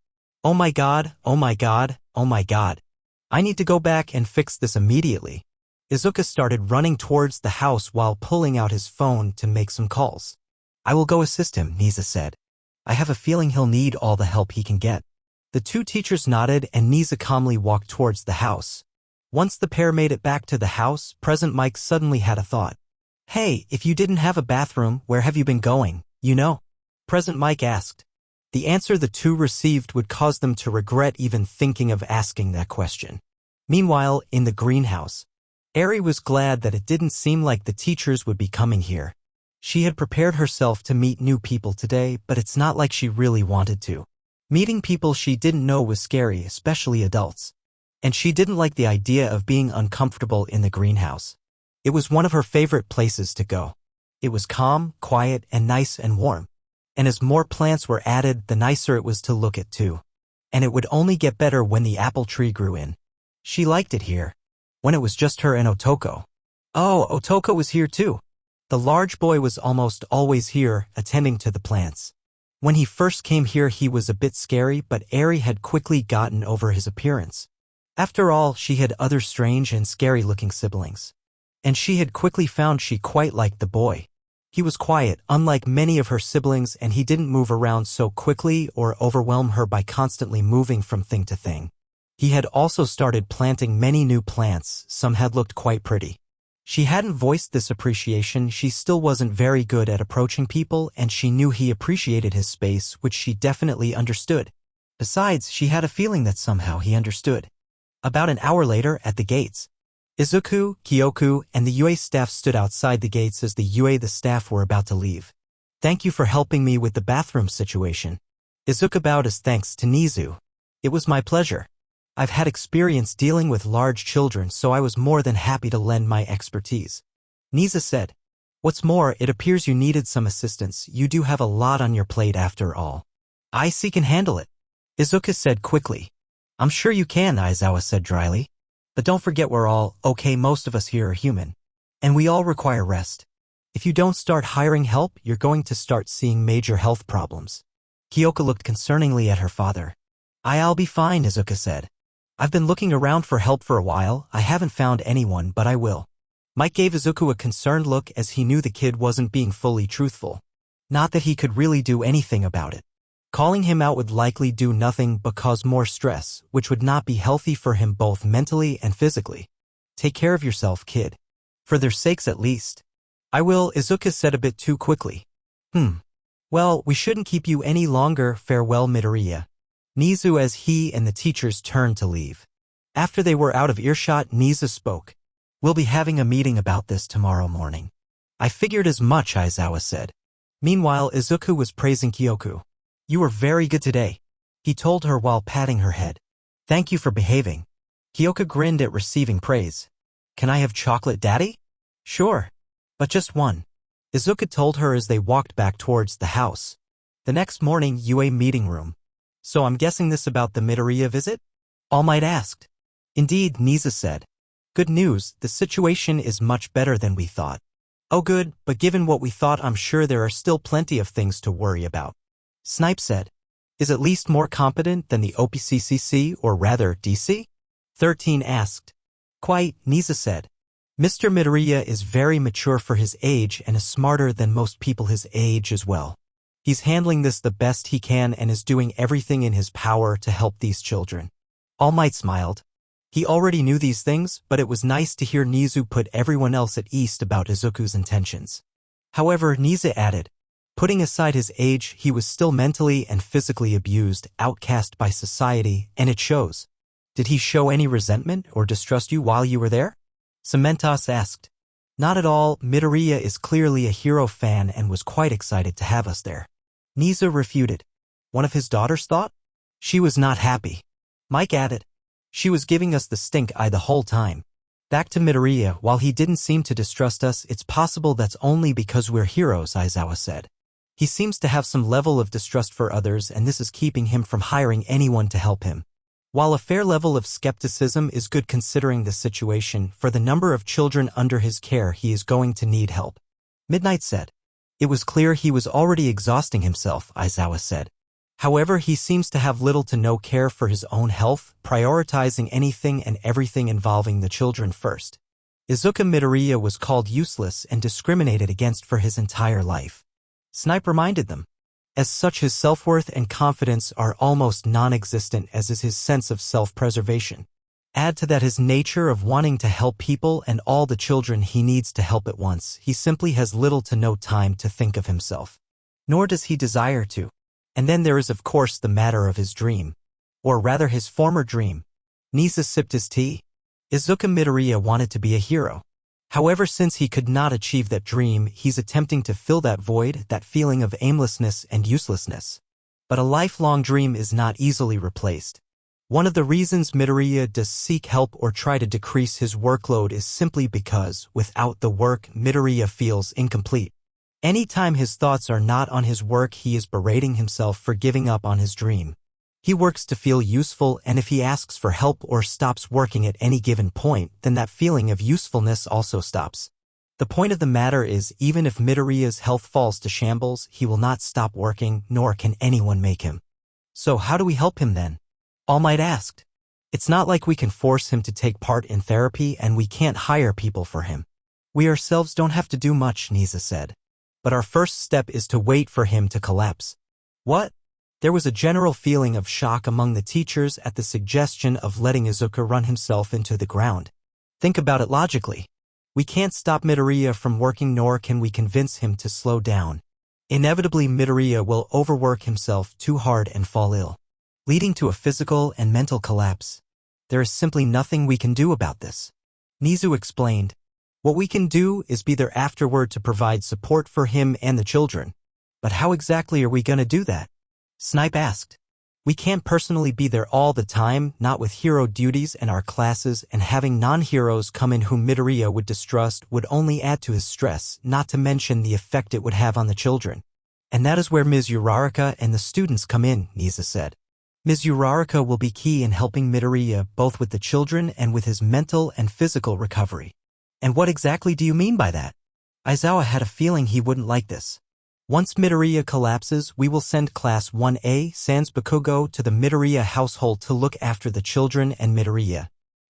Oh my god, oh my god, oh my god. I need to go back and fix this immediately. Izuku started running towards the house while pulling out his phone to make some calls. I will go assist him, Nisa said. I have a feeling he'll need all the help he can get. The two teachers nodded and Nisa calmly walked towards the house. Once the pair made it back to the house, President Mike suddenly had a thought. Hey, if you didn't have a bathroom, where have you been going, you know? President Mike asked. The answer the two received would cause them to regret even thinking of asking that question. Meanwhile, in the greenhouse, Eri was glad that it didn't seem like the teachers would be coming here. She had prepared herself to meet new people today, but it's not like she really wanted to. Meeting people she didn't know was scary, especially adults. And she didn't like the idea of being uncomfortable in the greenhouse. It was one of her favorite places to go. It was calm, quiet, and nice and warm. And as more plants were added, the nicer it was to look at too. And it would only get better when the apple tree grew in. She liked it here. When it was just her and Otoko. Oh, Otoko was here too. The large boy was almost always here, attending to the plants. When he first came here he was a bit scary, but Eri had quickly gotten over his appearance. After all, she had other strange and scary-looking siblings. And she had quickly found she quite liked the boy. He was quiet, unlike many of her siblings, and he didn't move around so quickly or overwhelm her by constantly moving from thing to thing. He had also started planting many new plants, some had looked quite pretty. She hadn't voiced this appreciation, she still wasn't very good at approaching people, and she knew he appreciated his space, which she definitely understood. Besides, she had a feeling that somehow he understood. About an hour later, at the gates, Izuku, Kyoku, and the UA staff stood outside the gates as the UA staff were about to leave. Thank you for helping me with the bathroom situation. Izuku bowed as thanks to Nizu. It was my pleasure. I've had experience dealing with large children, so I was more than happy to lend my expertise. Nisa said. What's more, it appears you needed some assistance. You do have a lot on your plate after all. I can handle it. Izuku said quickly. I'm sure you can, Aizawa said dryly. But don't forget we're all, okay, most of us here are human. And we all require rest. If you don't start hiring help, you're going to start seeing major health problems. Kyoka looked concerningly at her father. I'll be fine, Izuku said. I've been looking around for help for a while. I haven't found anyone, but I will. Mike gave Izuku a concerned look as he knew the kid wasn't being fully truthful. Not that he could really do anything about it. Calling him out would likely do nothing but cause more stress, which would not be healthy for him both mentally and physically. Take care of yourself, kid. For their sakes at least. I will, Izuku said a bit too quickly. Well, we shouldn't keep you any longer. Farewell, Midoriya. Nizu as he and the teachers turned to leave. After they were out of earshot, Nizu spoke. We'll be having a meeting about this tomorrow morning. I figured as much, Aizawa said. Meanwhile, Izuku was praising Kyoku. You were very good today, he told her while patting her head. Thank you for behaving. Kyoka grinned at receiving praise. Can I have chocolate, Daddy? Sure. But just one. Izuku told her as they walked back towards the house. The next morning, UA meeting room. So I'm guessing this about the Midoriya visit? All Might asked. Indeed, Nisa said. Good news, the situation is much better than we thought. Oh good, but given what we thought I'm sure there are still plenty of things to worry about. Snipe said. Is at least more competent than the OPCCC, or rather DC? 13 asked. Quite, Nisa said. Mr. Midoriya is very mature for his age and is smarter than most people his age as well. He's handling this the best he can and is doing everything in his power to help these children. All Might smiled. He already knew these things, but it was nice to hear Nizu put everyone else at ease about Izuku's intentions. However, Nisa added, putting aside his age, he was still mentally and physically abused, outcast by society, and it shows. Did he show any resentment or distrust you while you were there? Cementos asked. Not at all, Midoriya is clearly a hero fan and was quite excited to have us there. Nisa refuted. One of his daughters thought? She was not happy. Mike added. She was giving us the stink eye the whole time. Back to Midoriya, while he didn't seem to distrust us, it's possible that's only because we're heroes, Aizawa said. He seems to have some level of distrust for others, and this is keeping him from hiring anyone to help him. While a fair level of skepticism is good considering the situation, for the number of children under his care he is going to need help. Midnight said. It was clear he was already exhausting himself, Aizawa said. However, he seems to have little to no care for his own health, prioritizing anything and everything involving the children first. Izuka Midoriya was called useless and discriminated against for his entire life. Snipe reminded them. As such, his self-worth and confidence are almost non-existent, as is his sense of self-preservation. Add to that his nature of wanting to help people and all the children he needs to help at once. He simply has little to no time to think of himself. Nor does he desire to. And then there is of course the matter of his dream. Or rather his former dream. Nisa sipped his tea. Izuka Midoriya wanted to be a hero. However, since he could not achieve that dream, he's attempting to fill that void, that feeling of aimlessness and uselessness. But a lifelong dream is not easily replaced. One of the reasons Midoriya does seek help or try to decrease his workload is simply because, without the work, Midoriya feels incomplete. Anytime his thoughts are not on his work, he is berating himself for giving up on his dream. He works to feel useful, and if he asks for help or stops working at any given point, then that feeling of usefulness also stops. The point of the matter is, even if Midoriya's health falls to shambles, he will not stop working, nor can anyone make him. So how do we help him then? All Might asked. It's not like we can force him to take part in therapy, and we can't hire people for him. We ourselves don't have to do much, Nisa said. But our first step is to wait for him to collapse. What? There was a general feeling of shock among the teachers at the suggestion of letting Izuka run himself into the ground. Think about it logically. We can't stop Midoriya from working, nor can we convince him to slow down. Inevitably, Midoriya will overwork himself too hard and fall ill, leading to a physical and mental collapse. There is simply nothing we can do about this. Nizu explained. What we can do is be there afterward to provide support for him and the children. But how exactly are we going to do that? Snipe asked. We can't personally be there all the time, not with hero duties and our classes, and having non-heroes come in whom Midoriya would distrust would only add to his stress, not to mention the effect it would have on the children. And that is where Ms. Uraraka and the students come in, Nisa said. Ms. Uraraka will be key in helping Midoriya both with the children and with his mental and physical recovery. And what exactly do you mean by that? Aizawa had a feeling he wouldn't like this. Once Midoriya collapses, we will send Class 1A Sans Bakugo to the Midoriya household to look after the children and Midoriya.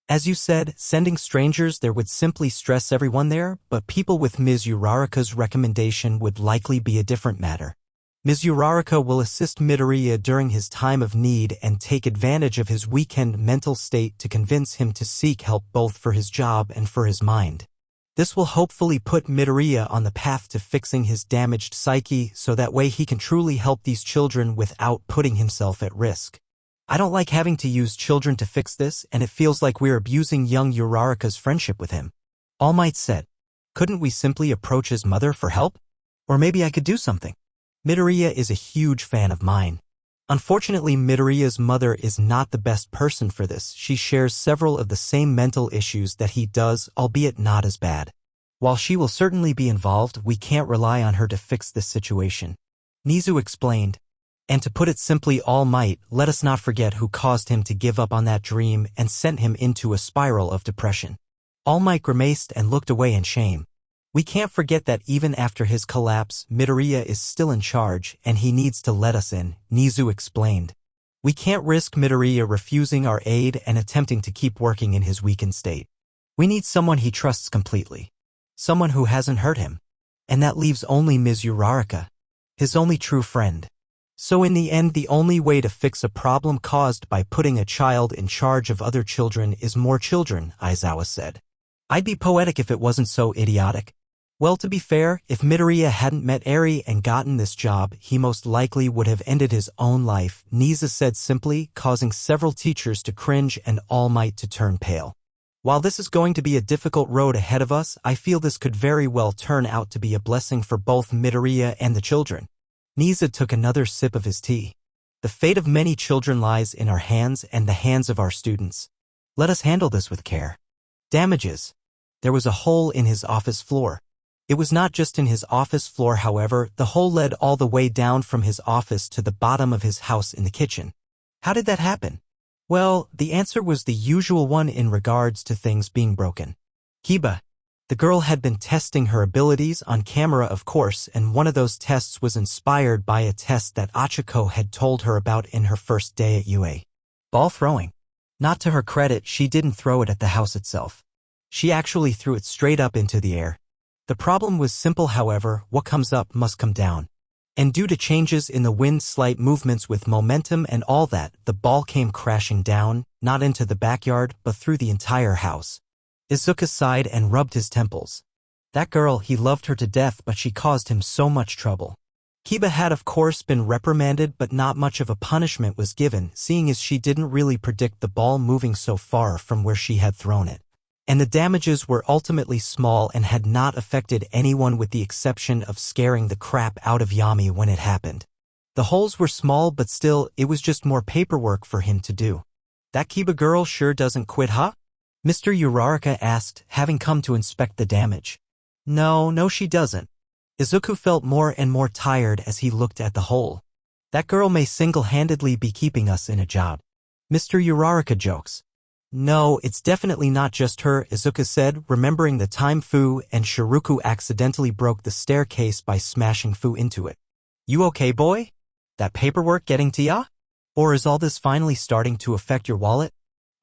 As you said, sending strangers there would simply stress everyone there, but people with Ms. Uraraka's recommendation would likely be a different matter. Ms. Uraraka will assist Midoriya during his time of need and take advantage of his weakened mental state to convince him to seek help both for his job and for his mind. This will hopefully put Midoriya on the path to fixing his damaged psyche, so that way he can truly help these children without putting himself at risk. I don't like having to use children to fix this, and it feels like we're abusing young Uraraka's friendship with him. All Might said. Couldn't we simply approach his mother for help? Or maybe I could do something. Midoriya is a huge fan of mine. Unfortunately, Midoriya's mother is not the best person for this. She shares several of the same mental issues that he does, albeit not as bad. While she will certainly be involved, we can't rely on her to fix this situation. Nizu explained. And to put it simply, All Might, let us not forget who caused him to give up on that dream and sent him into a spiral of depression. All Might grimaced and looked away in shame. We can't forget that even after his collapse, Midoriya is still in charge, and he needs to let us in, Nizu explained. We can't risk Midoriya refusing our aid and attempting to keep working in his weakened state. We need someone he trusts completely. Someone who hasn't hurt him. And that leaves only Ms. Uraraka, his only true friend. So in the end, the only way to fix a problem caused by putting a child in charge of other children is more children, Aizawa said. I'd be poetic if it wasn't so idiotic. Well, to be fair, if Midoriya hadn't met Eri and gotten this job, he most likely would have ended his own life, Nisa said simply, causing several teachers to cringe and All Might to turn pale. While this is going to be a difficult road ahead of us, I feel this could very well turn out to be a blessing for both Midoriya and the children. Nisa took another sip of his tea. The fate of many children lies in our hands and the hands of our students. Let us handle this with care. Damages. There was a hole in his office floor. It was not just in his office floor, however, the hole led all the way down from his office to the bottom of his house in the kitchen. How did that happen? Well, the answer was the usual one in regards to things being broken. Kiba. The girl had been testing her abilities on camera, of course, and one of those tests was inspired by a test that Achiko had told her about in her first day at UA. Ball throwing. Not to her credit, she didn't throw it at the house itself. She actually threw it straight up into the air. The problem was simple, however: what comes up must come down. And due to changes in the wind, slight movements with momentum and all that, the ball came crashing down, not into the backyard, but through the entire house. Izuka sighed and rubbed his temples. That girl, he loved her to death, but she caused him so much trouble. Kiba had of course been reprimanded, but not much of a punishment was given, seeing as she didn't really predict the ball moving so far from where she had thrown it. And the damages were ultimately small and had not affected anyone with the exception of scaring the crap out of Yami when it happened. The holes were small, but still, it was just more paperwork for him to do. That Kiba girl sure doesn't quit, huh? Mr. Uraraka asked, having come to inspect the damage. No, she doesn't. Izuku felt more and more tired as he looked at the hole. That girl may single-handedly be keeping us in a job. Mr. Uraraka jokes. No, it's definitely not just her, Izuka said, remembering the time Fu and Shiruku accidentally broke the staircase by smashing Fu into it. You okay, boy? That paperwork getting to ya? Or is all this finally starting to affect your wallet?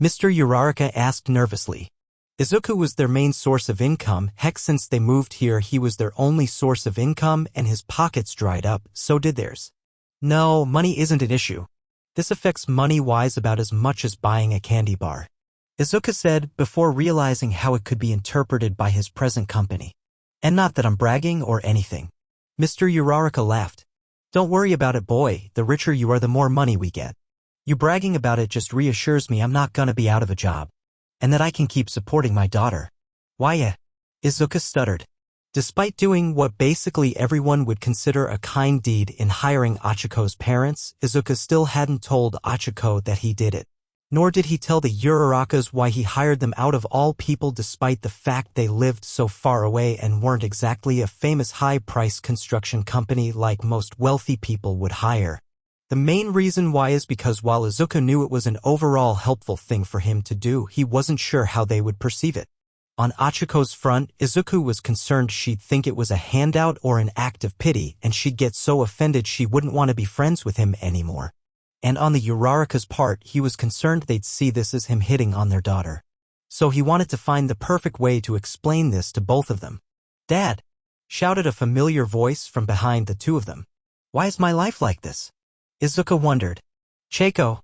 Mr. Uraraka asked nervously. Izuku was their main source of income. Heck, since they moved here, he was their only source of income, and his pockets dried up, so did theirs. No, money isn't an issue. This affects money-wise about as much as buying a candy bar, Izuka said, before realizing how it could be interpreted by his present company. And not that I'm bragging or anything. Mr. Uraraka laughed. Don't worry about it, boy. The richer you are, the more money we get. You bragging about it just reassures me I'm not gonna be out of a job. And that I can keep supporting my daughter. Why, Izuka stuttered. Despite doing what basically everyone would consider a kind deed in hiring Achiko's parents, Izuka still hadn't told Achiko that he did it. Nor did he tell the Urarakas why he hired them out of all people, despite the fact they lived so far away and weren't exactly a famous high-priced construction company like most wealthy people would hire. The main reason why is because while Izuka knew it was an overall helpful thing for him to do, he wasn't sure how they would perceive it. On Achiko's front, Izuku was concerned she'd think it was a handout or an act of pity, and she'd get so offended she wouldn't want to be friends with him anymore. And on the Uraraka's part, he was concerned they'd see this as him hitting on their daughter. So he wanted to find the perfect way to explain this to both of them. Dad! Shouted a familiar voice from behind the two of them. Why is my life like this? Izuka wondered. Cheiko,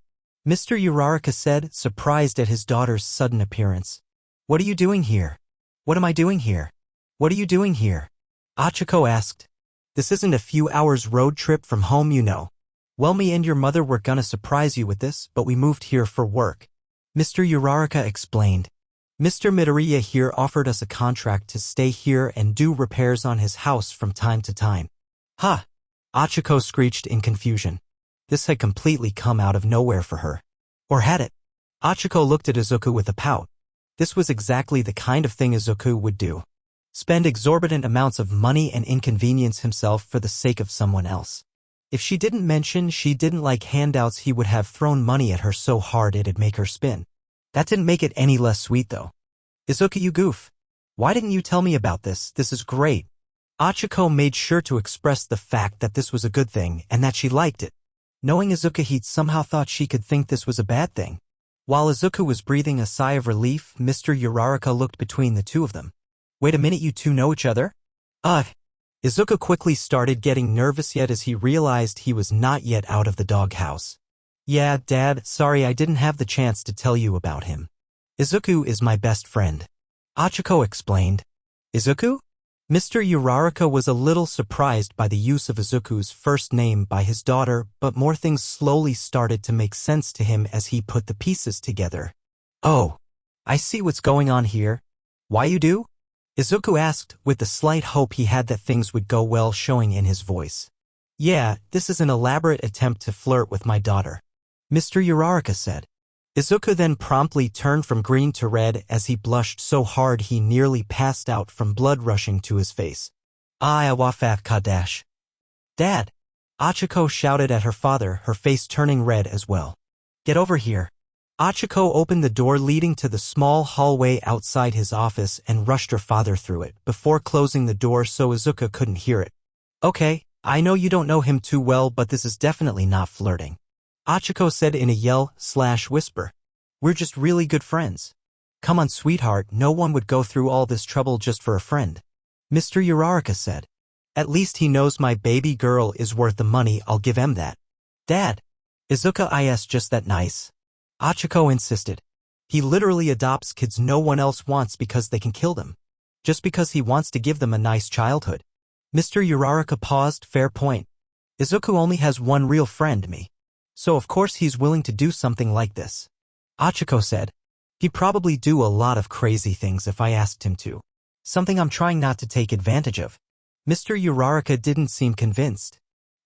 Mr. Uraraka said, surprised at his daughter's sudden appearance. What are you doing here? What am I doing here? What are you doing here? Achiko asked. This isn't a few hours road trip from home, you know. Well, me and your mother were gonna surprise you with this, but we moved here for work. Mr. Uraraka explained. Mr. Midoriya here offered us a contract to stay here and do repairs on his house from time to time. Huh? Achiko screeched in confusion. This had completely come out of nowhere for her. Or had it? Achiko looked at Izuku with a pout. This was exactly the kind of thing Izuku would do. Spend exorbitant amounts of money and inconvenience himself for the sake of someone else. If she didn't mention she didn't like handouts, he would have thrown money at her so hard it'd make her spin. That didn't make it any less sweet, though. Izuku, you goof. Why didn't you tell me about this? This is great. Achiko made sure to express the fact that this was a good thing and that she liked it. Knowing Izuku, he'd somehow thought she could think this was a bad thing. While Izuku was breathing a sigh of relief, Mr. Uraraka looked between the two of them. Wait a minute, you two know each other? Izuku quickly started getting nervous yet as he realized he was not yet out of the doghouse. Yeah, Dad, sorry I didn't have the chance to tell you about him. Izuku is my best friend. Achiko explained. Izuku? Mr. Uraraka was a little surprised by the use of Izuku's first name by his daughter, but more things slowly started to make sense to him as he put the pieces together. Oh, I see what's going on here. Why you do? Izuku asked, with the slight hope he had that things would go well showing in his voice. Yeah, this is an elaborate attempt to flirt with my daughter. Mr. Uraraka said. Izuku then promptly turned from green to red as he blushed so hard he nearly passed out from blood rushing to his face. Iawafak Kadash. Dad! Achiko shouted at her father, her face turning red as well. Get over here. Achiko opened the door leading to the small hallway outside his office and rushed her father through it, before closing the door so Izuku couldn't hear it. Okay, I know you don't know him too well, but this is definitely not flirting. Achiko said in a yell/whisper. We're just really good friends. Come on, sweetheart, no one would go through all this trouble just for a friend. Mr. Uraraka said. At least he knows my baby girl is worth the money, I'll give him that. Dad. Izuku is just that nice. Achiko insisted. He literally adopts kids no one else wants because they can kill them. Just because he wants to give them a nice childhood. Mr. Uraraka paused, fair point. Izuku only has one real friend, me. So of course he's willing to do something like this. Achiko said. He'd probably do a lot of crazy things if I asked him to. Something I'm trying not to take advantage of. Mr. Uraraka didn't seem convinced.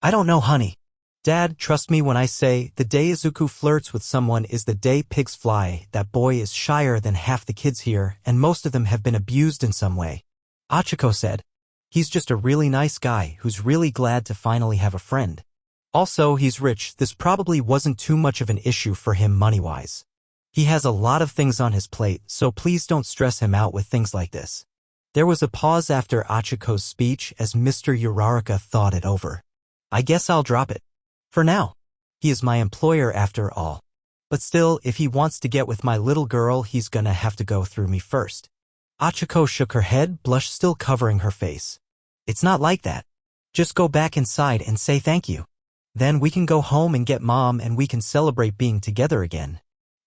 I don't know, honey. Dad, trust me when I say the day Izuku flirts with someone is the day pigs fly. That boy is shyer than half the kids here, and most of them have been abused in some way. Achiko said. He's just a really nice guy who's really glad to finally have a friend. Also, he's rich. This probably wasn't too much of an issue for him money-wise. He has a lot of things on his plate, so please don't stress him out with things like this. There was a pause after Achiko's speech as Mr. Uraraka thought it over. I guess I'll drop it. For now. He is my employer after all. But still, if he wants to get with my little girl, he's gonna have to go through me first. Achiko shook her head, blush still covering her face. It's not like that. Just go back inside and say thank you. Then we can go home and get Mom and we can celebrate being together again.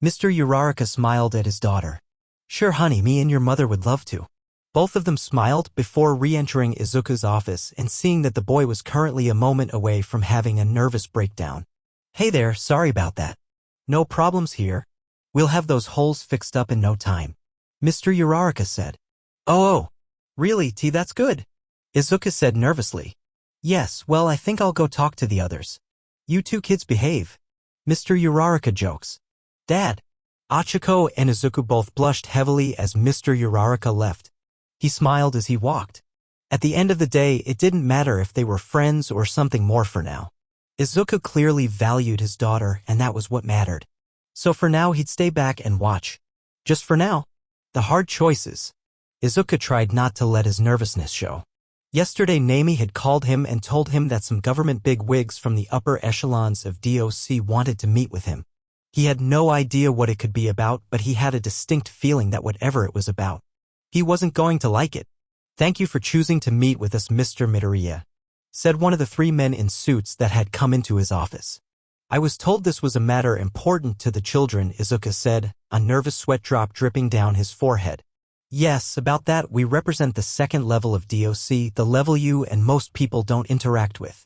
Mr. Uraraka smiled at his daughter. Sure, honey, me and your mother would love to. Both of them smiled before re-entering Izuku's office and seeing that the boy was currently a moment away from having a nervous breakdown. Hey there, sorry about that. No problems here. We'll have those holes fixed up in no time. Mr. Uraraka said. Oh, really, T, that's good. Izuku said nervously. Yes, well, I think I'll go talk to the others. You two kids behave. Mr. Uraraka jokes. Dad. Achiko and Izuku both blushed heavily as Mr. Uraraka left. He smiled as he walked. At the end of the day, it didn't matter if they were friends or something more for now. Izuku clearly valued his daughter, and that was what mattered. So for now, he'd stay back and watch. Just for now. The hard choices. Izuku tried not to let his nervousness show. Yesterday, Nami had called him and told him that some government bigwigs from the upper echelons of DOC wanted to meet with him. He had no idea what it could be about, but he had a distinct feeling that whatever it was about, he wasn't going to like it. Thank you for choosing to meet with us, Mr. Midoriya, said one of the three men in suits that had come into his office. I was told this was a matter important to the children, Izuku said, a nervous sweat drop dripping down his forehead. Yes, about that, we represent the second level of DOC, the level you and most people don't interact with.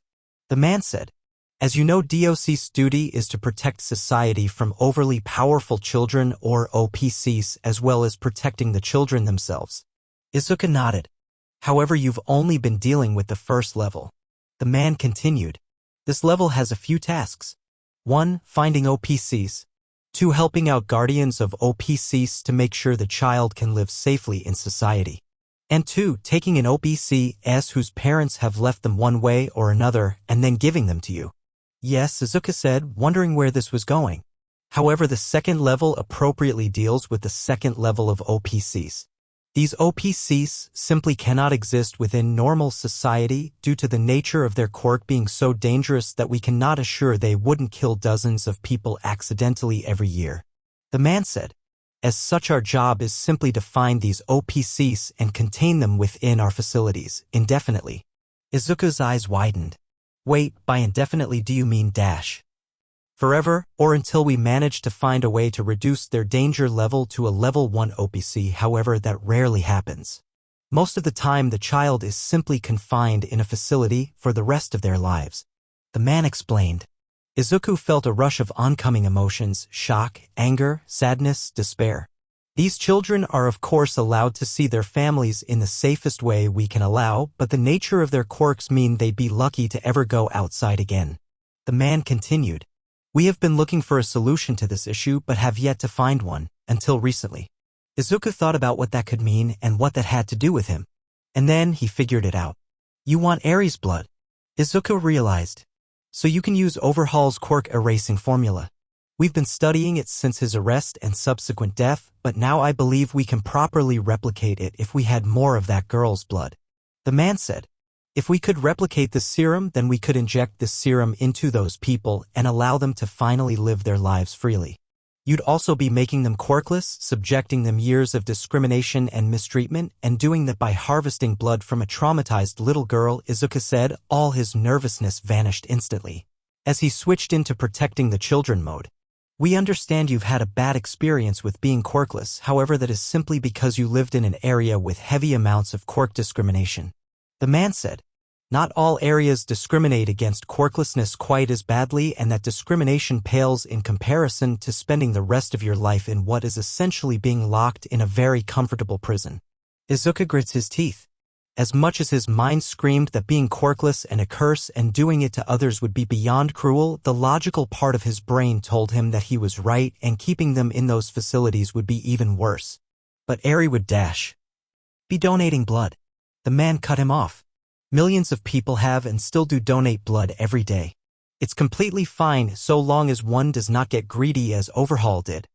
The man said. As you know, DOC's duty is to protect society from overly powerful children or OPCs as well as protecting the children themselves. Izuku nodded. However, you've only been dealing with the first level. The man continued. This level has a few tasks. 1. Finding OPCs. 2. Helping out guardians of OPCs to make sure the child can live safely in society. And 2. Taking an OPCs whose parents have left them one way or another and then giving them to you. Yes, Izuku said, wondering where this was going. However, the second level appropriately deals with the second level of OPCs. These OPCs simply cannot exist within normal society due to the nature of their quirk being so dangerous that we cannot assure they wouldn't kill dozens of people accidentally every year. The man said. As such, our job is simply to find these OPCs and contain them within our facilities, indefinitely. Izuku's eyes widened. Wait, by indefinitely do you mean dash? Forever, or until we manage to find a way to reduce their danger level to a level 1 OPC, however that rarely happens. Most of the time the child is simply confined in a facility for the rest of their lives. The man explained. Izuku felt a rush of oncoming emotions, shock, anger, sadness, despair. These children are of course allowed to see their families in the safest way we can allow, but the nature of their quirks mean they'd be lucky to ever go outside again. The man continued. We have been looking for a solution to this issue but have yet to find one, until recently. Izuku thought about what that could mean and what that had to do with him. And then he figured it out. You want Aries blood? Izuku realized. So you can use Overhaul's quirk erasing formula. We've been studying it since his arrest and subsequent death, but now I believe we can properly replicate it if we had more of that girl's blood. The man said. If we could replicate this serum, then we could inject this serum into those people and allow them to finally live their lives freely. You'd also be making them quirkless, subjecting them years of discrimination and mistreatment, and doing that by harvesting blood from a traumatized little girl, Izuku said. All his nervousness vanished instantly as he switched into protecting the children mode. We understand you've had a bad experience with being quirkless, however that is simply because you lived in an area with heavy amounts of quirk discrimination. The man said. Not all areas discriminate against quirklessness quite as badly, and that discrimination pales in comparison to spending the rest of your life in what is essentially being locked in a very comfortable prison. Izuku grits his teeth. As much as his mind screamed that being quirkless and a curse and doing it to others would be beyond cruel, the logical part of his brain told him that he was right and keeping them in those facilities would be even worse. But Eri would be donating blood. The man cut him off. Millions of people have and still do donate blood every day. It's completely fine so long as one does not get greedy as Overhaul did.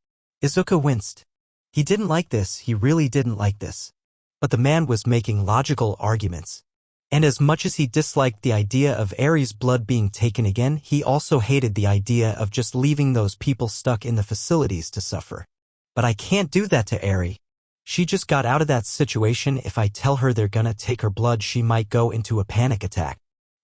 Izuku winced. He didn't like this, he really didn't like this. But the man was making logical arguments. And as much as he disliked the idea of Aries' blood being taken again, he also hated the idea of just leaving those people stuck in the facilities to suffer. But I can't do that to Eri. She just got out of that situation. If I tell her they're gonna take her blood, she might go into a panic attack.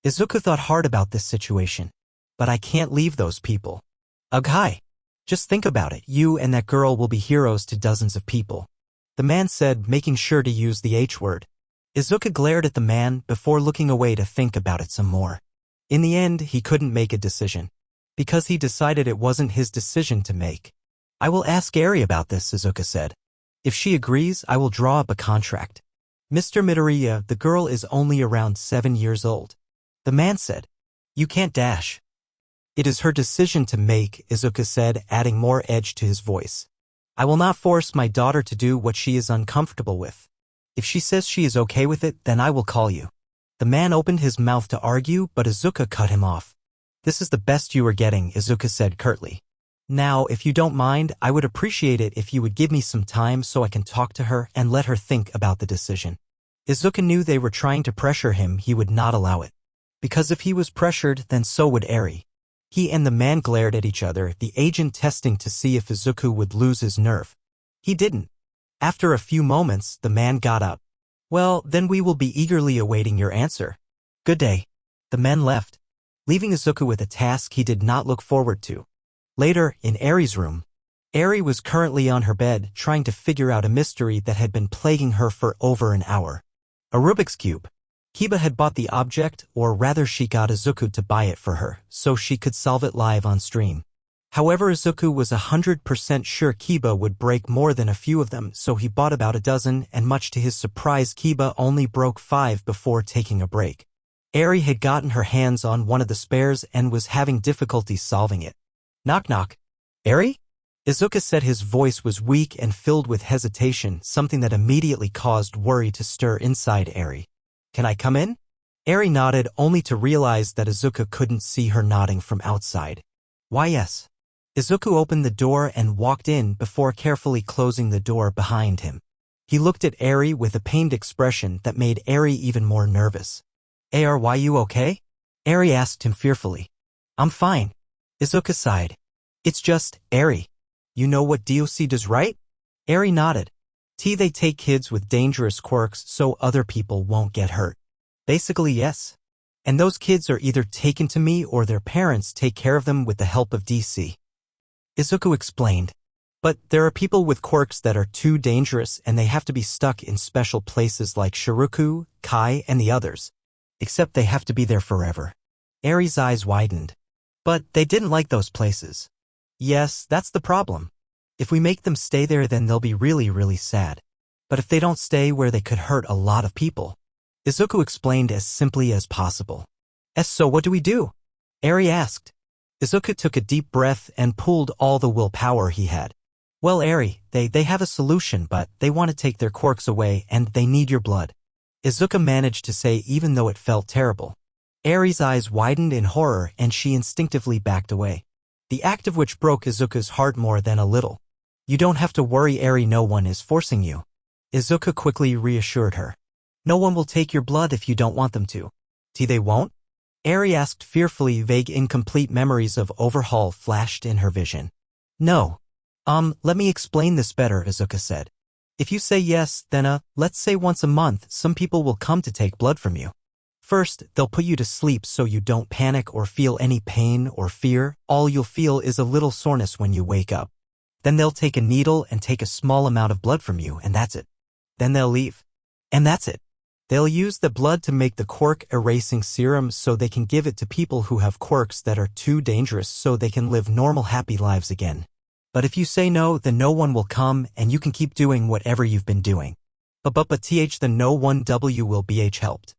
Izuku thought hard about this situation. But I can't leave those people. Ugh, hi. Just think about it. You and that girl will be heroes to dozens of people. The man said, making sure to use the H word. Izuku glared at the man before looking away to think about it some more. In the end, he couldn't make a decision. Because he decided it wasn't his decision to make. I will ask Eri about this, Izuku said. If she agrees, I will draw up a contract. Mr. Midoriya, the girl is only around 7 years old. The man said. You can't dash. It is her decision to make, Izuku said, adding more edge to his voice. I will not force my daughter to do what she is uncomfortable with. If she says she is okay with it, then I will call you. The man opened his mouth to argue, but Izuku cut him off. This is the best you are getting, Izuku said curtly. Now, if you don't mind, I would appreciate it if you would give me some time so I can talk to her and let her think about the decision. Izuku knew they were trying to pressure him. He would not allow it. Because if he was pressured, then so would Eri. He and the man glared at each other, the agent testing to see if Izuku would lose his nerve. He didn't. After a few moments, the man got up. Well, then we will be eagerly awaiting your answer. Good day. The men left, leaving Izuku with a task he did not look forward to. Later, in Eri's room, Eri was currently on her bed trying to figure out a mystery that had been plaguing her for over an hour. A Rubik's Cube. Kiba had bought the object, or rather she got Izuku to buy it for her, so she could solve it live on stream. However, Izuku was 100% sure Kiba would break more than a few of them, so he bought about a dozen, and much to his surprise Kiba only broke 5 before taking a break. Eri had gotten her hands on one of the spares and was having difficulty solving it. Knock knock. Eri? Izuku said. His voice was weak and filled with hesitation, something that immediately caused worry to stir inside Eri. Can I come in? Eri nodded, only to realize that Izuku couldn't see her nodding from outside. Why yes. Izuku opened the door and walked in before carefully closing the door behind him. He looked at Eri with a pained expression that made Eri even more nervous. Are you okay? Eri asked him fearfully. I'm fine. Izuku sighed. It's just, Eri. You know what DOC does, right? Eri nodded. They take kids with dangerous quirks so other people won't get hurt. Basically, yes. And those kids are either taken to me or their parents take care of them with the help of DC. Izuku explained. But there are people with quirks that are too dangerous and they have to be stuck in special places like Shiruku, Kai, and the others. Except they have to be there forever. Eri's eyes widened. But they didn't like those places. Yes, that's the problem. If we make them stay there, then they'll be really, really sad. But if they don't stay where, they could hurt a lot of people. Izuku explained as simply as possible. So what do we do? Eri asked. Izuku took a deep breath and pulled all the willpower he had. Well, Eri, they have a solution, but they want to take their quirks away and they need your blood. Izuku managed to say, even though it felt terrible. Eri's eyes widened in horror and she instinctively backed away. The act of which broke Izuku's heart more than a little. You don't have to worry, Eri, no one is forcing you. Izuku quickly reassured her. No one will take your blood if you don't want them to. They won't? Eri asked fearfully. Vague incomplete memories of overhaul flashed in her vision. No. Let me explain this better, Izuku said. If you say yes, then let's say once a month some people will come to take blood from you. First, they'll put you to sleep so you don't panic or feel any pain or fear. All you'll feel is a little soreness when you wake up. Then they'll take a needle and take a small amount of blood from you, and that's it. Then they'll leave. And that's it. They'll use the blood to make the quirk-erasing serum so they can give it to people who have quirks that are too dangerous so they can live normal happy lives again. But if you say no, then no one will come and you can keep doing whatever you've been doing. But then no one will be helped.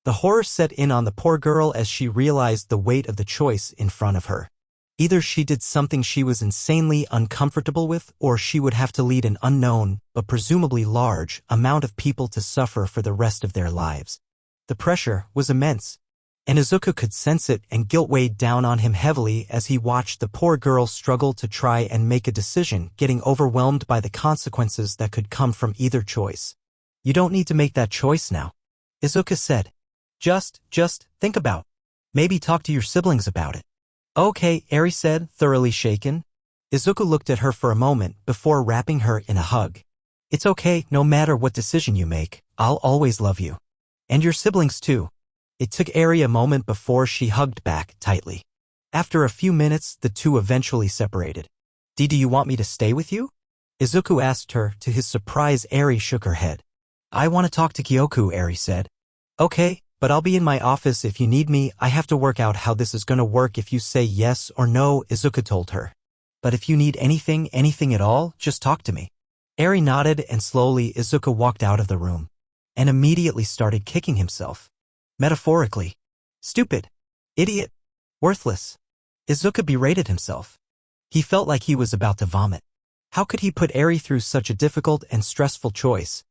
The horror set in on the poor girl as she realized the weight of the choice in front of her. Either she did something she was insanely uncomfortable with, or she would have to lead an unknown, but presumably large, amount of people to suffer for the rest of their lives. The pressure was immense, and Izuku could sense it, and guilt weighed down on him heavily as he watched the poor girl struggle to try and make a decision, getting overwhelmed by the consequences that could come from either choice. You don't need to make that choice now, Izuku said. Just think about. Maybe talk to your siblings about it. Okay, Eri said, thoroughly shaken. Izuku looked at her for a moment before wrapping her in a hug. It's okay, no matter what decision you make, I'll always love you. And your siblings too. It took Eri a moment before she hugged back tightly. After a few minutes, the two eventually separated. Do you want me to stay with you? Izuku asked her. To his surprise, Eri shook her head. I want to talk to Kyoku, Eri said. Okay. But I'll be in my office if you need me. I have to work out how this is going to work if you say yes or no, Izuku told her. But if you need anything at all, just talk to me. Eri nodded and slowly Izuku walked out of the room. And immediately started kicking himself. Metaphorically. Stupid. Idiot. Worthless. Izuku berated himself. He felt like he was about to vomit. How could he put Eri through such a difficult and stressful choice?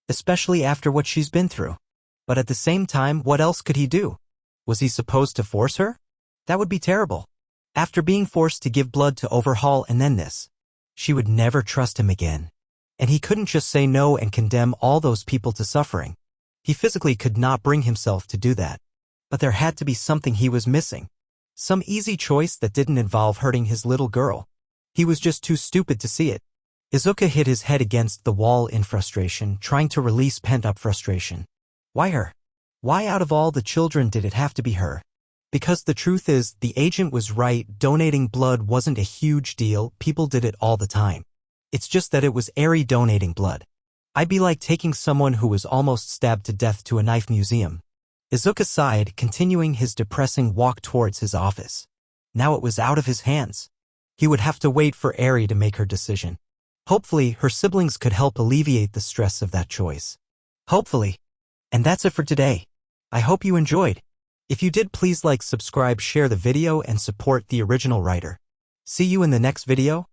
Especially after what she's been through. But at the same time, what else could he do? Was he supposed to force her? That would be terrible. After being forced to give blood to overhaul and then this. She would never trust him again. And he couldn't just say no and condemn all those people to suffering. He physically could not bring himself to do that. But there had to be something he was missing. Some easy choice that didn't involve hurting his little girl. He was just too stupid to see it. Izuku hit his head against the wall in frustration, trying to release pent-up frustration. Why her? Why out of all the children did it have to be her? Because the truth is, the agent was right, donating blood wasn't a huge deal, people did it all the time. It's just that it was Eri donating blood. I'd be like taking someone who was almost stabbed to death to a knife museum. Izuku sighed, continuing his depressing walk towards his office. Now it was out of his hands. He would have to wait for Eri to make her decision. Hopefully, her siblings could help alleviate the stress of that choice. Hopefully. And that's it for today. I hope you enjoyed. If you did, please like, subscribe, share the video, and support the original writer. See you in the next video.